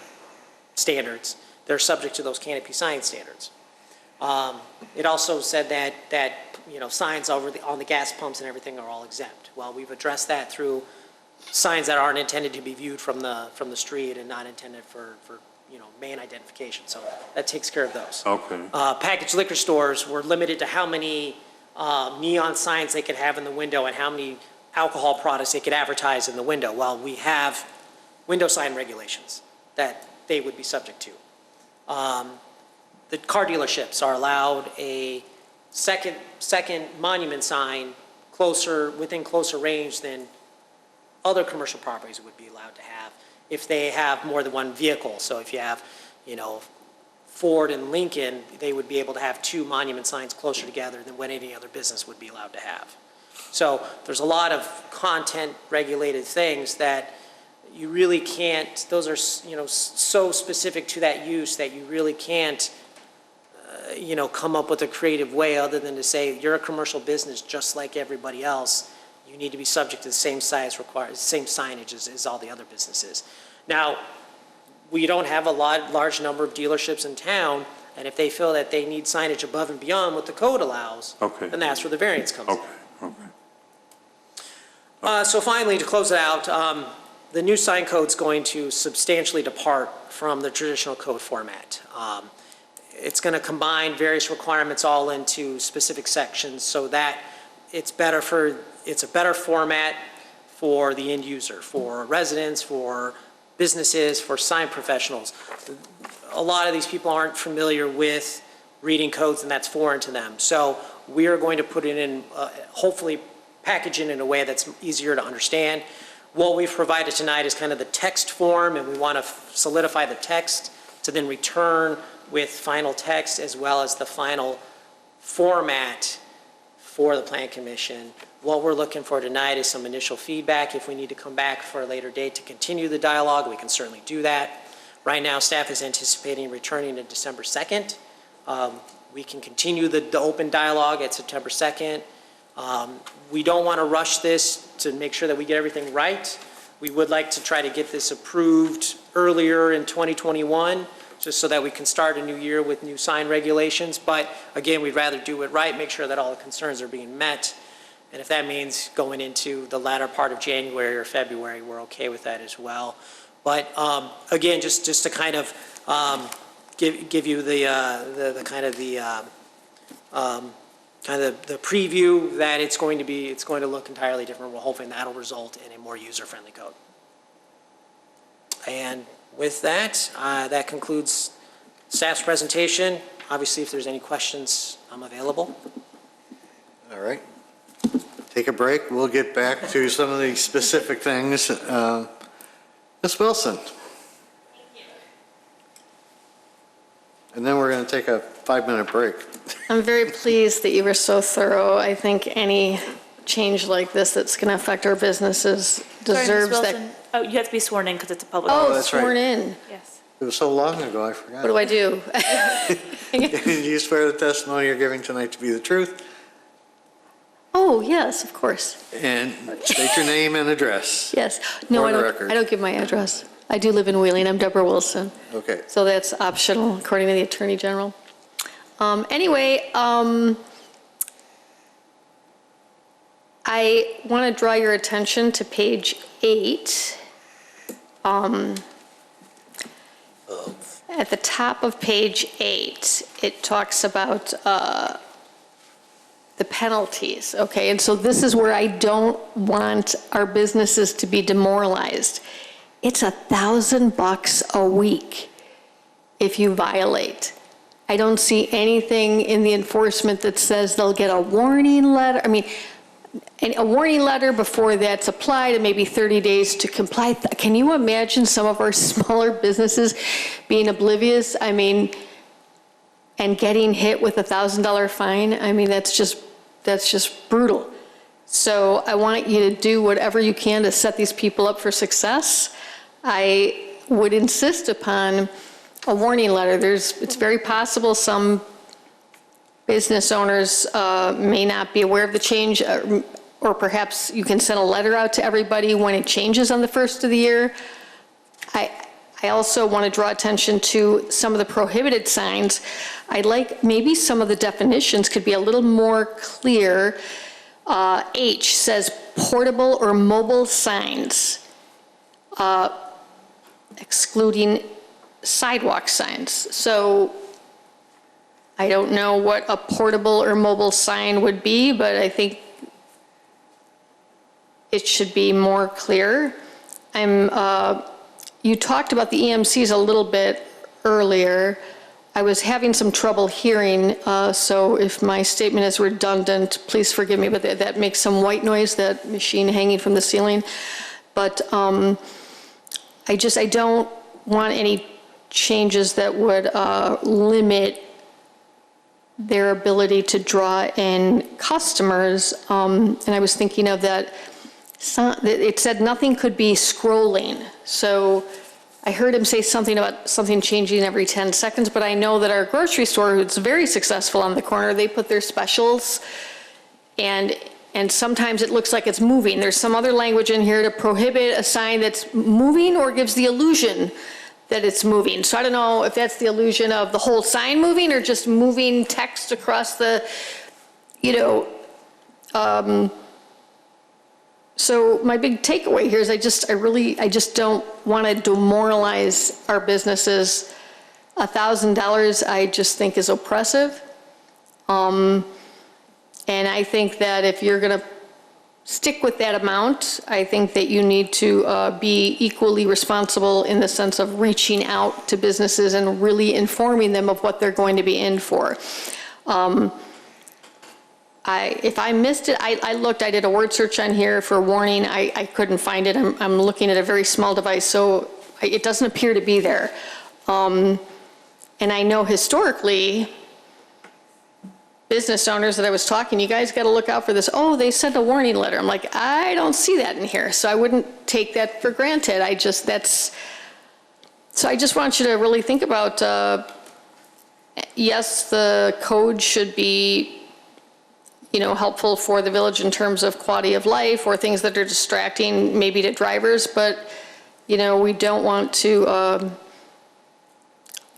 standards, they're subject to those canopy sign standards. It also said that signs on the gas pumps and everything are all exempt. Well, we've addressed that through signs that aren't intended to be viewed from the street and not intended for main identification. So that takes care of those. okay. Packaged liquor stores were limited to how many neon signs they could have in the window and how many alcohol products they could advertise in the window. Well, we have window sign regulations that they would be subject to. The car dealerships are allowed a second monument sign within closer range than other commercial properties would be allowed to have if they have more than one vehicle. So if you have, Ford and Lincoln, they would be able to have two monument signs closer together than what any other business would be allowed to have. So there's a lot of content regulated things that you really can't, those are, so specific to that use that you really can't, come up with a creative way other than to say, you're a commercial business just like everybody else. You need to be subject to the same same signage as all the other businesses. Now, we don't have a large number of dealerships in town, and if they feel that they need signage above and beyond what the code allows, Okay. then that's where the variance comes in. Okay. So finally, to close it out, the new sign code's going to substantially depart from the traditional code format. It's going to combine various requirements all into specific sections so that it's a better format for the end user, for residents, for businesses, for sign professionals. A lot of these people aren't familiar with reading codes, and that's foreign to them. So we are going to put it in, hopefully package it in a way that's easier to understand. What we've provided tonight is kind of the text form, and we want to solidify the text to then return with final text as well as the final format for the Plan Commission. What we're looking for tonight is some initial feedback. If we need to come back for a later date to continue the dialogue, we can certainly do that. Right now, staff is anticipating returning to December 2nd. We can continue the open dialogue at September 2nd. We don't want to rush this to make sure that we get everything right. We would like to try to get this approved earlier in 2021, just so that we can start a new year with new sign regulations. But again, we'd rather do it right, make sure that all the concerns are being met. And if that means going into the latter part of January or February, we're okay with that as well. But again, just to kind of give you the preview that it's going to look entirely different. We're hoping that'll result in a more user-friendly code. And with that, that concludes staff's presentation. Obviously, if there's any questions, I'm available. All right. Take a break. We'll get back to some of the specific things. Ms. Wilson. Thank you. And then we're going to take a 5-minute break. I'm very pleased that you were so thorough. I think any change like this that's going to affect our businesses deserves Sorry, Ms. that. Wilson. Oh, you have to be sworn in because it's a public. Oh, that's right. sworn in. Yes. It was so long ago, I forgot. What do I do? Do you swear the testimony you're giving tonight to be the truth? Oh, yes, of course. And state your name and address. Yes. No, For I the don't, record. I don't give my address. I do live in Wheeling. I'm Deborah Wilson. Okay. So that's optional, according to the Attorney General. Anyway, I want to draw your attention to page 8. At the top of page 8, it talks about the penalties, okay? And so this is where I don't want our businesses to be demoralized. It's $1,000 a week if you violate. I don't see anything in the enforcement that says they'll get a warning letter. I mean, a warning letter before that's applied and maybe 30 days to comply. Can you imagine some of our smaller businesses being oblivious? I mean, and getting hit with a $1,000 fine? I mean, that's just brutal. So I want you to do whatever you can to set these people up for success. I would insist upon a warning letter. It's very possible some business owners may not be aware of the change, or perhaps you can send a letter out to everybody when it changes on the first of the year. I also want to draw attention to some of the prohibited signs. I'd like maybe some of the definitions could be a little more clear. H says portable or mobile signs, excluding sidewalk signs. So I don't know what a portable or mobile sign would be, but I think it should be more clear. You talked about the EMCs a little bit earlier. I was having some trouble hearing, so if my statement is redundant, please forgive me, but that makes some white noise, that machine hanging from the ceiling. But I don't want any changes that would limit their ability to draw in customers. And I was thinking of that, it said nothing could be scrolling. So I heard him say something about something changing every 10 seconds, but I know that our grocery store, who's very successful on the corner, they put their specials, and sometimes it looks like it's moving. There's some other language in here to prohibit a sign that's moving or gives the illusion that it's moving. So I don't know if that's the illusion of the whole sign moving or just moving text across the, so my big takeaway here is I just don't want to demoralize our businesses. $1,000 I just think is oppressive. And I think that if you're going to stick with that amount. I think that you need to be equally responsible in the sense of reaching out to businesses and really informing them of what they're going to be in for. If I missed it, I looked, I did a word search on here for warning. I couldn't find it. I'm looking at a very small device, so it doesn't appear to be there. And I know historically, business owners that I was talking, you guys got to look out for this. Oh, they sent a warning letter. I'm like, I don't see that in here. So I wouldn't take that for granted. So I just want you to really think about, yes, the code should be, helpful for the village in terms of quality of life or things that are distracting maybe to drivers, but, we don't want to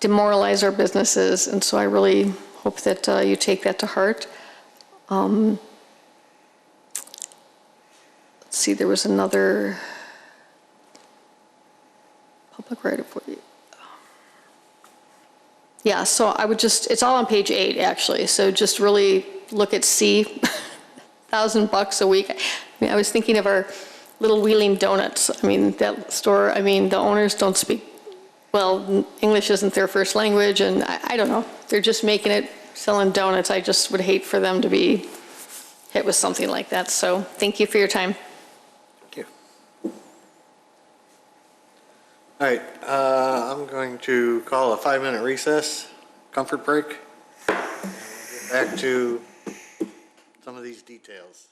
demoralize our businesses. And so I really hope that you take that to heart. Let's see, there was another public right of way. Yeah, so I would it's all on page 8 actually. So just really look at C, $1,000 a week. I was thinking of our little Wheeling Donuts. That store, the owners don't speak, well, English isn't their first language, and I don't know. They're just making it, selling donuts. I just would hate for them to be hit with something like that. So thank you for your time. Thank you. All right, I'm going to call a 5-minute recess, comfort break. And we'll get back to some of these details.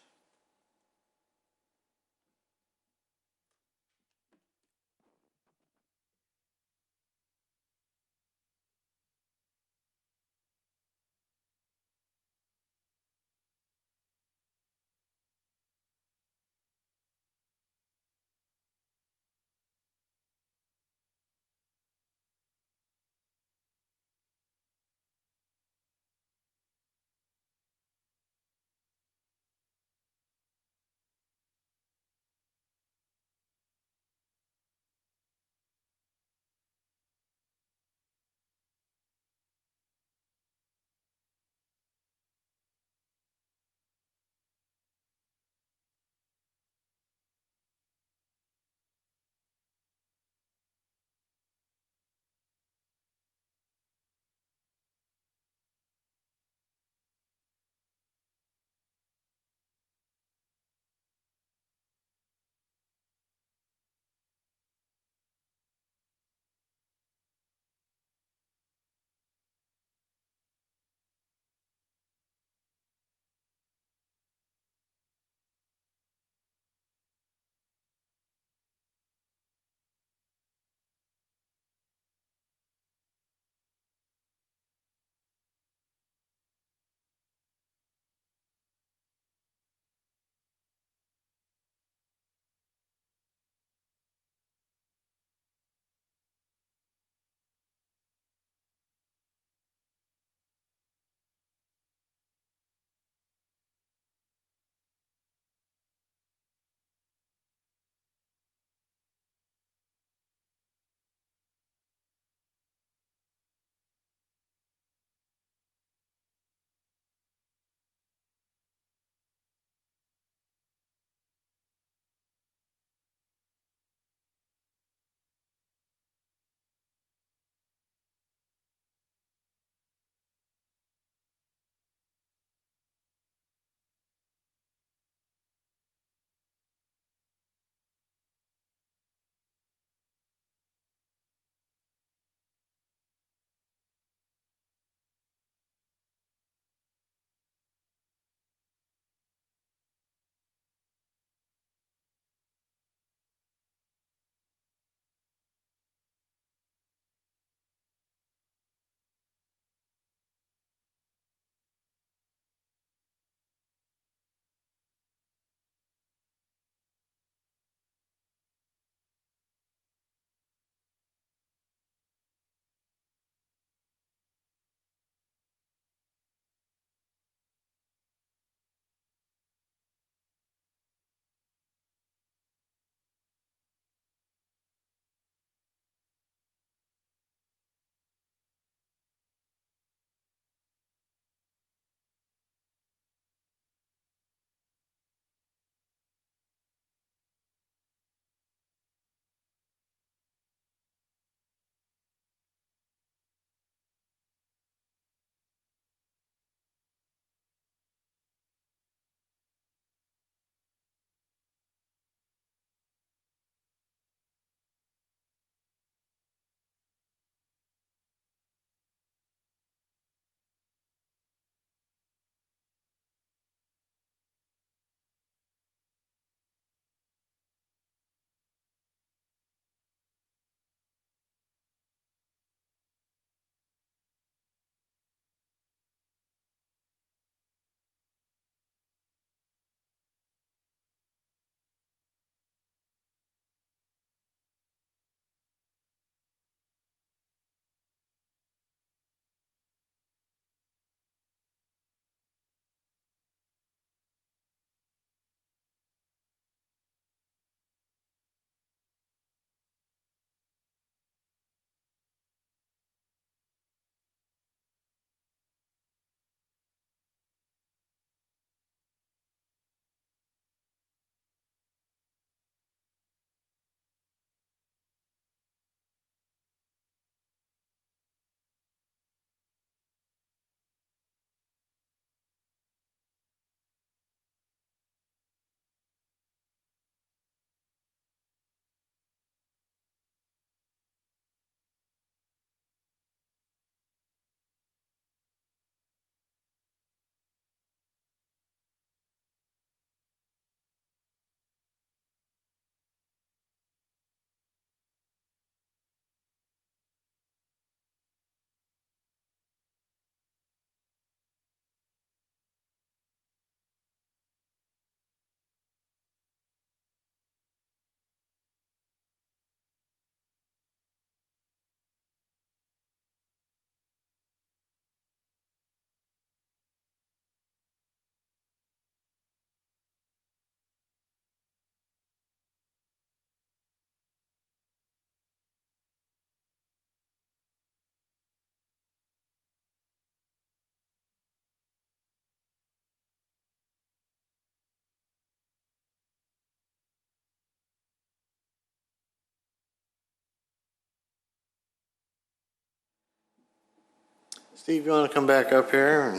Steve, you want to come back up here?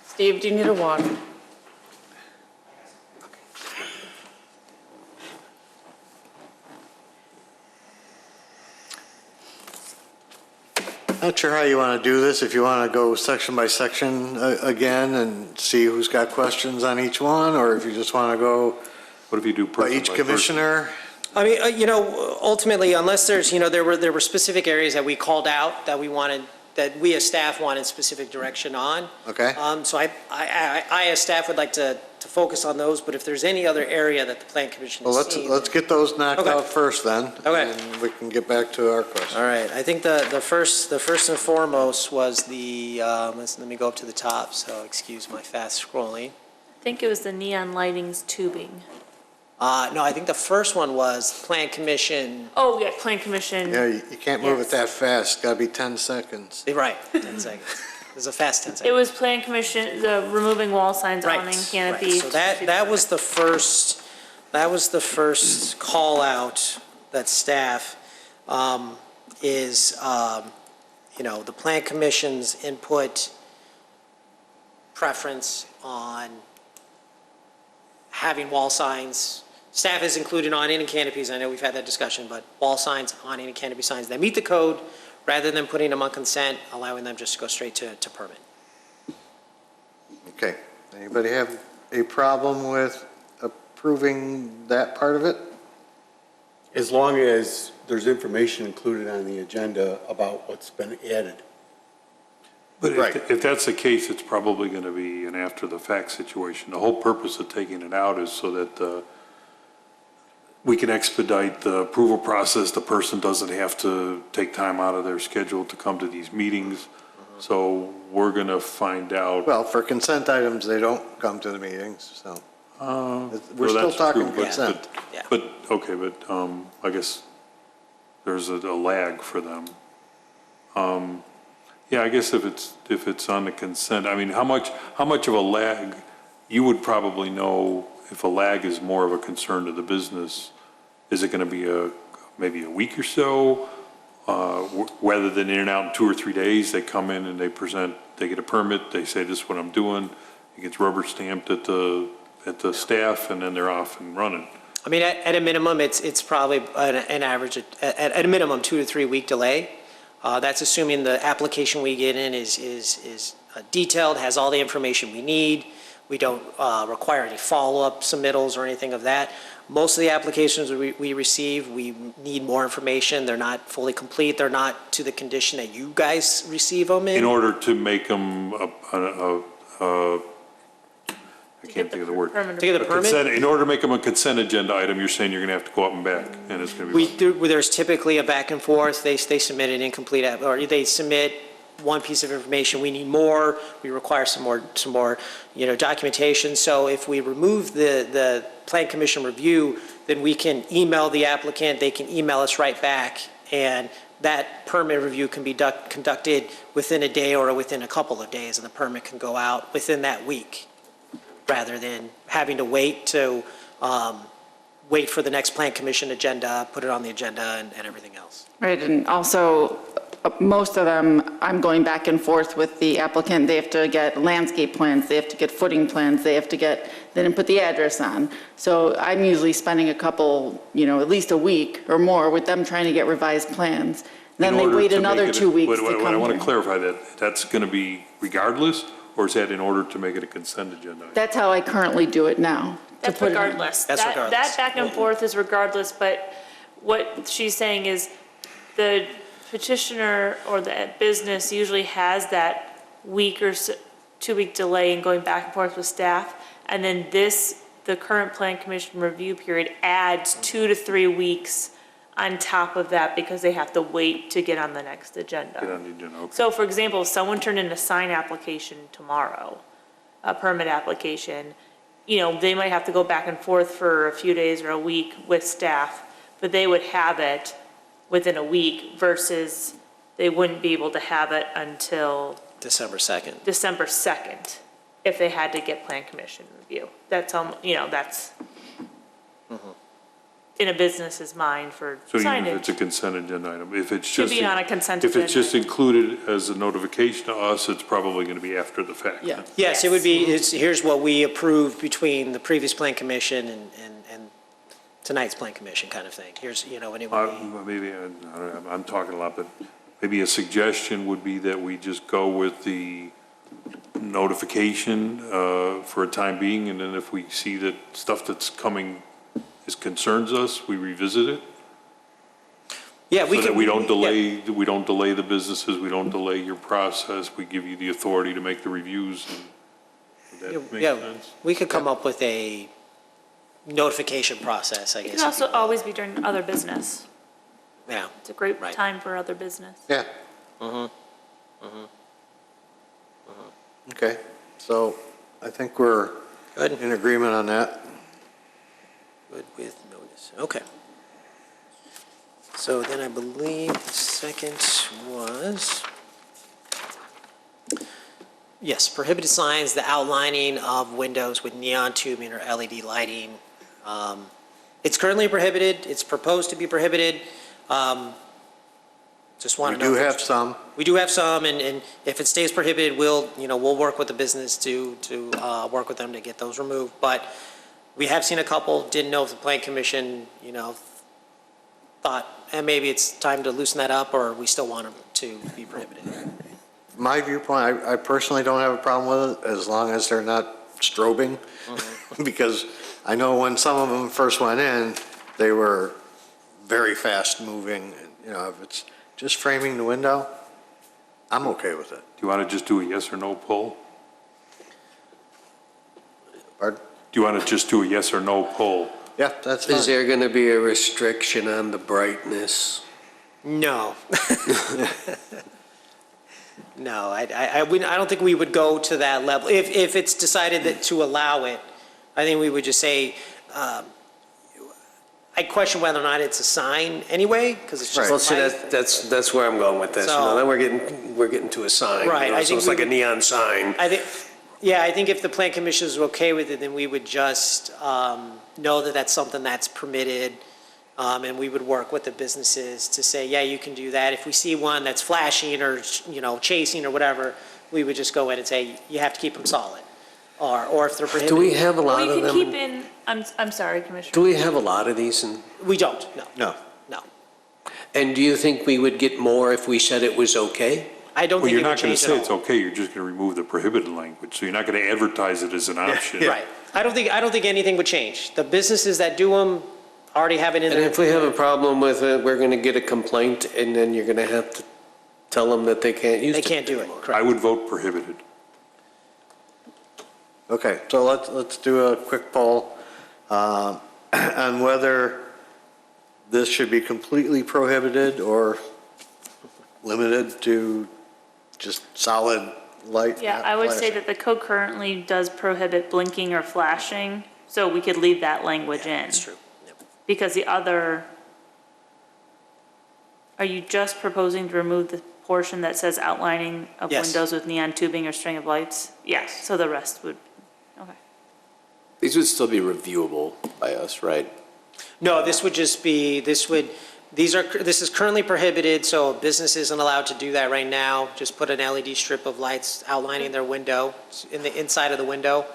Steve, do you need a water? Not sure how you want to do this, if you want to go section by section again and see who's got questions on each one, or if you just want to go What if you do by person each by person? commissioner. I mean, you know, ultimately, unless there's, you know, there were specific areas that we called out that we wanted, that we as staff wanted specific direction on. Okay. So I as staff would like to focus on those, but if there's any other area that the plan commission Well, has seen. let's get those knocked Okay. out first then. Okay. And we can get back to our question. All right, I think the first and foremost was the, let me go up to the top, so excuse my fast scrolling. I think it was the neon lighting's tubing. No, I think the first one was plan commission, Oh, yeah, plan commission. Yeah, you can't move Yes. it that fast, gotta be 10 seconds. right, 10 seconds. It was a fast 10 It seconds. was plan commission, the removing wall signs, Right, awning, right. canopy. So that was the first, call out that staff, is, you know, the plan commission's input preference on having wall signs. Staff is included awning and canopies, I know we've had that discussion, but wall signs, awning and canopy signs that meet the code, rather than putting them on consent, allowing them just to go straight to permit. Okay, anybody have a problem with approving that part of it? As long as there's information included on the agenda about what's been added. But Right. if that's the case, it's probably going to be an after-the-fact situation. The whole purpose of taking it out is so that we can expedite the approval process. The person doesn't have to take time out of their schedule to come to these meetings. So we're going to find out. Well, for consent items, they don't come to the meetings, so. We're Well, still that's talking true, but- consent. Yeah. But, okay, but I guess there's a lag for them. Yeah, I guess if it's on the consent, I mean, how much of a lag, you would probably know if a lag is more of a concern to the business. Is it going to be maybe a week or so? Whether than in and out in 2 or 3 days, they come in and they present, they get a permit, they say, this is what I'm doing. It gets rubber stamped at the staff, and then they're off and running. I mean, at a minimum, it's probably an average, at a minimum, 2 to 3 week delay. That's assuming the application we get in is detailed, has all the information we need. We don't require any follow-up submittals or anything of that. Most of the applications we receive, we need more information. They're not fully complete. They're not to the condition that you guys receive them in. In order to make them I can't think of the word. To get the permit? In order to make them a consent agenda item, you're saying you're going to have to go up and back, and it's going to be. There's typically a back and forth. They submit an incomplete, or they submit one piece of information. We need more. We require some more, you know, documentation. So if we remove the plan commission review, then we can email the applicant. They can email us right back, and that permit review can be conducted within a day or within a couple of days, and the permit can go out within that week, rather than having to wait for the next plan commission agenda, put it on the agenda, and everything else. Right, and also, most of them, I'm going back and forth with the applicant. They have to get landscape plans, they have to get footing plans, they have to get, then put the address on. So I'm usually spending a couple, you know, at least a week or more with them trying to get revised plans. Then they wait another 2 weeks to come I want to here. clarify that. That's going to be regardless, or is that in order to make it a consent agenda? That's how I currently do it now. to That's put it on. regardless. That's regardless. That back and forth is regardless, but what she's saying is the petitioner or the business usually has that week or 2 week delay in going back and forth with staff. And then the current plan commission review period adds 2 to 3 weeks on top of that because they have to wait to get on the next agenda. Get on the agenda, okay. So for example, if someone turned in a sign application tomorrow, a permit application, you know, they might have to go back and forth for a few days or a week with staff, but they would have it within a week versus they wouldn't be able to have it until December 2nd. December 2nd if they had to get plan commission review. That's, you know, that's. in a business's mind for So even if it's a signage. consent agenda item, if it's Should just. be on a consent If it's just agenda. included as a notification to us, it's probably going to be after the fact. Yeah. Yes, it would be, here's what we approved between the previous plan commission and tonight's plan commission kind of thing. Here's, and it would be, Maybe, I'm talking a lot, but maybe a suggestion would be that we just go with the notification for a time being, and then if we see that stuff that's coming concerns us, we revisit it. yeah, we So can. that we don't yeah. delay the businesses, we don't delay your process, we give you the authority to make the reviews. Would that make Yeah, sense? we could come up with a notification process, I It guess. can also always be during other business. Yeah, It's a great Right. time for other business. Yeah. Okay, so I think we're good, in agreement on that. good with notice, okay. So then I believe the second was, yes, prohibited signs, the outlining of windows with neon tubing or LED lighting. It's currently prohibited, it's proposed to be prohibited. Just want We to know. do have some. We do have some, and if it stays prohibited, we'll work with the business to work with them to get those removed. But we have seen a couple, didn't know if the plan commission, thought, and maybe it's time to loosen that up, or we still want them to be prohibited. My viewpoint, I personally don't have a problem with it as long as they're not strobing. Because I know when some of them first went in, they were very fast moving. If it's just framing the window, I'm okay with it. Do you want to just do a yes or no poll? Pardon? Do you want to just do a yes or no poll? Yeah, that's fine. Is there going to be a restriction on the brightness? No. No, I don't think we would go to that level. If it's decided that to allow it, I think we would just say, I question whether or not it's a sign anyway, because it's just. Well, see, light. that's where I'm going with this. So- Then we're getting to a sign. Right, I So think it's we like a would- neon sign. I think if the plan commission is okay with it, then we would just know that that's something that's permitted, and we would work with the businesses to say, yeah, you can do that. If we see one that's flashing or, chasing or whatever, we would just go in and say, you have to keep them solid. Or if they're prohibited. Do we have a lot Well, of you can them? keep in, I'm sorry, Do Commissioner. we have a lot of these? We don't, no. No. And do you think we would get more if we said it was okay? I don't Well, think you're it would not going to change say at it's all. okay, you're just going to remove the prohibited language, so you're not going to advertise it as an option. Right. I don't think anything would change. The businesses that do them already have it in And there. if we have a problem with it, we're going to get a complaint, and then you're going to have to tell them that they can't use They it. can't do it, anymore. I correct. would vote prohibited. Okay, so let's do a quick poll on whether this should be completely prohibited or limited to just solid light. Yeah, not I would say flashing. that the code currently does prohibit blinking or flashing, so we could leave that language in. That's true. Yep. Because the other, are you just proposing to remove the portion that says outlining of Yes. windows with neon tubing or string of lights? Yes, so the rest would, okay. These would still be reviewable by us, right? No, this would just be, this is currently prohibited, so a business isn't allowed to do that right now. Just put an LED strip of lights outlining their window, in the inside of the window.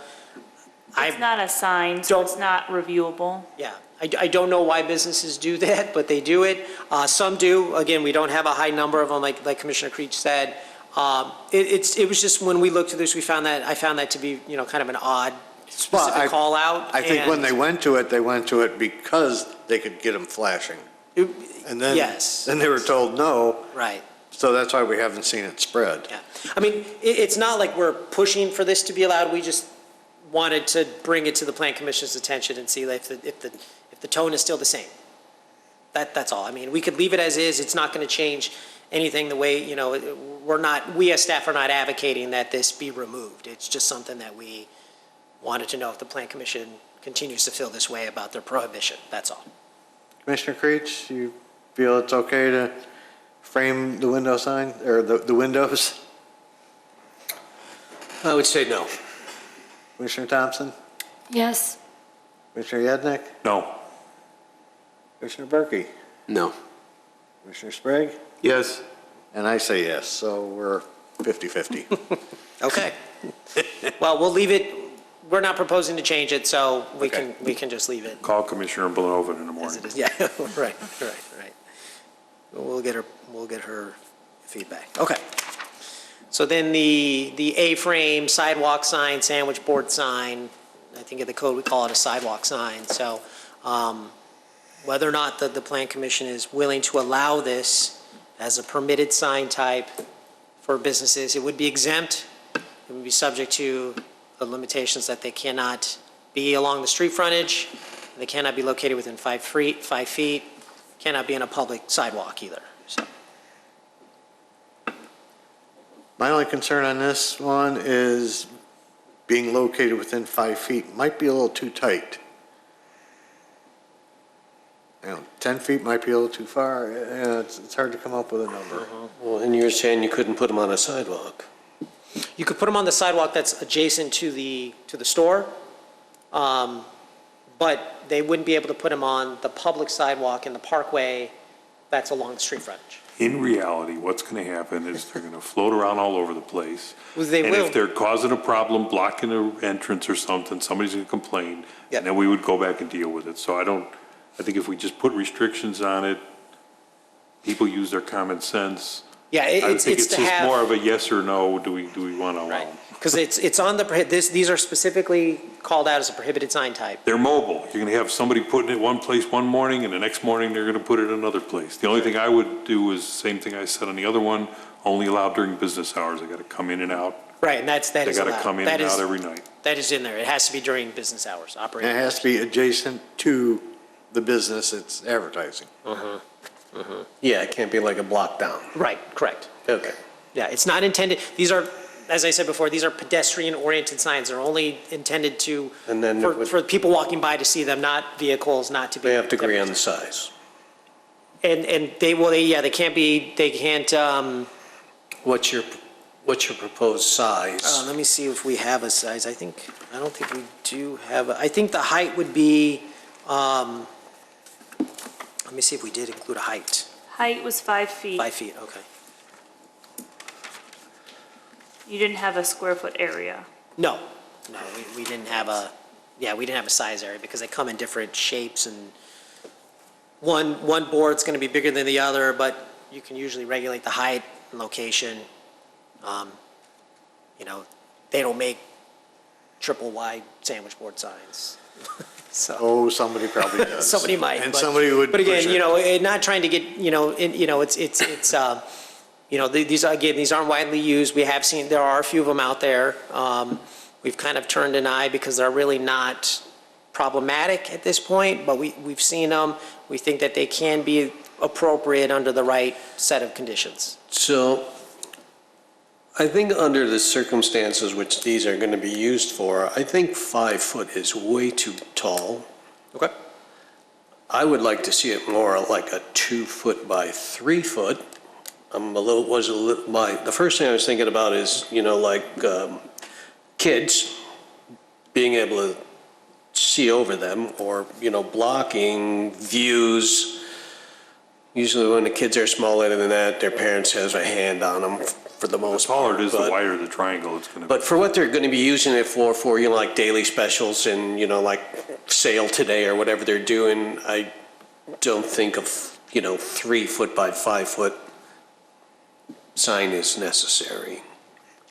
It's not a sign, so don't- it's not reviewable. Yeah, I don't know why businesses do that, but they do it. Some do. Again, we don't have a high number of them, like Commissioner Creech said. It was just, when we looked at this, I found that to be, kind of an odd Well, specific call out. I think when they went to it because they could get them flashing. And then, Yes. then they were told no, Right. so that's why we haven't seen it spread. Yeah, I mean, it's not like we're pushing for this to be allowed, we just wanted to bring it to the Plan Commission's attention and see if the tone is still the same. That's all, I mean, we could leave it as is, it's not gonna change anything the way, we as staff are not advocating that this be removed. It's just something that we wanted to know if the Plan Commission continues to feel this way about their prohibition, that's all. Commissioner Creech, you feel it's okay to frame the window sign, or the windows? I would say no. Commissioner Thompson? Yes. Commissioner Yednick? No. Commissioner Berkey? No. Commissioner Sprague? Yes. And I say yes, so we're 50-50. Okay. Well, we'll leave it, we're not proposing to change it, so Okay. we can just leave it Call Commissioner Beloven in the as morning. it is. Yeah, right. We'll get her feedback. Okay. So then the A-frame sidewalk sign, sandwich board sign, I think in the code we call it a sidewalk sign. So whether or not the Plan Commission is willing to allow this as a permitted sign type for businesses, it would be exempt. It would be subject to the limitations that they cannot be along the street frontage, they cannot be located within 5 feet, cannot be on a public sidewalk either. So My only concern on this one is being located within 5 feet might be a little too tight. 10 feet might be a little too far. It's hard to come up with a number. Well, and you're saying you couldn't put them on a sidewalk? you could put them on the sidewalk that's adjacent to the store, but they wouldn't be able to put them on the public sidewalk in the parkway that's along the street frontage. In reality, what's going to happen is they're going to float around all over the place. Well, they And will. if they're causing a problem, blocking an entrance or something, somebody's going to complain. Yep. And then we would go back and deal with it. So I think if we just put restrictions on it, people use their common sense. Yeah, I it's think it's to just have. more of a yes or no, do we want to allow Right, them? because it's on these are specifically called out as a prohibited sign type. They're mobile. You're going to have somebody putting it one place one morning, and the next morning they're going to put it another place. The only thing I would do is the same thing I said on the other one, only allowed during business hours. They got to come in and out. Right, and that They is got to allowed. come in That and is- out every night. That is in there. It has to be during business hours, And operating it has to be adjacent to the business it's advertising. Yeah, it can't be like a block down. Right, correct. Okay. Yeah, it's not intended, these are, as I said before, these are pedestrian-oriented signs. They're only intended to, And then it would- for people walking by to see them, not vehicles, not to be. They have to agree on the size. And they can't, What's your proposed size? let me see if we have a size. I don't think we do have, I think the height would be, let me see if we did include a height. Height was 5 feet. 5 feet, okay. You didn't have a square foot area. No, we didn't have a size area because they come in different shapes and one board's gonna be bigger than the other, but you can usually regulate the height and location. They don't make triple wide sandwich board signs. So, Oh, somebody probably does. somebody might. And but- somebody would But push again, it. not trying to get, these aren't widely used. We have seen, there are a few of them out there. We've kind of turned an eye because they're really not problematic at this point, but we've seen them. We think that they can be appropriate under the right set of conditions. So I think under the circumstances which these are going to be used for, I think 5 foot is way too tall. Okay. I would like to see it more like a 2 foot by 3 foot. The first thing I was thinking about is, kids being able to see over them or, blocking views. Usually when the kids are smaller than that, their parents has a hand on them for the The most taller part. it is, the but- wider the triangle it's going to be. But for what they're going to be using it for, like daily specials and, like sale today or whatever they're doing, I don't think of, 3 foot by 5 foot sign is necessary.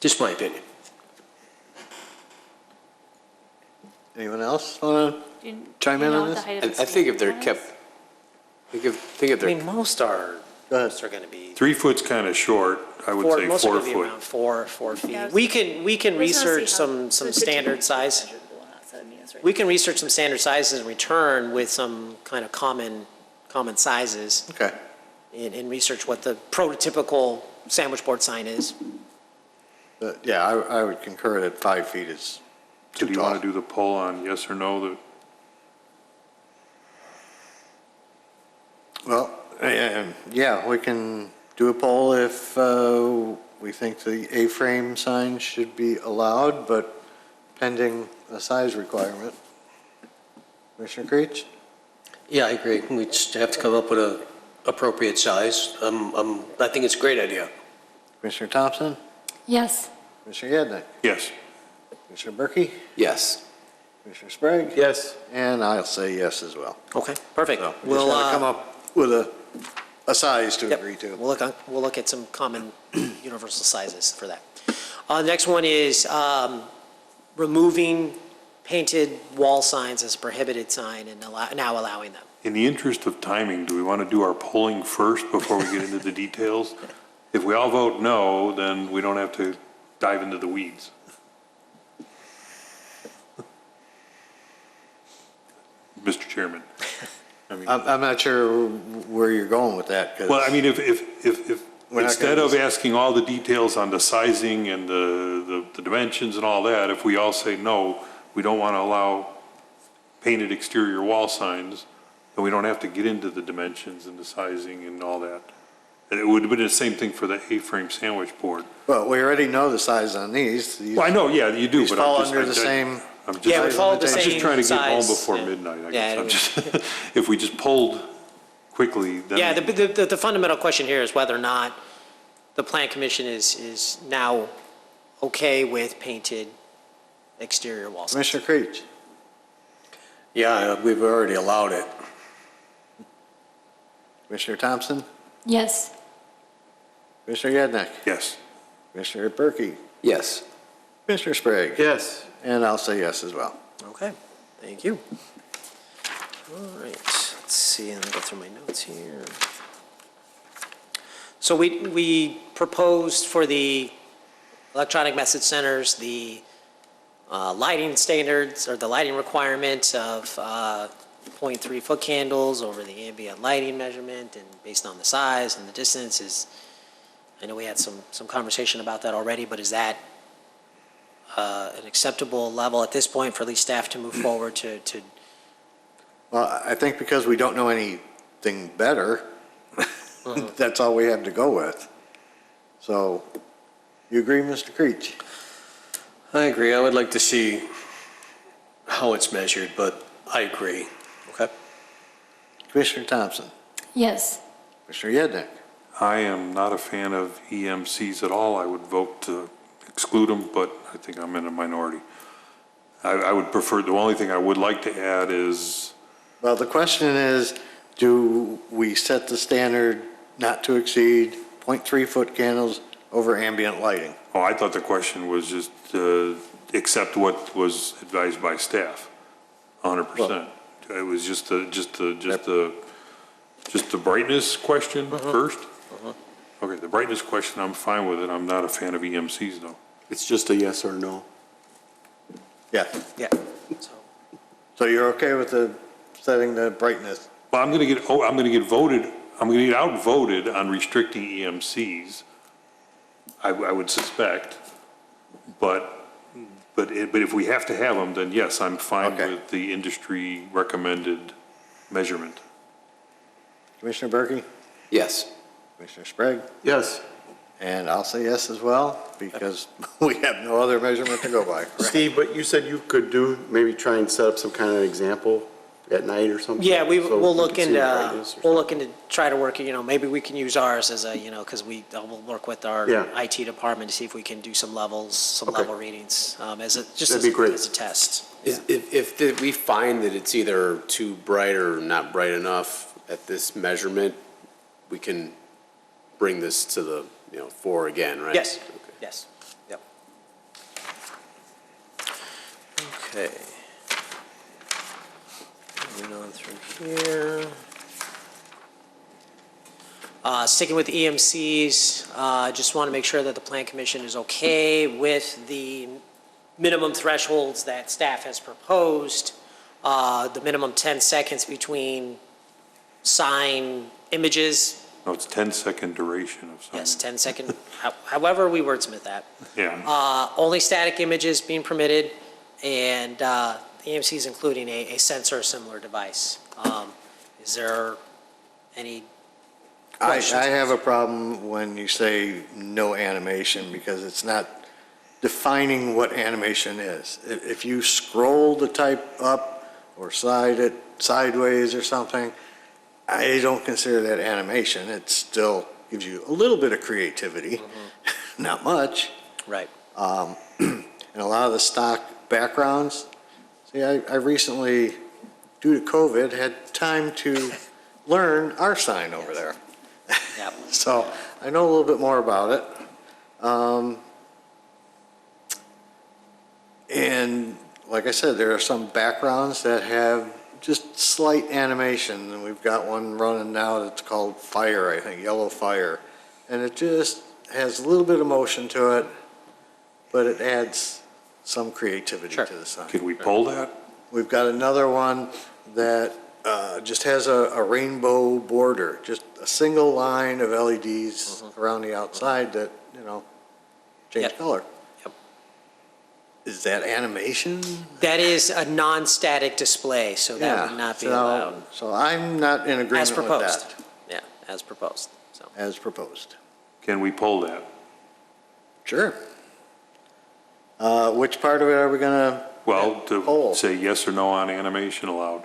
Just my opinion. Anyone else want to Do you- chime do you in know on what the this? height of I the think if they're stands kept, was? think if I mean, they're, most are Go ahead. going to be. 3 foot's kind of short. I would say Most are 4 going to be foot. around 4 feet. Yeah, I was- We can I was gonna research see how some the standard size. measured the one outside of me is right We can research some standard sizes and return with some kind of common sizes Okay. and research what the prototypical sandwich board sign is. But yeah, I would concur that 5 feet is So too do you tall. want to do the poll on yes or no? Well, yeah, we can do a poll if we think the A-frame sign should be allowed, but pending a size requirement. Commissioner Creech? Yeah, I agree. We just have to come up with a appropriate size. I think it's a great idea. Commissioner Thompson, Yes. Commissioner Yednick, Yes. Commissioner Berkey, Yes. Commissioner Sprague, Yes. and I'll say yes as well. Okay, perfect. So we just gotta come up with a size to Yep. agree to. We'll look at some common universal sizes for that. Next one is removing painted wall signs as a prohibited sign and now allowing them. In the interest of timing, do we want to do our polling first before we get into the details? If we all vote no, then we don't have to dive into the weeds. Mr. Chairman. I mean, I'm not sure where you're going with that, because. well, I mean, if We're not instead gonna of asking all the details on the sizing and the dimensions and all that, if we all say no, we don't want to allow painted exterior wall signs, then we don't have to get into the dimensions and the sizing and all that. And it would have been the same thing for the A-frame sandwich board. Well, we already know the size on these. Well, I know, yeah, you do, These but fall I'm just. under the same. I'm just- Yeah, we follow the I'm just same trying to get home size, before yeah. midnight, I Yeah, guess. I'm just, if we just polled quickly, then. Yeah, the fundamental question here is whether or not the Plan Commission is now okay with painted exterior wall signs. Commissioner Creech, Yeah, we've already allowed it. Commissioner Thompson, Yes. Commissioner Yednick, Yes. Commissioner Berkey, Yes. Commissioner Sprague. Yes. And I'll say yes as well. Okay, thank you. All right, let's see, let me go through my notes here. So we proposed for the electronic message centers, the lighting standards, or the lighting requirement of 0.3 foot candles over the ambient lighting measurement, and based on the size and the distance is, I know we had some conversation about that already, but is that an acceptable level at this point for at least staff to move forward to? Well, I think because we don't know anything better, that's all we have to go with. So, you agree, Mr. Creech? I agree. I would like to see how it's measured, but I agree. Okay. Commissioner Thompson, Yes. Commissioner Yednick, I am not a fan of EMCs at all. I would vote to exclude them, but I think I'm in a minority. I would prefer, the only thing I would like to add is, well, the question is, do we set the standard not to exceed 0.3 foot candles over ambient lighting? oh, I thought the question was just accept what was advised by staff, 100%. It was just the brightness question first? Okay, the brightness question, I'm fine with it. I'm not a fan of EMCs, though. It's just a yes or no. Yeah. Yeah. So, So you're okay with setting the brightness? Well, I'm going to get outvoted on restricting EMCs, I would suspect. But if we have to have them, then yes, I'm fine Okay. with the industry recommended measurement. Commissioner Berkey, Yes. Commissioner Sprague, Yes. and I'll say yes as well, because we have no other measurement to go by. correct? Steve, but you said you could maybe try and set up some kind of example at night or something? yeah, So we'll we look can see the into, brightness or we'll look into, try to work, maybe we can use ours as a, because we'll work with our Yeah. IT department to see if we can do some levels, some Okay. level readings, just That'd be great. as a test. If we find that it's either too bright or not bright enough at this measurement, we can bring this to the, fore again, right? Yes, Okay. yes, yep. Okay. Moving on through here. Sticking with EMCs, just want to make sure that the Plan Commission is okay with the minimum thresholds that staff has proposed. The minimum 10 seconds between sign images. No, it's 10-second duration of some. Yes, 10 second, however we wordsmith that. Yeah. Only static images being permitted, and EMCs including a sensor or similar device. Is there any I questions? have a problem when you say no animation, because it's not defining what animation is. If you scroll the type up or slide it sideways or something, I don't consider that animation. It still gives you a little bit of creativity, not much. Right. And a lot of the stock backgrounds, see, I recently, due to COVID, had time to learn our sign over there. Yep. So I know a little bit more about it. And like I said, there are some backgrounds that have just slight animation, and we've got one running now that's called Fire, I think, Yellow Fire. And it just has a little bit of motion to it, but it adds some creativity to the sign. Can we pull that? We've got another one that just has a rainbow border, just a single line of LEDs around the outside that, change Yep. color. Yep. Is that animation? That is a non-static display, so that would not be allowed. So I'm not in As agreement with proposed. that, Yeah, as proposed, so. as proposed. Can we pull that? Sure. Which part of it are we gonna? Well, Pull. to say yes or no on animation allowed.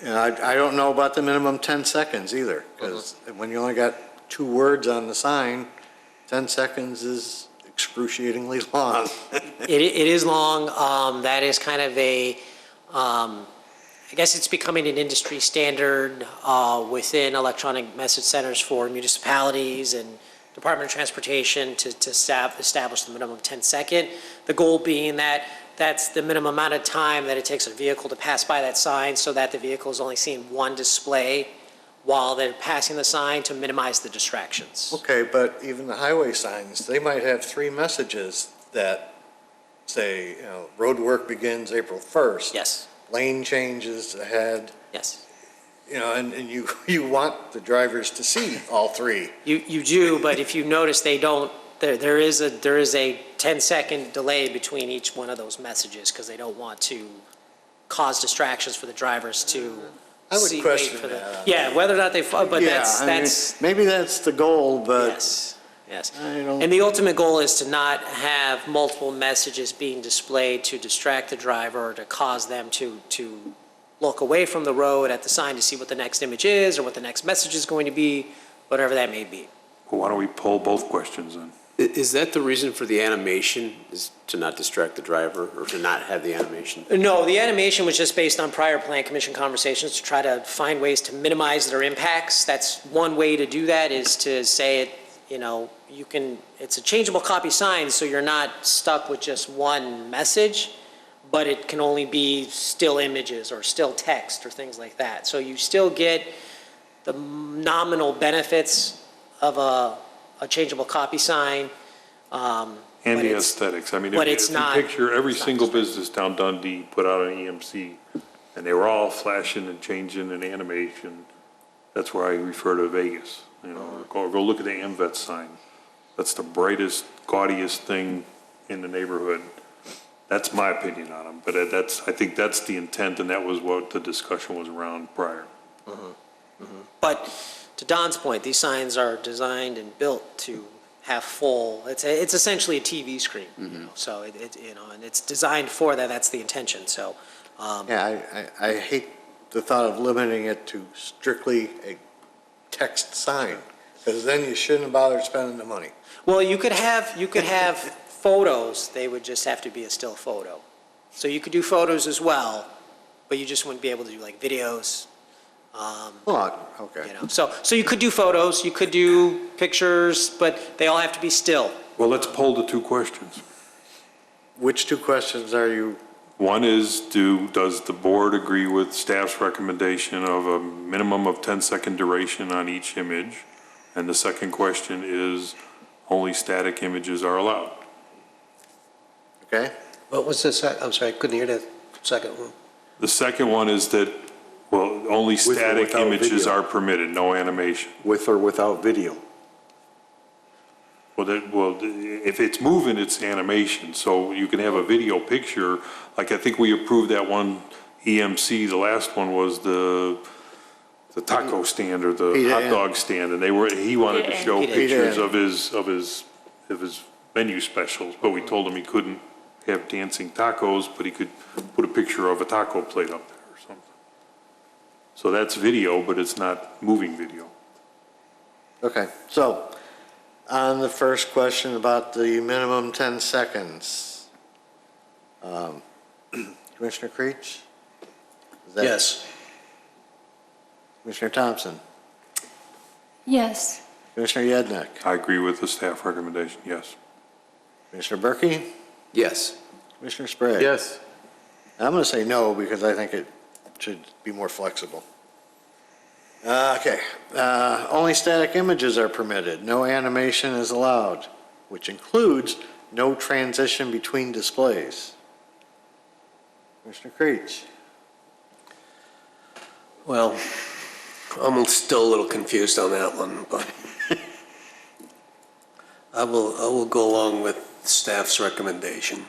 And I don't know about the minimum 10 seconds either, because when you only got 2 words on the sign, 10 seconds is excruciatingly long. It is long. That is kind of I guess it's becoming an industry standard within electronic message centers for municipalities and Department of Transportation to establish the minimum 10-second. The goal being that that's the minimum amount of time that it takes a vehicle to pass by that sign so that the vehicle is only seeing one display while they're passing the sign to minimize the distractions. Okay, but even the highway signs, they might have 3 messages that say, road work begins April 1st. Yes, Lane changes ahead, yes. and you want the drivers to see all 3. You do, but if you notice, they don't, there is a 10-second delay between each one of those messages because they don't want to cause distractions for the drivers to I would see, wait question for the. that. Yeah, whether or not they, but Yeah, I mean, that's, maybe that's the goal, but yes, yes. I don't. And the ultimate goal is to not have multiple messages being displayed to distract the driver or to cause them to look away from the road at the sign to see what the next image is or what the next message is going to be, whatever that may be. Well, why don't we pull both questions then? Is that the reason for the animation, is to not distract the driver or to not have the animation? No, the animation was just based on prior plan commission conversations to try to find ways to minimize their impacts. That's one way to do that, is to say it, it's a changeable copy sign, so you're not stuck with just one message, but it can only be still images or still text or things like that. So you still get the nominal benefits of a changeable copy sign. And but the it's- aesthetics. I mean, but if it's you not- picture every it's not single distracting. business down Dundee put out an EMC, and they were all flashing and changing and animation, that's where I refer to Vegas. Go look at the AMVET sign. That's the brightest, gaudiest thing in the neighborhood. That's my opinion on them, but I think that's the intent, and that was what the discussion was around prior. But to Don's point, these signs are designed and built to have full, it's essentially a TV screen, so and it's designed for that, that's the intention, so. Yeah, I hate the thought of limiting it to strictly a text sign, because then you shouldn't bother spending the money. Well, you could have photos, they would just have to be a still photo. So you could do photos as well, but you just wouldn't be able to do like videos. Okay. So you could do photos, you could do pictures, but they all have to be still. Well, let's poll the 2 questions. Which 2 questions are you? One is, does the board agree with staff's recommendation of a minimum of 10-second duration on each image? And the second question is, only static images are allowed. Okay? What was the I'm sorry, I couldn't hear the second one. The second one is that, only or static without images video. are permitted, no animation. With or without video? Well, if it's moving, it's animation, so you can have a video picture, like I think we approved that one EMC, the last one was the taco stand or the Peter hot Ann. dog stand, and he wanted to show Peter pictures Ann. of his menu specials, but we told him he couldn't have dancing tacos, but he could put a picture of a taco plate up there or something. So that's video, but it's not moving video. Okay, so on the first question about the minimum 10 seconds, Commissioner Creech? Is that- Yes. Commissioner Thompson? Yes. Commissioner Yednek? I agree with the staff recommendation, yes. Commissioner Berkey? Yes. Commissioner Sprague? Yes. I'm going to say no because I think it should be more flexible. Okay, only static images are permitted. No animation is allowed, which includes no transition between displays. Commissioner Creech? Well, I'm still a little confused on that one, but I will go along with staff's recommendation.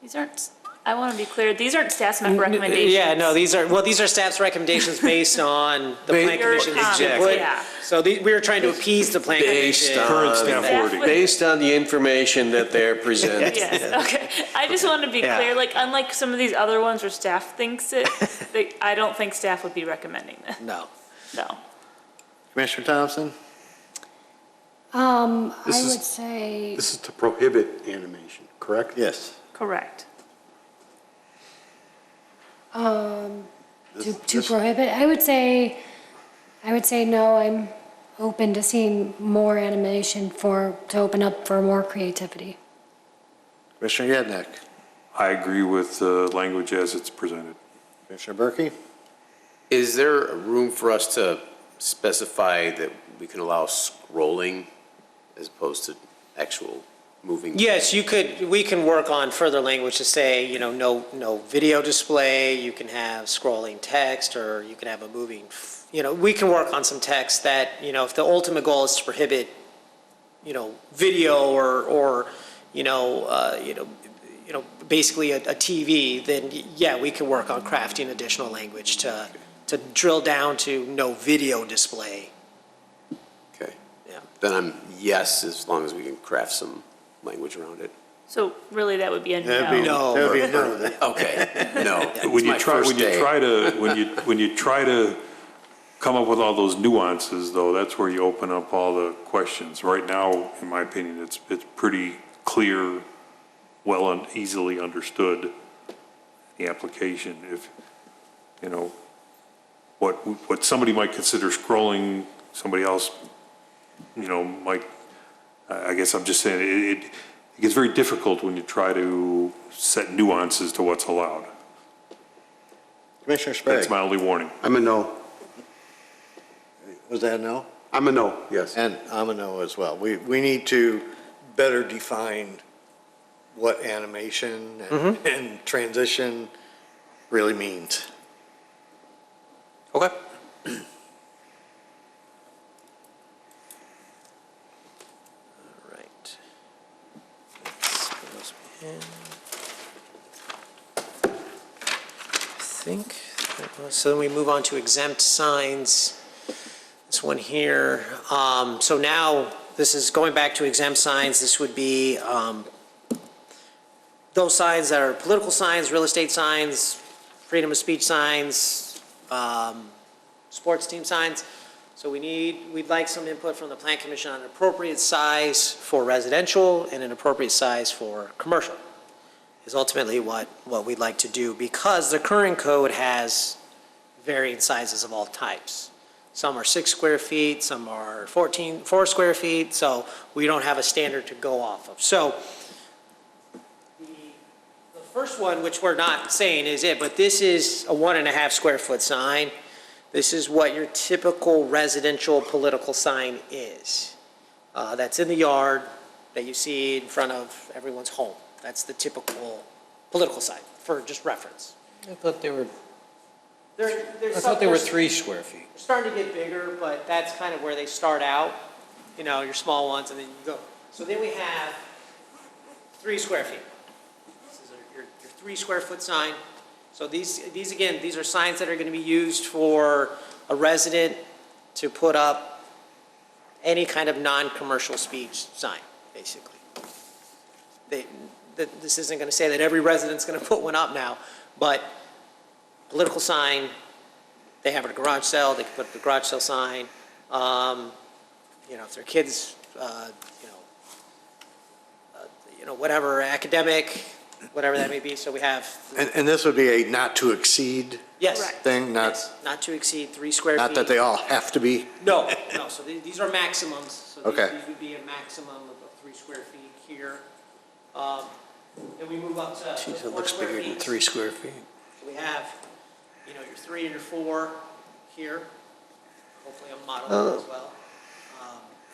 These aren't, I want to be clear, these aren't staff's recommendations. Yeah, no, these are staff's recommendations based on the plan Your commission's comments, input. yeah. So we were trying to appease the plan Based commission. Current staff Staff wording. would- Based on the information that they're presenting. Yes, okay. I just want to be Yeah. clear, like, unlike some of these other ones where staff thinks it, I don't think staff would be recommending this, No. no. Commissioner Thompson? I This is- would say, This is to prohibit animation, correct? Yes. Correct. to prohibit, I would say no, I'm open to seeing more animation to open up for more creativity. Commissioner Yednek? I agree with the language as it's presented. Commissioner Berkey? Is there a room for us to specify that we can allow scrolling as opposed to actual moving? Yes, we can work on further language to say, no video display, you can have scrolling text, or you can have a moving, we can work on some text that, if the ultimate goal is to prohibit, video or basically a TV, then yeah, we can work on crafting additional language to drill down to no video display. Okay. Yeah. Then I'm yes, as long as we can craft some language around it. So really, that would be a That'd be no. that'd be a no. Okay, no. When you my try, first when you day. try to, when you try to come up with all those nuances, though, that's where you open up all the questions. Right now, in my opinion, it's pretty clear, well and easily understood, the application. If, what somebody might consider scrolling, somebody else, might, I guess I'm just saying, it gets very difficult when you try to set nuances to what's allowed. Commissioner Sprague? That's my only warning. I'm a no. Was that a no? I'm a no, yes. And I'm a no as well. We need to better define what animation and transition really means. Okay. All right. I think that was, so then we move on to exempt signs. This one here. So now, this is going back to exempt signs. This would be those signs that are political signs, real estate signs, freedom of speech signs, sports team signs. So we'd like some input from the Plan Commission on an appropriate size for residential and an appropriate size for commercial, is ultimately what we'd like to do, because the current code has varying sizes of all types. Some are 6 square feet, some are 4 square feet, so we don't have a standard to go off of. So the first one, which we're not saying is it, but this is a 1.5 square foot sign. This is what your typical residential political sign is. That's in the yard that you see in front of everyone's home. That's the typical political sign, for just reference. I thought they were, There's I thought they were 3 square feet. They're starting to get bigger, but that's kind of where they start out, your small ones, and then you go. So then we have 3 square feet. This is your 3 square foot sign. So these again, these are signs that are going to be used for a resident to put up any kind of non-commercial speech sign, basically. this isn't going to say that every resident's going to put one up now, but political sign, they have a garage sale, they can put the garage sale sign. If their kids, whatever, academic, whatever that may be, so we have. And this would be a not to exceed Yes. thing, not, Yes, not to exceed 3 square feet. not that they all have to be? No, so these are maximums. So Okay. these would be a maximum of 3 square feet here. Then we move up to Jeez, 4 it looks square bigger than feet. 3 square feet. So we have, your 3 and your 4 here. Hopefully I'm modeling as well.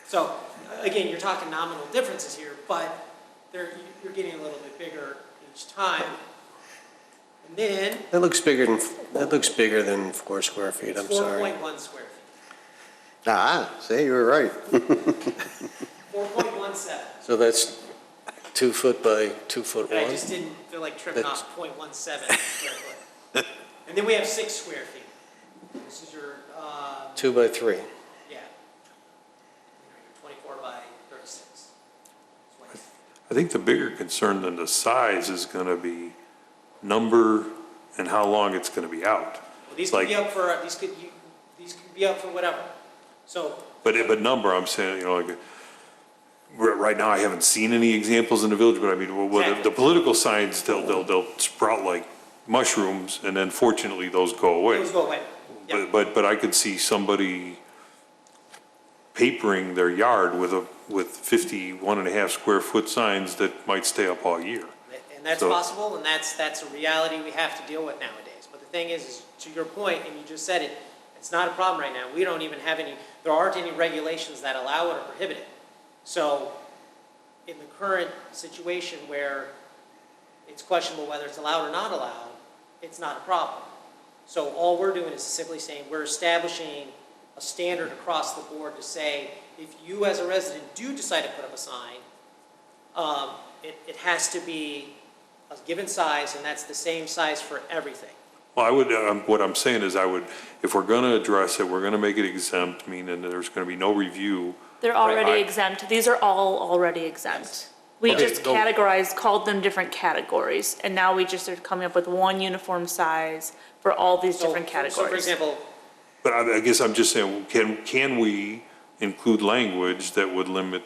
So again, you're talking nominal differences here, but you're getting a little bit bigger each time. And then That looks bigger than 4 square feet, I'm sorry. 4.1 square feet. See, you were right. 4.17. So that's 2 foot by 2 foot I one? just didn't feel like tripping off 0.17 square foot. And then we have 6 square feet. This is your, 2 by 3. yeah, your 24 by 36. I think the bigger concern than the size is going to be number and how long it's going to be out. Well, these could be up for, these could be up for whatever. So, But number, I'm saying, like, right now I haven't seen any examples in the village, but I mean, well, Exactly. the political signs, they'll sprout like mushrooms, and then fortunately those go away. those go away. Yeah. But I could see somebody papering their yard with 51 and a half square foot signs that might stay up all year. And that's So- possible, and that's a reality we have to deal with nowadays. But the thing is to your point, and you just said it, it's not a problem right now. We don't even have there aren't any regulations that allow it or prohibit it. So in the current situation where it's questionable whether it's allowed or not allowed, it's not a problem. So all we're doing is simply saying we're establishing a standard across the board to say, if you as a resident do decide to put up a sign, it has to be a given size, and that's the same size for everything. Well, I would, what I'm saying is if we're going to address it, we're going to make it exempt, meaning that there's going to be no review. They're already exempt. These are all already exempt. We Okay, just go- called them different categories, and now we just are coming up with one uniform size for all these different So categories. for example, But I guess I'm just saying, can we include language that would limit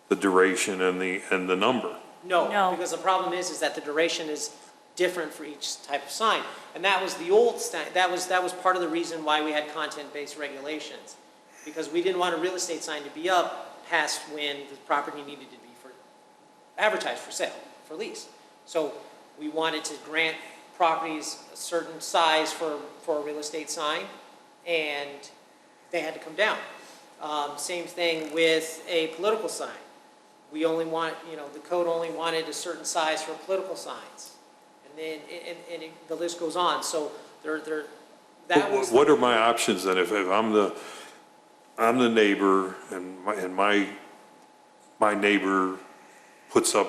the duration and the number? no, No. because the problem is that the duration is different for each type of sign. And that was the old, that was part of the reason why we had content-based regulations. Because we didn't want a real estate sign to be up past when the property needed to be advertised for sale, for lease. So we wanted to grant properties a certain size for a real estate sign, and they had to come down. Same thing with a political sign. We only want, the code only wanted a certain size for political signs. And then, the list goes on. So that was. What are my options then if I'm the neighbor and my neighbor puts up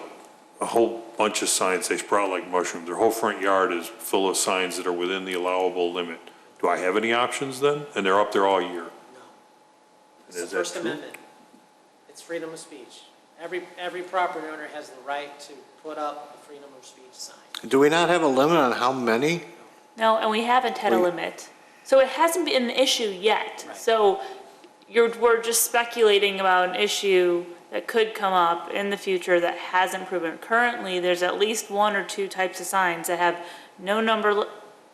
a whole bunch of signs, they sprout like mushrooms, their whole front yard is full of signs that are within the allowable limit. Do I have any options then? And they're up there all year? No. It's Is the that First true? Amendment. It's freedom of speech. Every property owner has the right to put up a freedom of speech sign. Do we not have a limit on how many? No, and we haven't had a limit. So it hasn't been an issue yet. Right. So we're just speculating about an issue that could come up in the future that hasn't proven. Currently, there's at least 1 or 2 types of signs that have no number,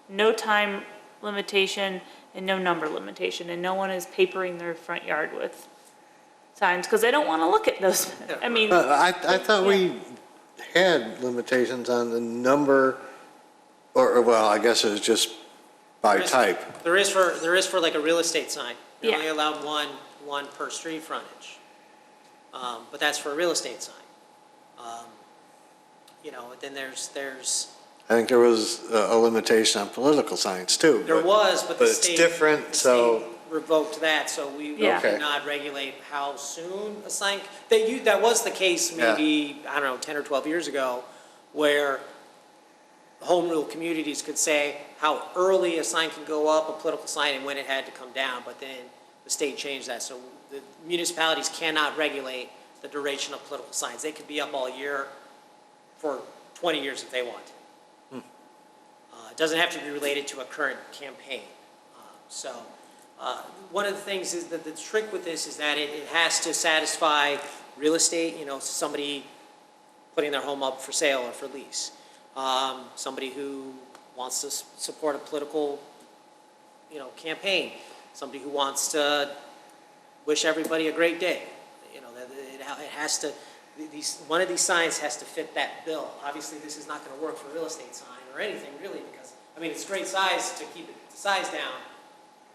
no time limitation and no number limitation, and no one is papering their front yard with signs because they don't want to look at those. I mean, I thought we had limitations on the number, or well, I guess it was just by type. There is for like a real estate sign. You're Yeah. only allowed one per street frontage. But that's for a real estate sign. Then there's, I think there was a limitation on political signs too. there but- was, but the it's state. different, the so- state revoked that, so we Yeah. Okay. cannot regulate how soon a sign, that was the case maybe, I don't know, 10 or 12 years ago, where home rule communities could say how early a sign can go up, a political sign, and when it had to come down, but then the state changed that, so the municipalities cannot regulate the duration of political signs. They could be up all year, for 20 years if they want. It doesn't have to be related to a current campaign. One of the things is that the trick with this is that it has to satisfy real estate, somebody putting their home up for sale or for lease. Somebody who wants to support a political, campaign. Somebody who wants to wish everybody a great day. It has to, one of these signs has to fit that bill. Obviously, this is not going to work for a real estate sign or anything really because, it's great size to keep the size down,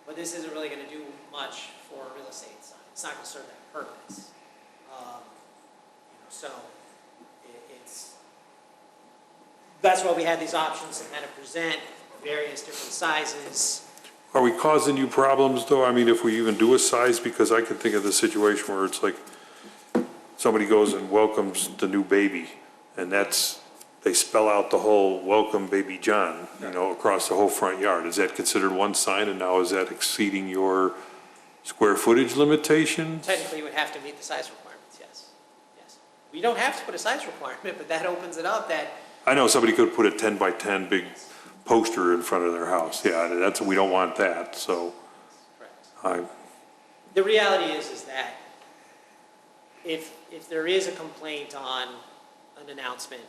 but this isn't really going to do much for a real estate sign. It's not going to serve that purpose. That's why we had these options to kind of present various different sizes. Are we causing you problems, though? If we even do a size, because I can think of the situation where it's like somebody goes and welcomes the new baby, and they spell out the whole "Welcome, Baby John," across the whole front yard. Is that considered one sign, and now is that exceeding your square footage limitation? Technically, you would have to meet the size requirements, yes. We don't have to put a size requirement, but that opens it up that. I know somebody could put a 10 by 10 big poster in front of their house. Yeah, we don't want that, so. Correct. The reality is that if there is a complaint on an announcement,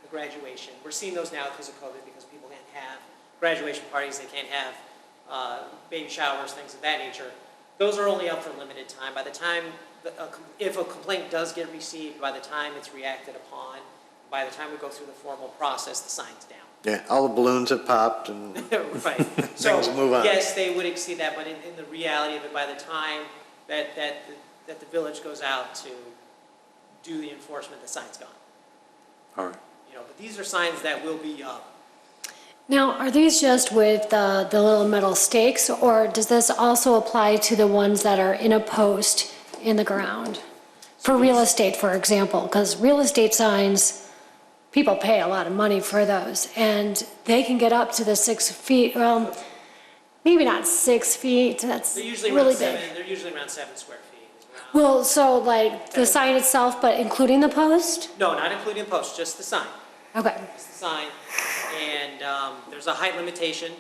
a graduation, we're seeing those now because of COVID, because people can't have graduation parties, they can't have baby showers, things of that nature. Those are only up for a limited time. By the time, if a complaint does get received, by the time it's reacted upon, by the time we go through the formal process, the sign's down. Yeah, all the balloons have popped and Right. things move on. Yes, they would exceed that, but in the reality of it, by the time that the village goes out to do the enforcement, the sign's gone. All right. But these are signs that will be up. Now, are these just with the little metal stakes, or does this also apply to the ones that are in a post in the ground? For real estate, for example, because real estate signs, people pay a lot of money for those, and they can get up to the 6 feet, well, maybe not 6 feet, that's They're usually really around big. They're usually around 7 square feet. Well, so like the sign itself, but including the post? No, not including posts, just the sign. Okay. Just the sign. And there's a height limitation.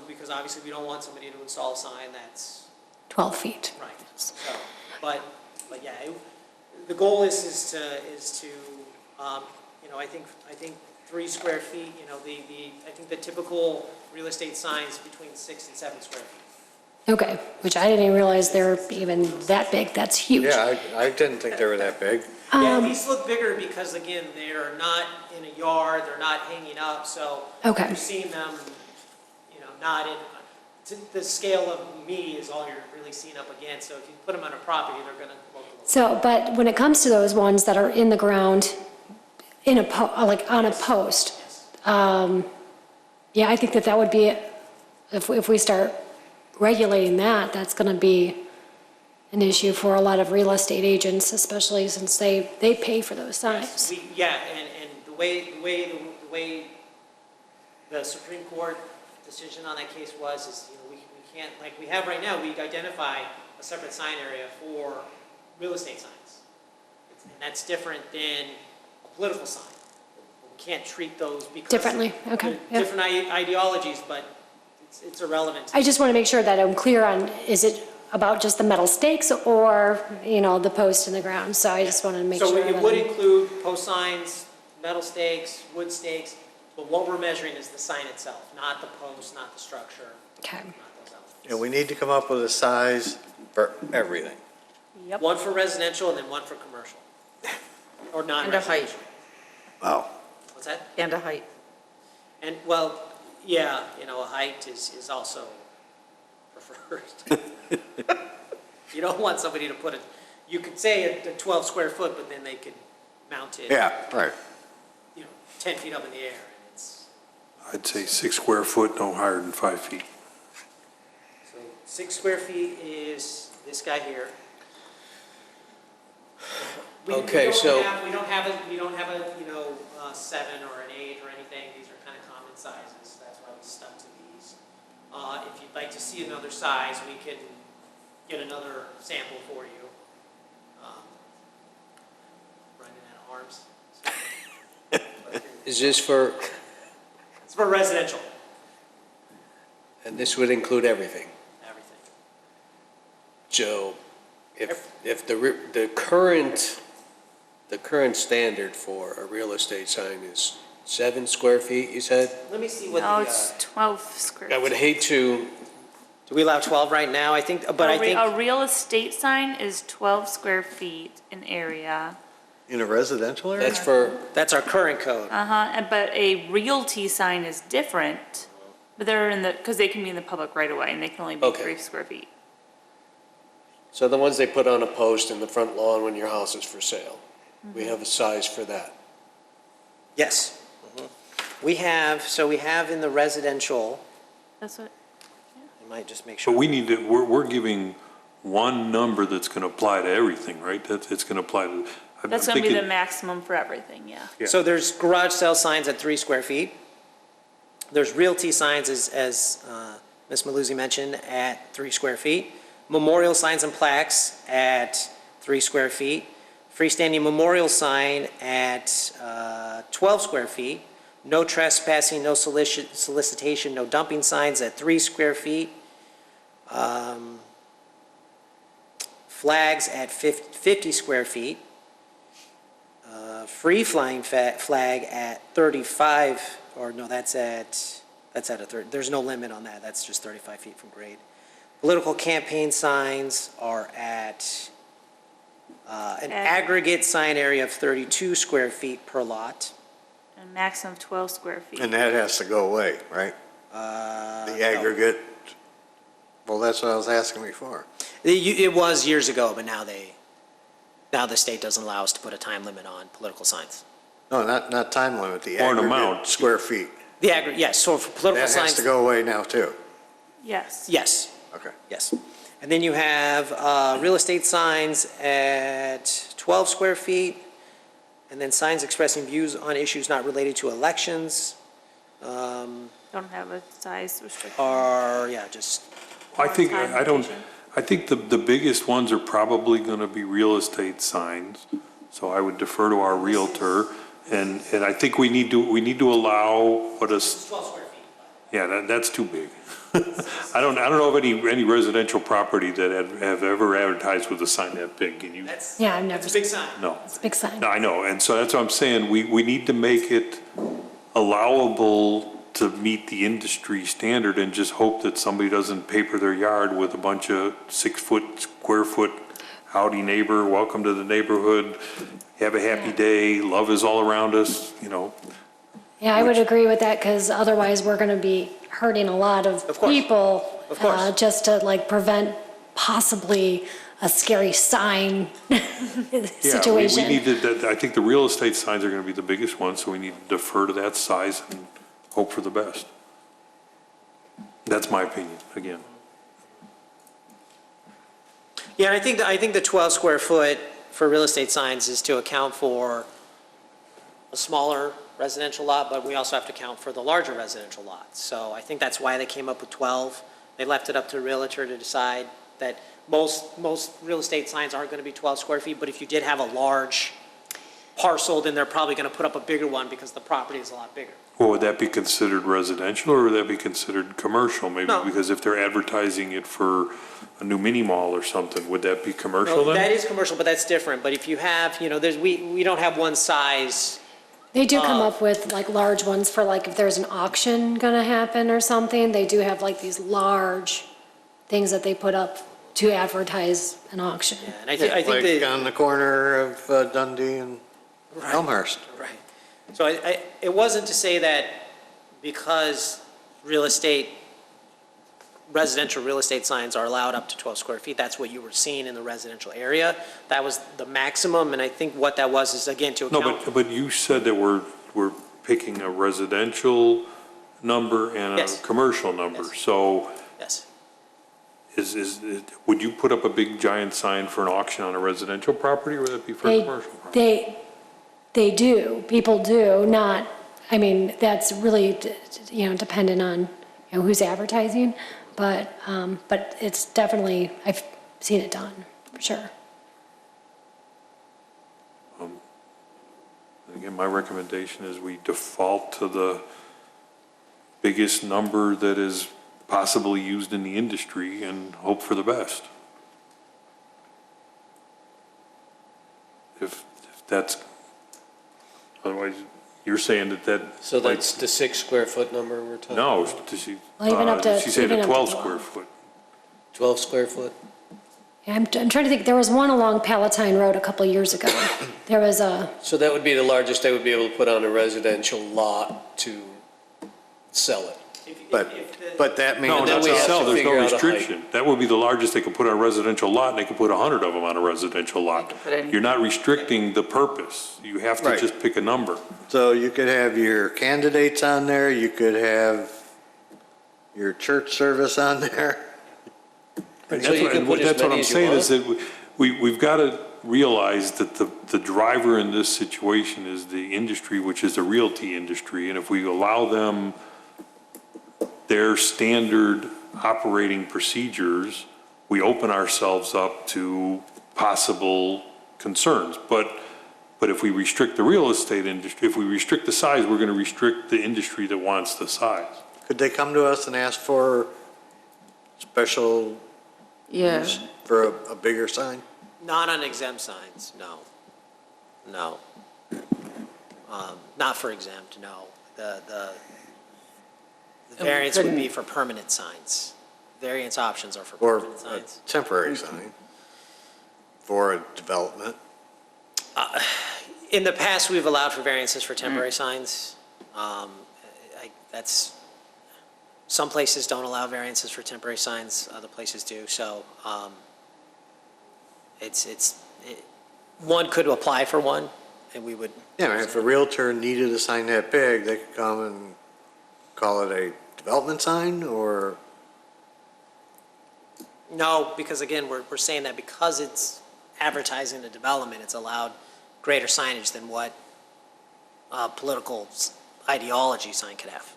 Because obviously we don't want somebody to install a sign that's 12 feet. right. But yeah, the goal is to I think 3 square feet. I think the typical real estate signs between 6 and 7 square feet. Okay, which I didn't even realize they're even that big. That's huge. Yeah, I didn't think they were that big. Yeah, these look bigger because again, they're not in a yard, they're not hanging up, so Okay. you're seeing them, not in, the scale of me is all you're really seeing up against, so if you put them on a property, they're gonna look a little. So, but when it comes to those ones that are in the ground, like on a post, yeah, I think that would be, if we start regulating that, that's going to be an issue for a lot of real estate agents, especially since they pay for those signs. And the way the Supreme Court decision on that case is, we can't, like we have right now, we identify a separate sign area for real estate signs. And that's different than a political sign. We can't treat those because. Differently, okay, yeah. Different ideologies, but it's irrelevant. I just want to make sure that I'm clear on, is it about just the metal stakes or, the post in the ground? So I just wanted to make sure. So that it would include post signs, metal stakes, wood stakes, but what we're measuring is the sign itself, not the post, not the structure. Okay. Not those elements. Yeah, we need to come up with a size for everything. Yep. One for residential and then one for commercial. Or And a non-residential. height, Wow. What's that? and a height. And, well, yeah, a height is also preferred. You don't want somebody to put you could say a 12 square foot, but then they could mount it. Yeah, right. 10 feet up in the air. And it's, I'd say 6 square foot, no higher than 5 feet. so 6 square feet is this guy here. Okay, so- We don't have a 7 or an 8 or anything. These are kind of common sizes. That's why we stuck to these. If you'd like to see another size, we can get another sample for you. Running out of arms. Is this for, It's for residential, and this would include everything? everything. So if the current standard for a real estate sign is 7 square feet, you said? Let me see what No, the, it's 12 square. I would hate to, do we allow 12 right now? I think, but I think, A real estate sign is 12 square feet in area. In a residential area? that's for, that's our current code. But a realty sign is different, but they're in the, because they can be in the public right away and they can only be Okay. 3 square feet. so the ones they put on a post in the front lawn when your house is for sale, we have a size for that. Yes. We have in the residential, That's what, I might just make sure. But we need to, we're giving one number that's going to apply to everything, right? It's going to apply to. I'm that's going to be the thinking- maximum for everything, yeah. Yeah. So there's garage sale signs at 3 square feet. There's realty signs, as Ms. Maluzzi mentioned, at 3 square feet. Memorial signs and plaques at 3 square feet. Freestanding memorial sign at 12 square feet. No trespassing, no solicitation, no dumping signs at 3 square feet. Flags at 50 square feet. Free flying flag at 35, or no, that's at a 30, there's no limit on that, that's just 35 feet from grade. Political campaign signs are at an aggregate sign area of 32 square feet per lot. A maximum of 12 square feet. And that has to go away, right? The aggregate, well, that's what I was asking before. It was years ago, but now the state doesn't allow us to put a time limit on political signs. No, not time limit, the Or an aggregate amount. square feet. The aggregate, yes, so for political That has signs. to go away now, too. Yes. Yes, Okay. yes. And then you have real estate signs at 12 square feet, and then signs expressing views on issues not related to elections Don't have a size restriction. are, yeah, just, I think, Time I don't, limitation. I think the biggest ones are probably going to be real estate signs. So I would defer to our realtor. And I think we need to allow what is, 12 square feet. yeah, that's too big. I don't know of any residential property that have ever advertised with a sign that big. Can you? Yeah, I've never. That's a big sign. No. It's a big sign. No, I know, and so that's what I'm saying, we need to make it allowable to meet the industry standard and just hope that somebody doesn't paper their yard with a bunch of 6-foot, square foot, howdy neighbor, welcome to the neighborhood, have a happy day, love is all around us, you know. Yeah, I would agree with that, because otherwise we're going to be hurting a lot of Of course. people. Of course. Just to like prevent possibly a scary sign situation. Yeah, we need to, I think the real estate signs are gonna be the biggest ones, so we need to defer to that size and hope for the best. That's my opinion, again. Yeah, and I think the 12 square foot for real estate signs is to account for a smaller residential lot, but we also have to account for the larger residential lots. So I think that's why they came up with 12. They left it up to the realtor to decide that most real estate signs aren't going to be 12 square feet, but if you did have a large parcel, then they're probably going to put up a bigger one because the property is a lot bigger. Well, would that be considered residential or would that be considered commercial? Maybe No. because if they're advertising it for a new mini mall or something, would that be commercial No, then? that is commercial, but that's different. But if you have, we don't have one size. They do come up with like large ones for like if there's an auction going to happen or something, they do have like these large things that they put up to advertise an auction. And I think Like that. on the corner of Dundee and Right. Elmhurst. Right. So it wasn't to say that because residential real estate signs are allowed up to 12 square feet, that's what you were seeing in the residential area. That was the maximum, and I think what that was is, again, to No, account. but you said that we're picking a residential number and a Yes. commercial number. Yes. So Yes. would you put up a big giant sign for an auction on a residential property or would that be for a commercial property? They do, people do, not, I mean, that's really, dependent on, who's advertising, but it's definitely, I've seen it done, for sure. Again, my recommendation is we default to the biggest number that is possibly used in the industry and hope for the best. If that's, otherwise, you're saying that. So that's the 6 square foot number we're talking No, about? Well, even up to- she said even a up to 12 12. square foot. 12 square foot? Yeah, I'm trying to think, there was one along Palatine Road a couple years ago. There was a, So that would be the largest they would be able to put on a residential lot to sell it? But that means. No, then not we to have sell, to there's figure no out a height. restriction. That would be the largest they could put on a residential lot, and they could put 100 of them on a residential lot. put any- You're not restricting the purpose. You have to Right. just pick a number. So you could have your candidates on there, you could have your church service on there. So you can put as That's what many I'm as you saying want? is that we've got to realize that the driver in this situation is the industry, which is the realty industry. And if we allow them their standard operating procedures, we open ourselves up to possible concerns. But if we restrict the real estate industry, if we restrict the size, we're going to restrict the industry that wants the size. Could they come to us and ask for special Yeah. use for a bigger sign? Not on exempt signs, no. No. Not for exempt, no. The variance would be for permanent signs. Variance options are for Or permanent a signs. temporary sign for a development? In the past, we've allowed for variances for temporary signs. Some places don't allow variances for temporary signs, other places do, so one could apply for one, and we would. Yeah, I mean, if a realtor needed a sign that big, they could come and call it a development sign, or? No, because again, we're saying that because it's advertising the development, it's allowed greater signage than what political ideology sign could have.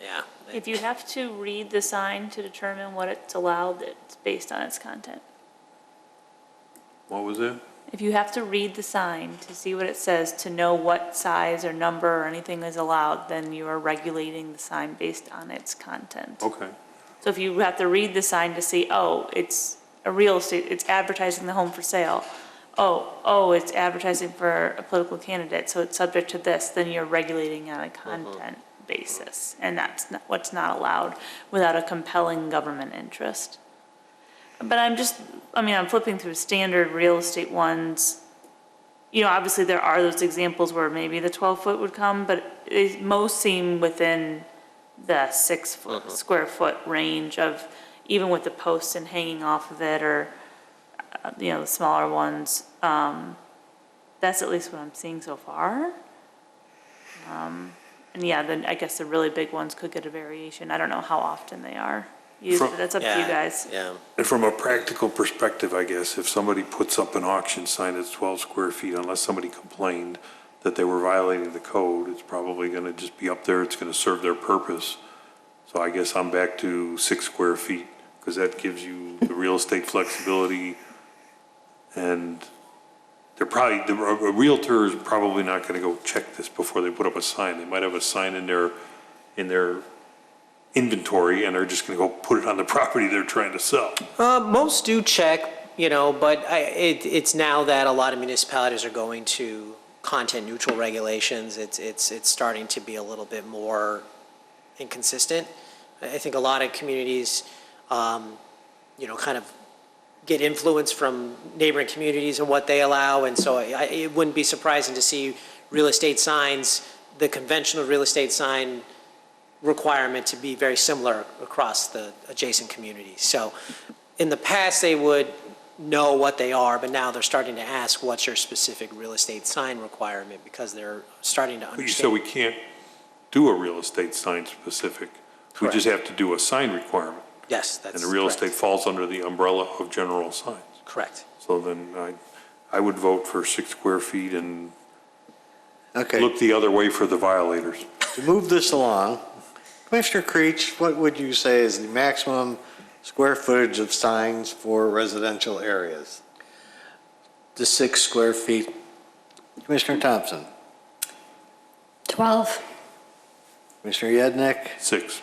Yeah. If you have to read the sign to determine what it's allowed, it's based on its content. What was that? If you have to read the sign to see what it says, to know what size or number or anything is allowed, then you are regulating the sign based on its content. Okay. So if you have to read the sign to see, oh, it's a real estate, it's advertising the home for sale. Oh, it's advertising for a political candidate, so it's subject to this, then you're regulating on a content basis. And that's what's not allowed without a compelling government interest. But I'm flipping through standard real estate ones. You know, obviously there are those examples where maybe the 12-foot would come, but most seem within the 6 square foot range of, even with the posts and hanging off of it, or, the smaller ones. That's at least what I'm seeing so far. And yeah, then I guess the really big ones could get a variation. I don't know how often they are used, but that's up to you guys. Yeah. And from a practical perspective, I guess, if somebody puts up an auction sign that's 12 square feet, unless somebody complained that they were violating the code, it's probably going to just be up there, it's going to serve their purpose. So I guess I'm back to 6 square feet, because that gives you the real estate flexibility. And a realtor is probably not going to go check this before they put up a sign. They might have a sign in their inventory, and they're just going to go put it on the property they're trying to sell. Most do check, but it's now that a lot of municipalities are going to content-neutral regulations, it's starting to be a little bit more inconsistent. I think a lot of communities, kind of get influence from neighboring communities and what they allow, and so it wouldn't be surprising to see real estate signs, the conventional real estate sign requirement to be very similar across the adjacent communities. So in the past, they would know what they are, but now they're starting to ask, what's your specific real estate sign requirement, because they're starting to understand. So we can't do a real estate sign specific. We just have to do a sign requirement. Yes, that's And the real correct. estate falls under the umbrella of general signs. Correct. So then I would vote for 6 square feet and Okay, look the other way for the violators. to move this along, Commissioner Creech, what would you say is the maximum square footage of signs for residential areas? The 6 square feet. Commissioner Thompson, 12. Commissioner Yednick, 6.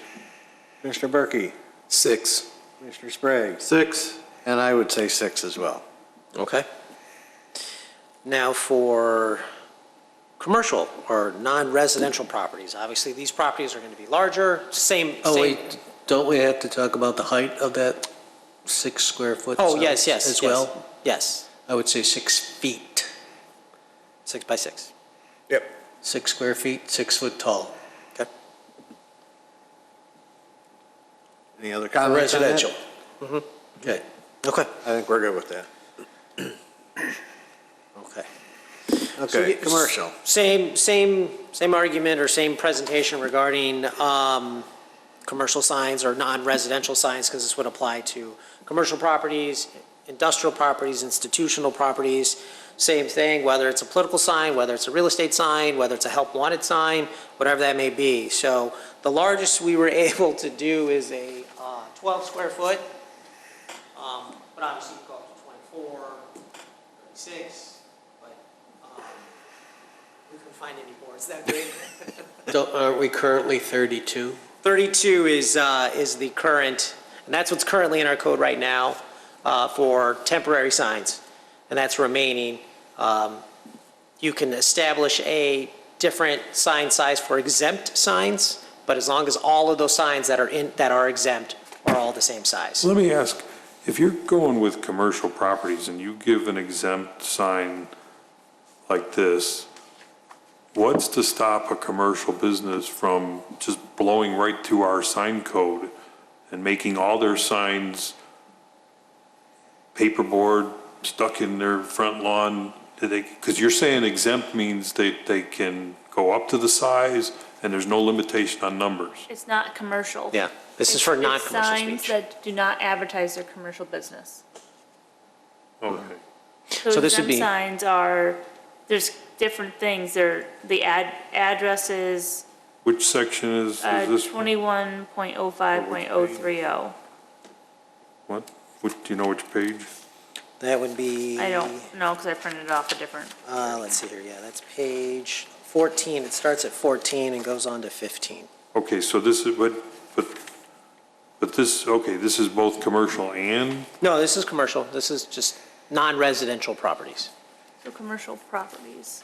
Commissioner Berkey, 6. Commissioner Sprague, 6. and I would say 6 as well. Okay. Now for commercial or non-residential properties, obviously these properties are going to be larger, same. Oh, wait, don't we have to talk about the height of that 6 square foot? Oh, sign yes, As well? Yes, I would say 6 feet. 6 by 6. 6 square feet, 6 foot tall. Okay. Any other comments on that? Residential. Okay. Okay. I think we're good with that. Okay. Okay, commercial. Same argument or same presentation regarding commercial signs or non-residential signs, because this would apply to commercial properties, industrial properties, institutional properties. Same thing, whether it's a political sign, whether it's a real estate sign, whether it's a help wanted sign, whatever that may be. So the largest we were able to do is a 12 square foot, but obviously you go up to 24, 36, but we couldn't find any more. Is that great? Aren't we currently 32? 32 is the current, and that's what's currently in our code right now for temporary signs, and that's remaining. You can establish a different sign size for exempt signs, but as long as all of those signs that are exempt are all the same size. Let me ask, if you're going with commercial properties and you give an exempt sign like this, what's to stop a commercial business from just blowing right to our sign code and making all their signs paperboard stuck in their front lawn? Because you're saying exempt means they can go up to the size and there's no limitation on numbers. It's not commercial. Yeah, this is for It's non-commercial signs speech. that do not advertise their commercial business. Okay. So this would exempt be- signs are, there's different things. They're the addresses, Which section is this? one? 21.05.030. What? Do you know which page? That would be. I don't know, because I printed it off a different. Let's see here, yeah, that's page 14. It starts at 14 and goes on to 15. Okay, so this is, but this, okay, this is both commercial and, No, this is commercial. This is just non-residential properties. So commercial properties.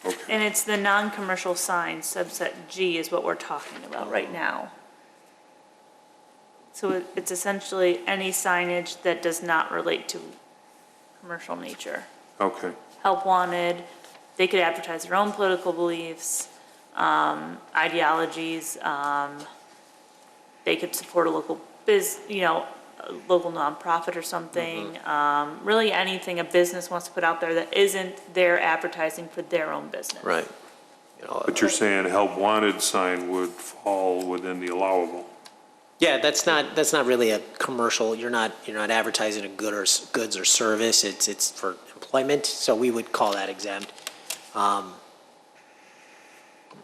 okay. And it's the non-commercial signs, subset G is what we're talking about right now. So it's essentially any signage that does not relate to commercial nature. Okay, Help wanted, they could advertise their own political beliefs, ideologies, they could support a local a local nonprofit or something. Really anything a business wants to put out there that isn't their advertising for their own business. Right. but you're saying help wanted sign would fall within the allowable? Yeah, that's not really a commercial. You're not advertising a goods or service. It's for employment, so we would call that exempt.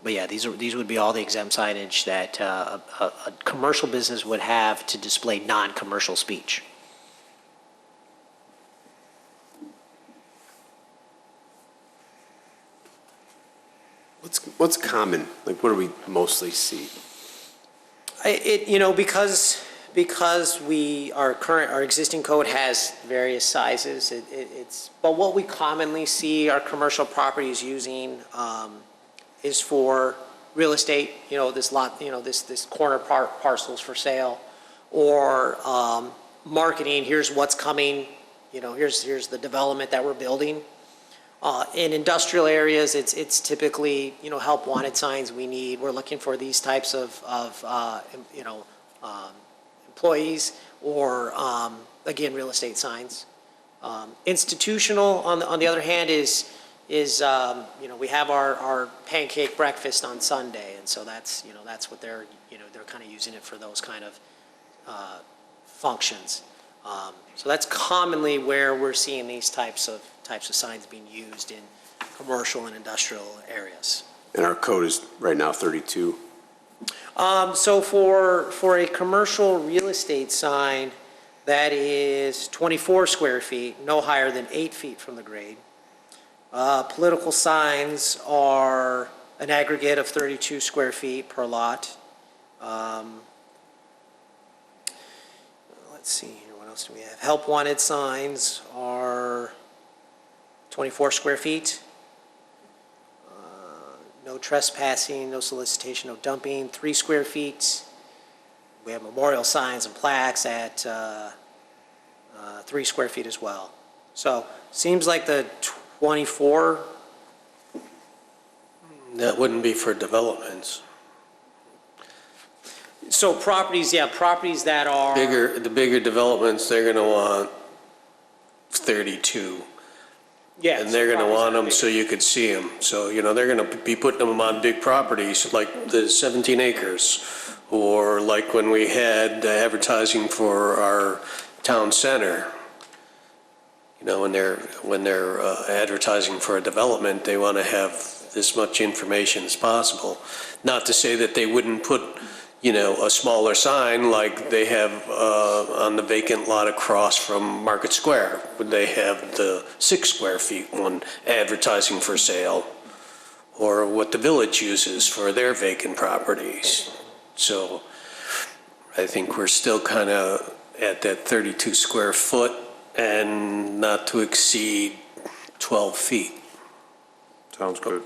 But yeah, these would be all the exempt signage that a commercial business would have to display non-commercial speech. What's common? Like, what do we mostly see? Because our existing code has various sizes, but what we commonly see our commercial properties using is for real estate, this lot, this corner parcels for sale, or marketing, here's what's coming, here's the development that we're building. In industrial areas, it's typically, help wanted signs we're looking for these types of employees, or, again, real estate signs. Institutional, on the other hand, is we have our pancake breakfast on Sunday, and so that's what they're kind of using it for, those kind of functions. So that's commonly where we're seeing these types of signs being used in commercial and industrial areas. And our code is right now 32. So for a commercial real estate sign, that is 24 square feet, no higher than 8 feet from the grade. Political signs are an aggregate of 32 square feet per lot. Let's see here, what else do we have? Help wanted signs are 24 square feet. No trespassing, no solicitation, no dumping, 3 square feet. We have memorial signs and plaques at 3 square feet as well. So seems like the 24, That wouldn't be for developments. so properties, yeah, properties that are. The bigger developments, they're gonna want 32. Yeah. And they're gonna want them so you could see them. So, they're gonna be putting them on big properties, like the 17 acres. Or like when we had advertising for our town center. When they're advertising for a development, they wanna have as much information as possible. Not to say that they wouldn't put, a smaller sign like they have on the vacant lot across from Market Square. Would they have the 6 square feet one advertising for sale? Or what the village uses for their vacant properties. So I think we're still kind of at that 32 square foot and not to exceed 12 feet. Sounds good.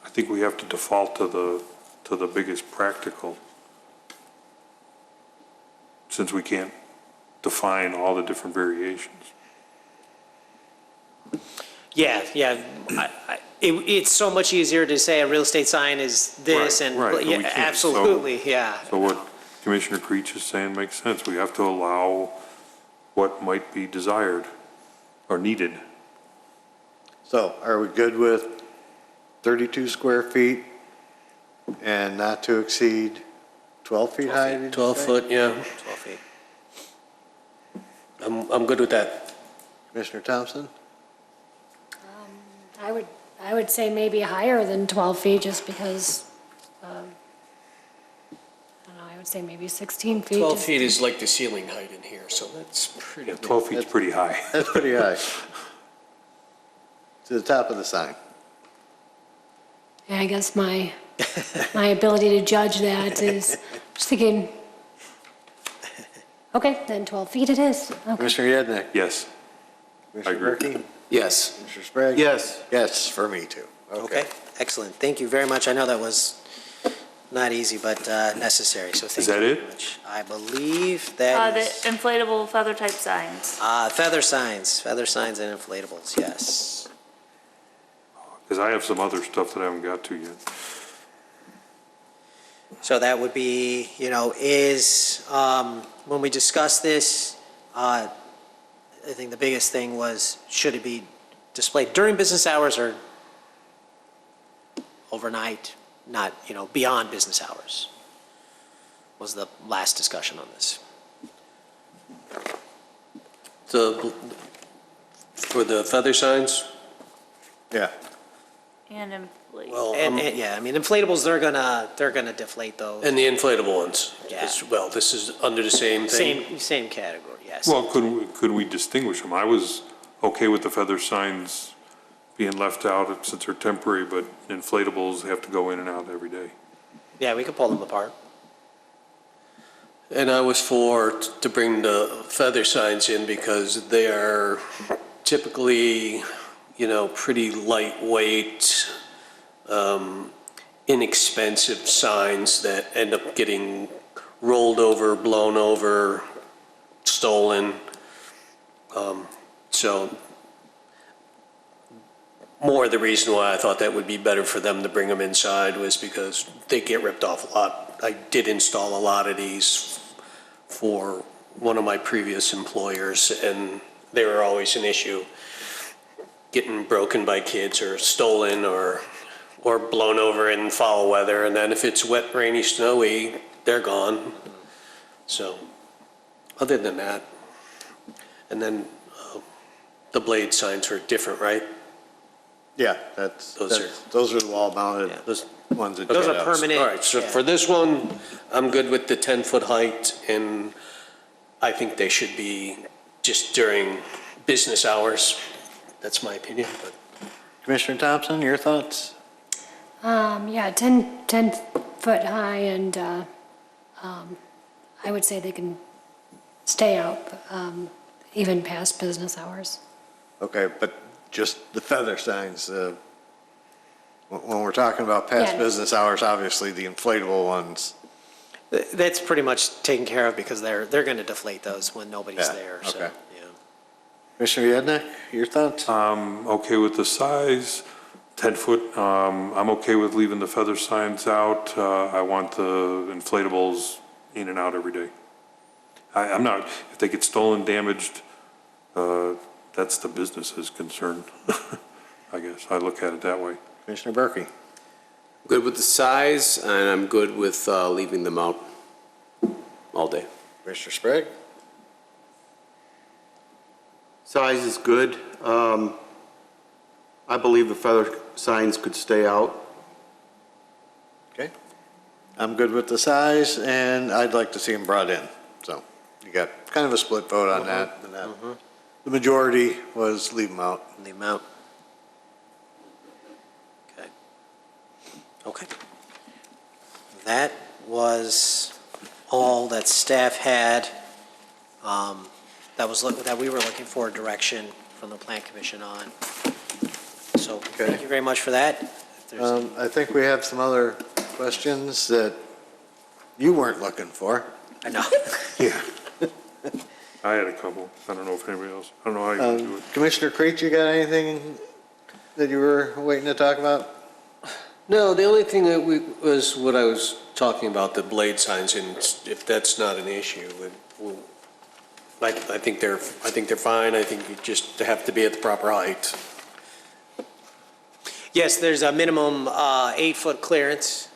I think we have to default to the biggest practical, since we can't define all the different variations. Yeah. It's so much easier to say a real estate sign is this and, Right, but we yeah, can't. absolutely, yeah. So what Commissioner Creech is saying makes sense. We have to allow what might be desired or needed. So are we good with 32 square feet and not to exceed 12 feet high? did you 12 say? foot, yeah. 12 feet. I'm good with that. Commissioner Thompson? I would say maybe higher than 12 feet, just because, I don't know, I would say maybe 16 feet. 12 just- feet is like the ceiling height in here, so that's pretty. 12 feet's pretty high. That's pretty high. To the top of the sign. Yeah, I guess my ability to judge that is, just thinking, okay, then 12 feet it is. Okay. Commissioner Yednick? Yes. Commissioner agree. Berkey? Yes. Commissioner Sprague? Yes. Yes, for me too. Okay, excellent. Thank you very much. I know that was not easy, but necessary, so thank you. Is that very it? much. I believe that The is, inflatable feather type signs. feather signs and inflatables, yes. Because I have some other stuff that I haven't got to yet. So that would be, when we discussed this, I think the biggest thing was, should it be displayed during business hours or overnight, not, beyond business hours? Was the last discussion on this. For the feather signs, Yeah. And inflate. well, And, yeah, I mean, inflatables, they're gonna deflate those. and the inflatable ones Yeah. as well. This is under the same thing. Same category, yes. Well, could we distinguish them? I was okay with the feather signs being left out since they're temporary, but inflatables have to go in and out every day. Yeah, we could pull them apart. And I was to bring the feather signs in because they are typically, pretty lightweight, inexpensive signs that end up getting rolled over, blown over, stolen. So more the reason why I thought that would be better for them to bring them inside was because they get ripped off a lot. I did install a lot of these for one of my previous employers, and they were always an issue, getting broken by kids or stolen or blown over in foul weather. And then if it's wet, rainy, snowy, they're gone. So other than that, and then the blade signs are different, right? Yeah, those are the wall mounted Those- ones that. Those get are out. permanent. All right, so yeah. for this one, I'm good with the 10-foot height, and I think they should be just during business hours. That's my opinion, but. Commissioner Thompson, your thoughts? Yeah, 10 foot high, and I would say they can stay out even past business hours. Okay, but just the feather signs, when we're talking about past Yeah. business hours, obviously the inflatable ones. That's pretty much taken care of because they're going to deflate those when nobody's Yeah, there, so, okay. yeah. Commissioner Yednick, your thoughts? Okay with the size, 10 foot. I'm okay with leaving the feather signs out. I want the inflatables in and out every day. I'm not, if they get stolen, damaged, that's the business's concern. I guess I look at it that way. Commissioner Berkey? Good with the size, and I'm good with leaving them out all day. Commissioner Sprague? Size is good. I believe the feather signs could stay out. Okay. I'm good with the size, and I'd like to see them brought in. So you got kind of a split vote on that. And the majority was leave them out. Leave them out. Okay. Okay. That was all that staff had, that we were looking for direction from the Plan Commission on. So thank you very much for that. If there's- I think we have some other questions that you weren't looking for. I know. Yeah. I had a couple. I don't know if anybody else, I don't know how you want to do it. Commissioner Creech, you got anything that you were waiting to talk about? No, the only thing that was what I was talking about, the blade signs, and if that's not an issue, I think they're fine. I think you just have to be at the proper height. Yes, there's a minimum 8-foot clearance.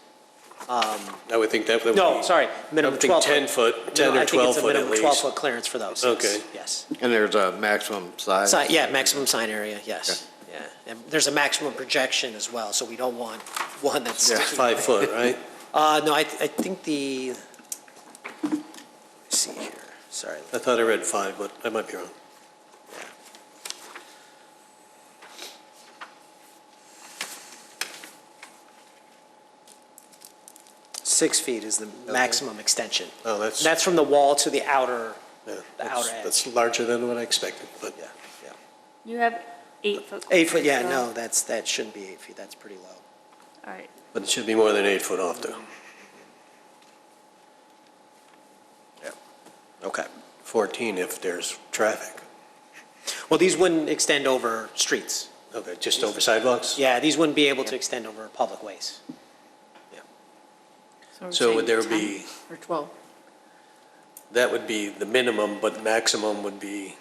I would think that would be. No, sorry, minimum I would think 12 foot. 10 foot, 10 No, or 12 foot I think it's a at minimum least. 12-foot clearance for those. Okay. Yes. And there's a maximum size? Yeah, maximum sign area, yes. Yeah, and there's a maximum projection as well, so we don't want one that's. Yeah. 5 foot, right? No, I think let's see here, sorry. I thought I read 5, but I might be wrong. 6 feet is the maximum extension. Oh, That's from the wall to the outer, yeah, the outer edge. That's larger than what I expected, but. Yeah, yeah. You have 8 foot. 8 foot, yeah, so- no, that shouldn't be 8 feet, that's pretty low. All right. But it should be more than 8 foot off though. Okay. 14 if there's traffic. Well, these wouldn't extend over streets. Okay, just over sidewalks? Yeah, these wouldn't be able to extend over public ways. we're So would there saying be, 10 Or 12. that would be the minimum, but maximum would be,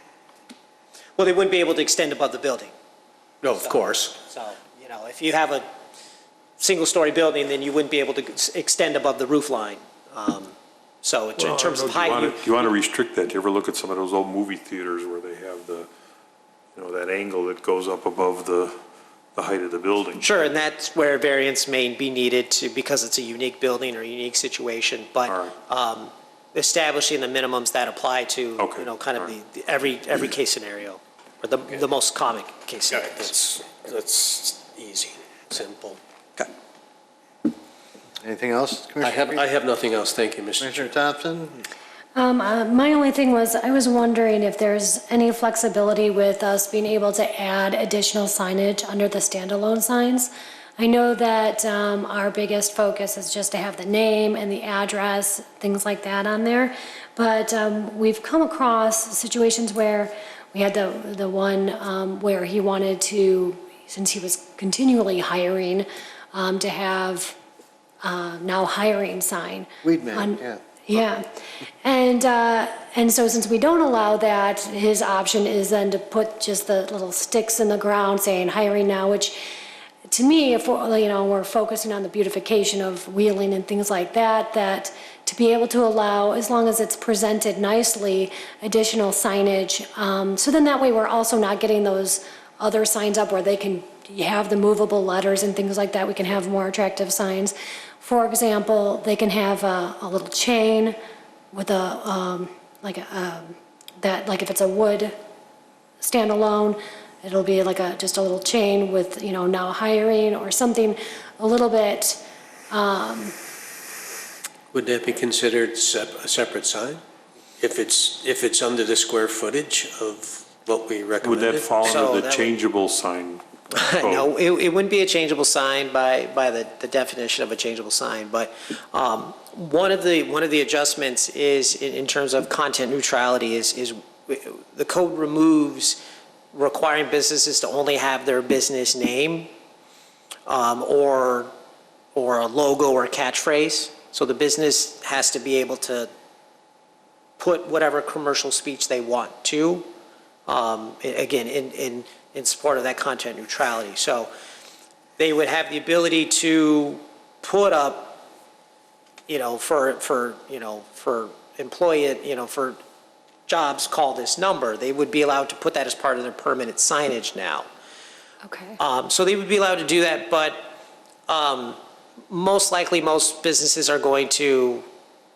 Well, they wouldn't be able to extend above the building. no, of course. So, if you have a single-story building, then you wouldn't be able to extend above the roof line. So in terms of height, Do you want to restrict that? Do you ever look at some of those old movie theaters where they have that angle that goes up above the height of the building? sure, and that's where variance may be needed because it's a unique building or a unique situation. But establishing the minimums that apply to, Okay, kind of the every case scenario, or the most common case Okay, scenarios. that's easy, simple. Okay. Anything else, Commissioner Creech? I have nothing else. Thank you, Mr. Commissioner Chair. Thompson? My only thing was, I was wondering if there's any flexibility with us being able to add additional signage under the standalone signs. I know that our biggest focus is just to have the name and the address, things like that on there. But we've come across situations where we had the one where he wanted to, since he was continually hiring, to have now hiring sign. Weed man, on- yeah. Yeah, and so since we don't allow that, his option is then to put just the little sticks in the ground saying hiring now, which to me, if we're focusing on the beautification of Wheeling and things like that, that to be able to allow, as long as it's presented nicely, additional signage, so then that way we're also not getting those other signs up where you have the movable letters and things like that. We can have more attractive signs. For example, they can have a little chain with like if it's a wood standalone. It'll be like just a little chain with, now hiring or something a little bit, Would that be considered a separate sign? If it's under the square footage of what we Would recommended? that fall So under the that would- changeable sign? No, it wouldn't be a changeable sign by the definition of a changeable sign, but one of the adjustments is, in terms of content neutrality, is the code removes requiring businesses to only have their business name or a logo or a catchphrase. So the business has to be able to put whatever commercial speech they want to, again, in support of that content neutrality. So they would have the ability to put up, for employee, for jobs, call this number. They would be allowed to put that as part of their permanent signage now. okay. So they would be allowed to do that, but most likely, most businesses are going to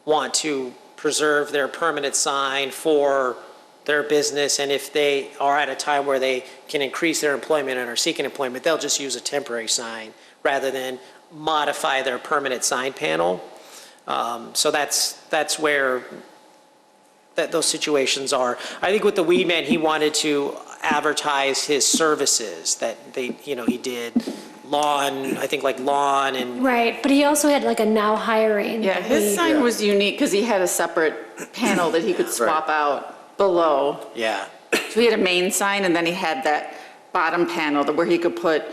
want to preserve their permanent sign for their business, and if they are at a time where they can increase their employment and are seeking employment, they'll just use a temporary sign rather than modify their permanent sign panel. So that's where those situations are. I think with the Weed Man, he wanted to advertise his services that he did lawn, I think like lawn and. Right, but he also had like a now hiring. Yeah, his sign was unique because he had a separate panel that he could swap out below. Yeah. So he had a main sign, and then he had that bottom panel where he could put,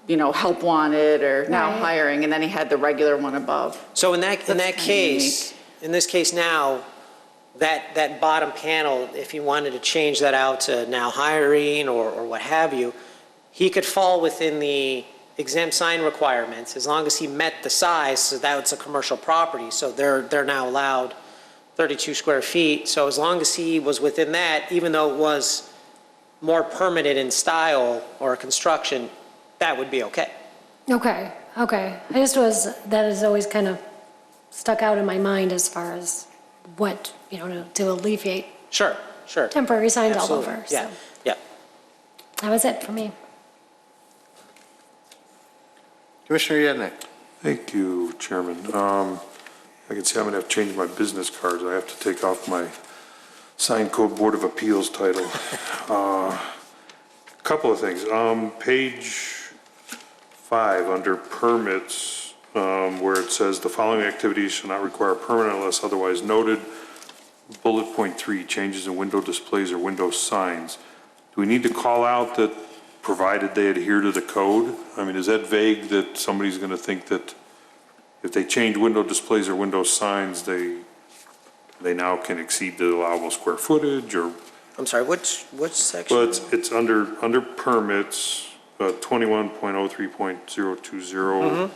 help wanted or now Right. hiring, and then he had the regular one above. So in That's that kinda case, in this case now, that bottom panel, if you wanted to change that out to now hiring or what have you, he could fall within the exempt sign requirements as long as he met the size, so that's a commercial property. So they're now allowed 32 square feet. So as long as he was within that, even though it was more permanent in style or construction, that would be okay. Okay. That has always kind of stuck out in my mind as far as what, to alleviate Sure. temporary signs all Absolutely. over. Yeah, So yeah. that was it for me. Commissioner Yednick. Thank you, Chairman. I can see I'm going to have to change my business cards. I have to take off my Sign Code Board of Appeals title. Couple of things. Page 5, under permits, where it says the following activities shall not require a permit unless otherwise noted. Bullet point 3, changes in window displays or window signs. Do we need to call out that provided they adhere to the code? I mean, is that vague that somebody's going to think that if they change window displays or window signs, they now can exceed the allowable square footage, or? I'm sorry, which section? Well, it's under permits, 21.03.020.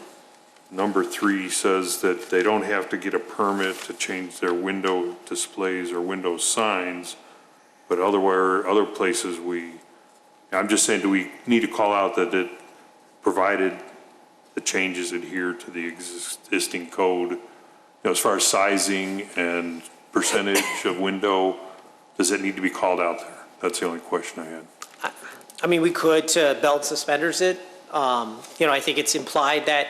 Number 3 says that they don't have to get a permit to change their window displays or window signs, but other places I'm just saying, do we need to call out that it provided the changes adhere to the existing code? As far as sizing and percentage of window, does it need to be called out there? That's the only question I had. I mean, we could belt suspenders it. I think it's implied that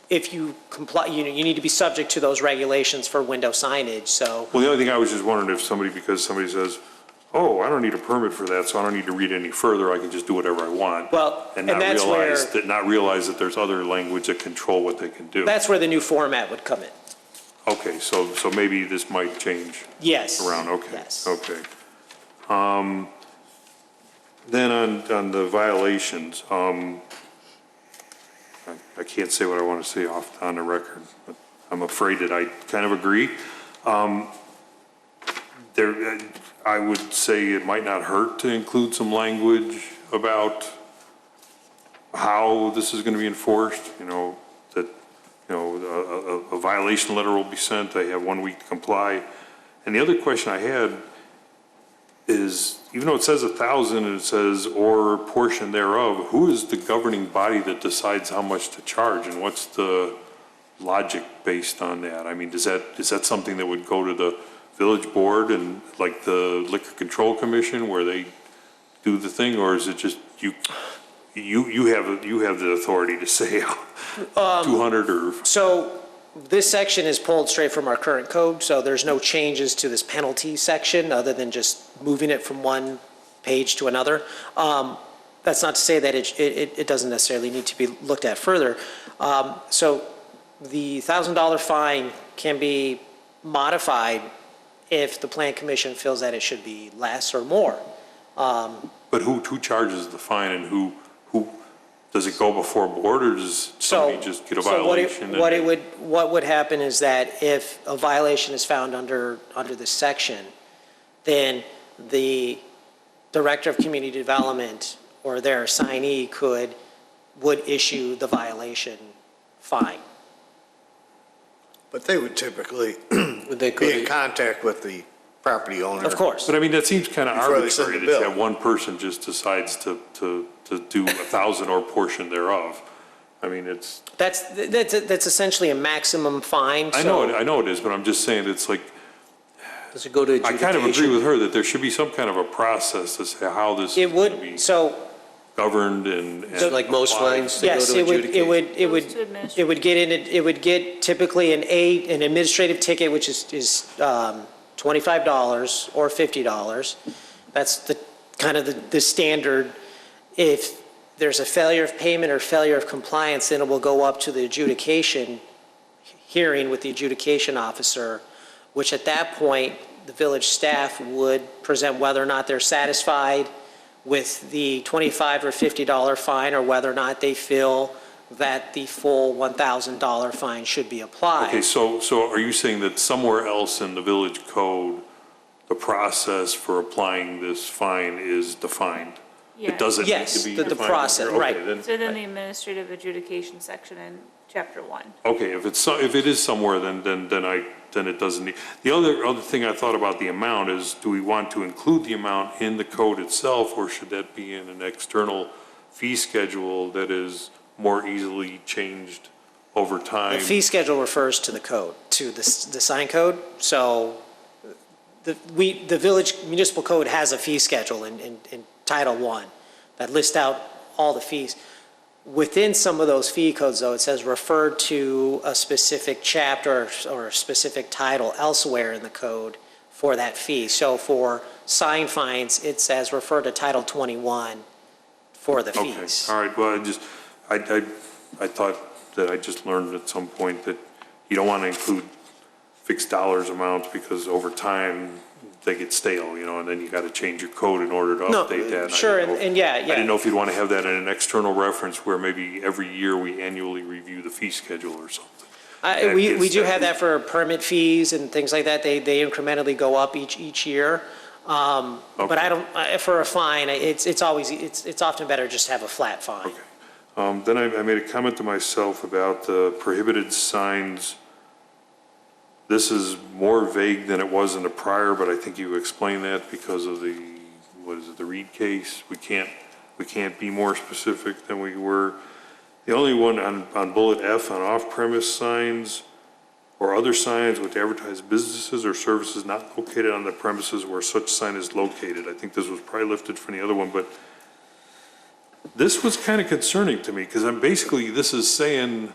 if you comply, you need to be subject to those regulations for window signage, so. Well, the only thing I was just wondering if because somebody says, oh, I don't need a permit for that, so I don't need to read any further, I can just do whatever I want. Well, And and not that's realize where, not realize that there's other language that control what they can do. that's where the new format would come in. Okay, so maybe this might change Yes. around, okay. Yes. Okay. Then on the violations, I can't say what I want to say on the record, but I'm afraid that I kind of agree. I would say it might not hurt to include some language about how this is going to be enforced, that, a violation letter will be sent, they have 1 week to comply. And the other question I had is, even though it says 1,000 and it says or portion thereof, who is the governing body that decides how much to charge, and what's the logic based on that? I mean, is that something that would go to the village board and like the Liquor Control Commission where they do the thing, or is it just you have the authority to say 200 or? So this section is pulled straight from our current code, so there's no changes to this penalty section other than just moving it from one page to another. That's not to say that it doesn't necessarily need to be looked at further. So the $1,000 fine can be modified if the Plan Commission feels that it should be less or more. But who charges the fine, and who does it go before board, or does somebody just get a violation? What would happen is that if a violation is found under this section, then the Director of Community Development or their assignee would issue the violation fine. But they would typically They be in could, contact with the property owner. Of course. But I mean, that seems kind of Before they send arbitrary, the that bill. that one person just decides to do 1,000 or portion thereof. I mean, it's, That's essentially a maximum fine. I know it is, but I'm just saying, it's like, does it go to I adjudication? kind of agree with her that there should be some kind of a process to say how this It is going to be would, so, governed and. So like most applied. fines, they go yes, to adjudication? it would get typically an administrative ticket, which is $25 or $50. That's the kind of the standard. If there's a failure of payment or failure of compliance, then it will go up to the adjudication hearing with the adjudication officer, which at that point, the village staff would present whether or not they're satisfied with the $25 or $50 fine, or whether or not they feel that the full $1,000 fine should be applied. Okay, so are you saying that somewhere else in the village code, the process for applying this fine is defined? Yeah. It doesn't need Yes, to be the defined process, here? Okay, right. then- It's within the administrative adjudication section in chapter 1. Okay, if it is somewhere, then it doesn't need. The other thing I thought about the amount is, do we want to include the amount in the code itself, or should that be in an external fee schedule that is more easily changed over time? The fee schedule refers to the code, to the sign code. So the village municipal code has a fee schedule in Title I that lists out all the fees. Within some of those fee codes, though, it says refer to a specific chapter or a specific title elsewhere in the code for that fee. So for sign fines, it says refer to Title 21 for the Okay, fees. all right, well, I thought that I just learned at some point that you don't want to include fixed dollars amounts because over time they get stale, and then you got to change your code in order to No, update that. sure, I didn't know if- and yeah. I didn't know if you'd want to have that in an external reference where maybe every year we annually review the fee schedule or something. We do have that for permit fees and things like that. They incrementally go up each year. But I don't, for a fine, it's often better just to have a flat fine. Okay. Then I made a comment to myself about the prohibited signs. This is more vague than it was in the prior, but I think you explained that because of the Reed case. We can't be more specific than we were. The only one on bullet F, on off-premise signs or other signs which advertise businesses or services not located on the premises where such sign is located. I think this was probably lifted from the other one, but this was kind of concerning to me because basically this is saying,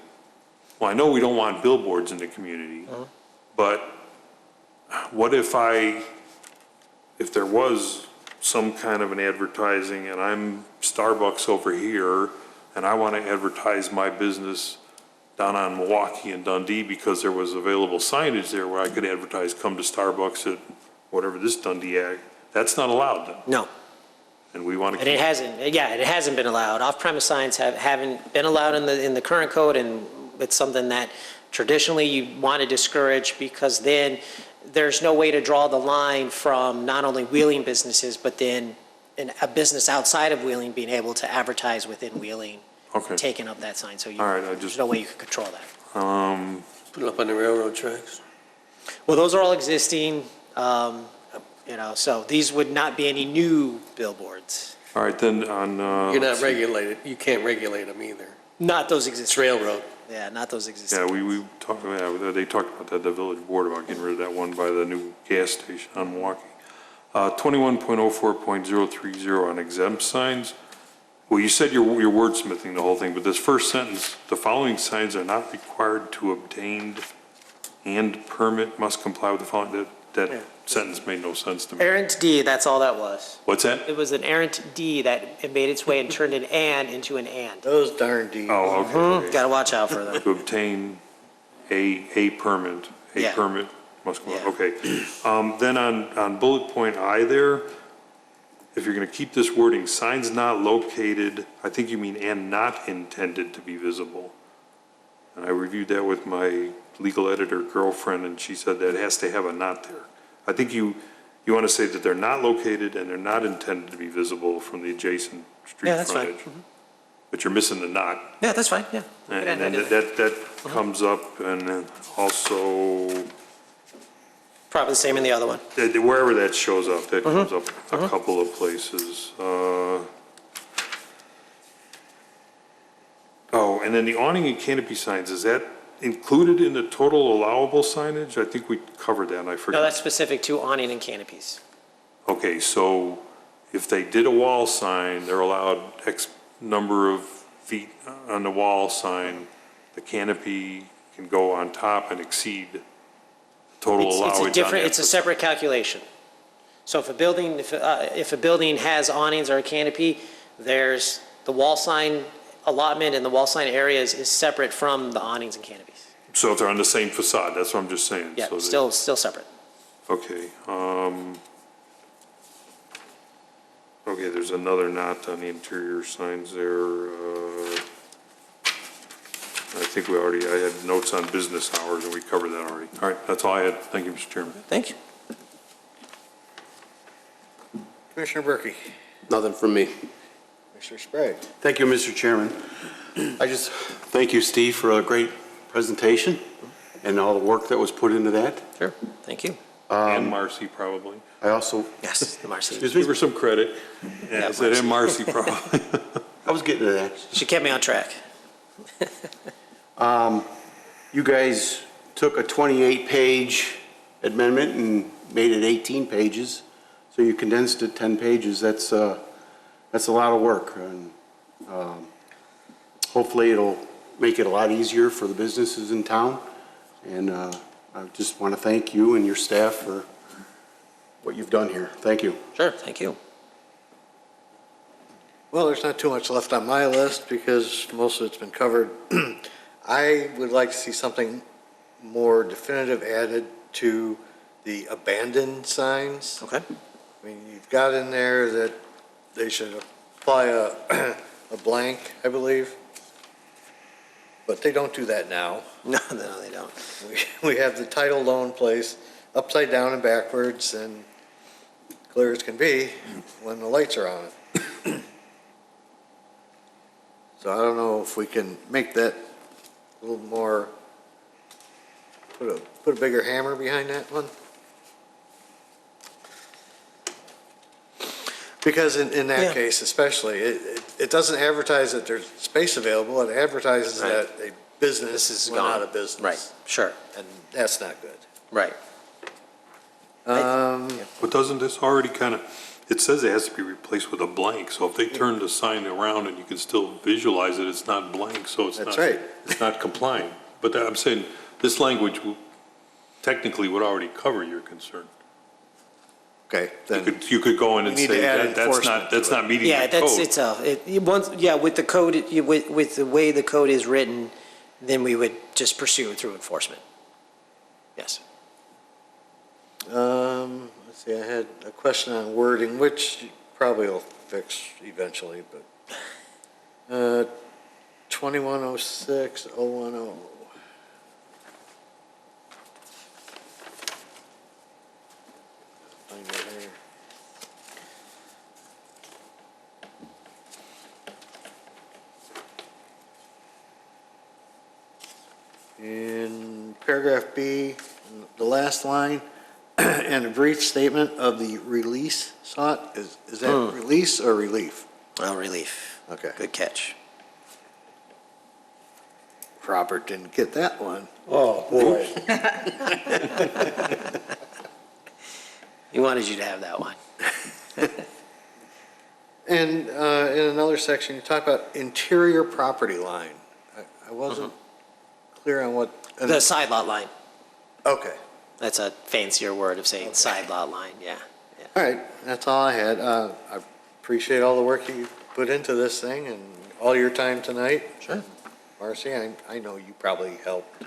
well, I know we don't want billboards in the community, but what if there was some kind of an advertising and I'm Starbucks over here and I want to advertise my business down on Milwaukee and Dundee because there was available signage there where I could advertise, come to Starbucks at whatever this Dundee Act, that's not allowed then. No. And we want to. And it hasn't been allowed. Off-premise signs haven't been allowed in the current code, and it's something that traditionally you want to discourage because then there's no way to draw the line from not only Wheeling businesses, but then a business outside of Wheeling being able to advertise within Wheeling, Okay. taking up that sign. So All right, there's no way you could control that. Put it up on the railroad tracks. Well, those are all existing, so these would not be any new billboards. All right, then on. You're not regulated, you can't regulate them either. Not those It's existing. railroad. Yeah, not those existing. Yeah, we talked, yeah, they talked about that, the village board, about getting rid of that one by the new gas station on Milwaukee. 21.04.030 on exempt signs. Well, you said you're wordsmithing the whole thing, but this first sentence, the following signs are not required to obtain and permit must comply with the following, that sentence made no sense to me. Errant D, that's all that was. What's that? It was an errant D that it made its way and turned an and into an and. Those darn deeds. Oh, okay. Got to watch out for them. To obtain a permit, Yeah. permit must comply, Yeah. okay. Then on bullet point I there, if you're gonna keep this wording, signs not located, I think you mean and not intended to be visible. And I reviewed that with my legal editor girlfriend, and she said that has to have a not there. I think you want to say that they're not located and they're not intended to be visible from the adjacent street Yeah, that's fine. frontage. But you're missing the not. Yeah, that's fine, yeah. And then that comes up, and then also, Probably the same in the other one. wherever that shows up, that comes up a couple of places. Oh, and then the awning and canopy signs, is that included in the total allowable signage? I think we covered that, and I No, forgot. that's specific to awning and canopies. Okay, so if they did a wall sign, they're allowed X number of feet on the wall sign. The canopy can go on top and exceed the total allowance It's on a different, that it's a separate calculation. So if a building, if a building has awnings or a canopy, there's the wall sign allotment and the wall sign areas is separate from the awnings and canopies. So if they're on the same facade, that's what I'm just saying. Yeah, So they- still separate. Okay, okay, there's another knot on the interior signs there. I think I had notes on business hours, and we covered that already. All right, that's all I had. Thank you, Mr. Chairman. Thank you. Commissioner Berkey, Nothing from me. Commissioner Sprague. Thank you, Mr. Chairman. I just thank you, Steve, for a great presentation and all the work that was put into that. Sure, thank you. And Marcy, probably. I also, Yes, the Marcy. Just give her some credit. Yeah, I said, and Marcy, probably. I was getting to that. She kept me on track. You guys took a 28-page amendment and made it 18 pages, so you condensed it 10 pages. That's a lot of work, and hopefully it'll make it a lot easier for the businesses in town. And I just want to thank you and your staff for what you've done here. Thank you. Sure, thank you. Well, there's not too much left on my list because most of it's been covered. I would like to see something more definitive added to the abandoned signs. Okay. I mean, you've got in there that they should apply a blank, I believe. But they don't do that now. No, they don't. We have the title loan place upside down and backwards and clear as can be when the lights are on it. So I don't know if we can make that a little more, put a bigger hammer behind that one. Because in Yeah. that case especially, it doesn't advertise that there's space available, it advertises Right. that a business This is went gone. out of business. Right, sure, And that's not good. right. But doesn't this already kind of, it says it has to be replaced with a blank, so if they turn the sign around and you can still visualize it, it's not blank, so it's not. That's right. It's not compliant. But I'm saying, this language technically would already cover your concern. Okay, then, You could go in and We need say, to add that's enforcement to that's it. not meeting Yeah, the code. with the code, with the way the code is written, then we would just pursue it through enforcement. Yes. let's see, I had a question on wording, which probably will fix eventually, but, 2106-010. Find it here. In paragraph B, the last line, and a brief statement of the release sought, is that release or relief? Oh, relief. Okay. Good catch. Robert didn't get that one. Oh, boy. He wanted you to have that one. And in another section, you talk about interior property line. I wasn't clear on what. The side lot line. Okay. That's a fancier word of saying side lot line, yeah. All right, that's all I had. I appreciate all the work you put into this thing and all your time tonight. Sure. Marcy, I know you probably helped.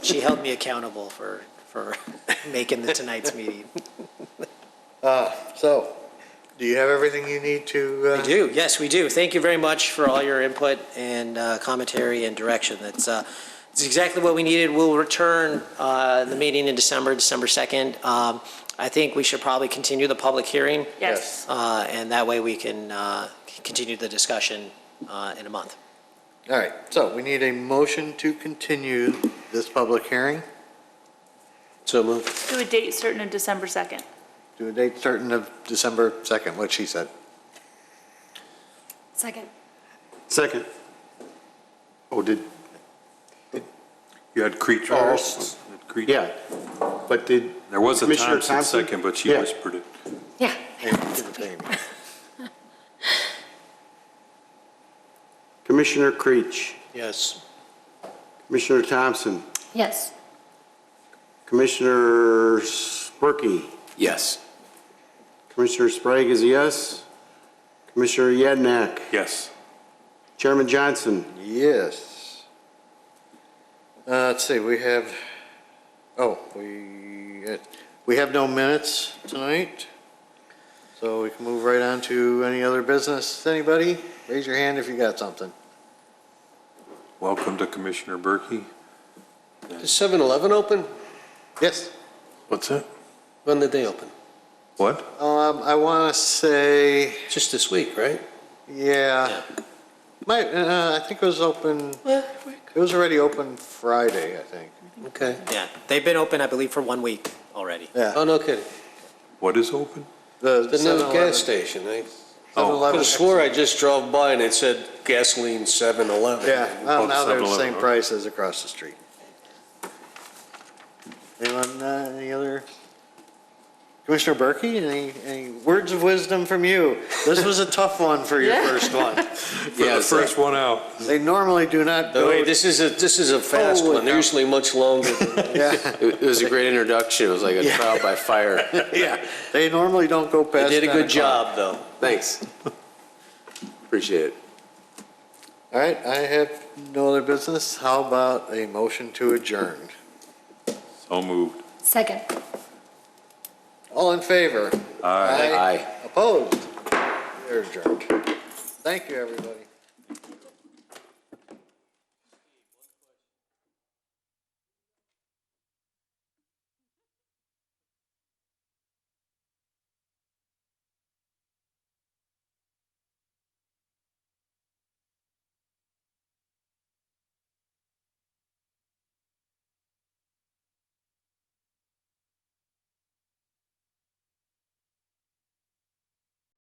She held me accountable for making tonight's meeting. So, do you have everything you need to? We do, yes, we do. Thank you very much for all your input and commentary and direction. That's exactly what we needed. We'll return the meeting in December 2nd. I think we should probably continue the public hearing. Yes. And that way we can continue the discussion in a month. All right, so we need a motion to continue this public hearing. So moved. Do a date certain of December 2nd. To a date certain of December 2nd, what she said. Second. Second. Oh, You had Creech first? Creech? yeah, but did There was a Commissioner Thompson Thompson? second, but she Yeah. whispered it. Yeah. Hey, give it to Amy. Commissioner Creech, Yes. Commissioner Thompson, Yes. Commissioner Sparky, Yes. Commissioner Sprague is a yes. Commissioner Yednak, Yes. Chairman Johnson. Yes. Let's see, we have no minutes tonight, so we can move right on to any other business. Anybody? Raise your hand if you got something. Welcome to Commissioner Berkey. Is 7-Eleven open? Yes. What's that? When did they open? What? I want to say, Just this week, right? yeah. I think it was open, it was already open Friday, I think. Okay. Yeah, they've been open, I believe, for 1 week already. Yeah. Oh, no kidding. What is open? The new 7-Eleven. gas station. I 7-Eleven. could have swore I just drove by and it said gasoline 7-Eleven. Yeah, well, now they're the 7-Eleven, same okay. price as across the street. Anyone, any other? Commissioner Berkey, any words of wisdom from you? This was a tough one for your first one. For the first one out. They normally do not Oh, go. wait, this is a fast Holy one. They're cow. usually much longer than Yeah, It was a great introduction. It was like a trial by fire. yeah, they normally don't go They past. did a 10 good o'clock. job, though. Thanks. Appreciate it. All right, I have no other business. How about a motion to adjourn? So moved. Second. All in favor? Aye. Opposed? They're adjourned. Thank you, everybody.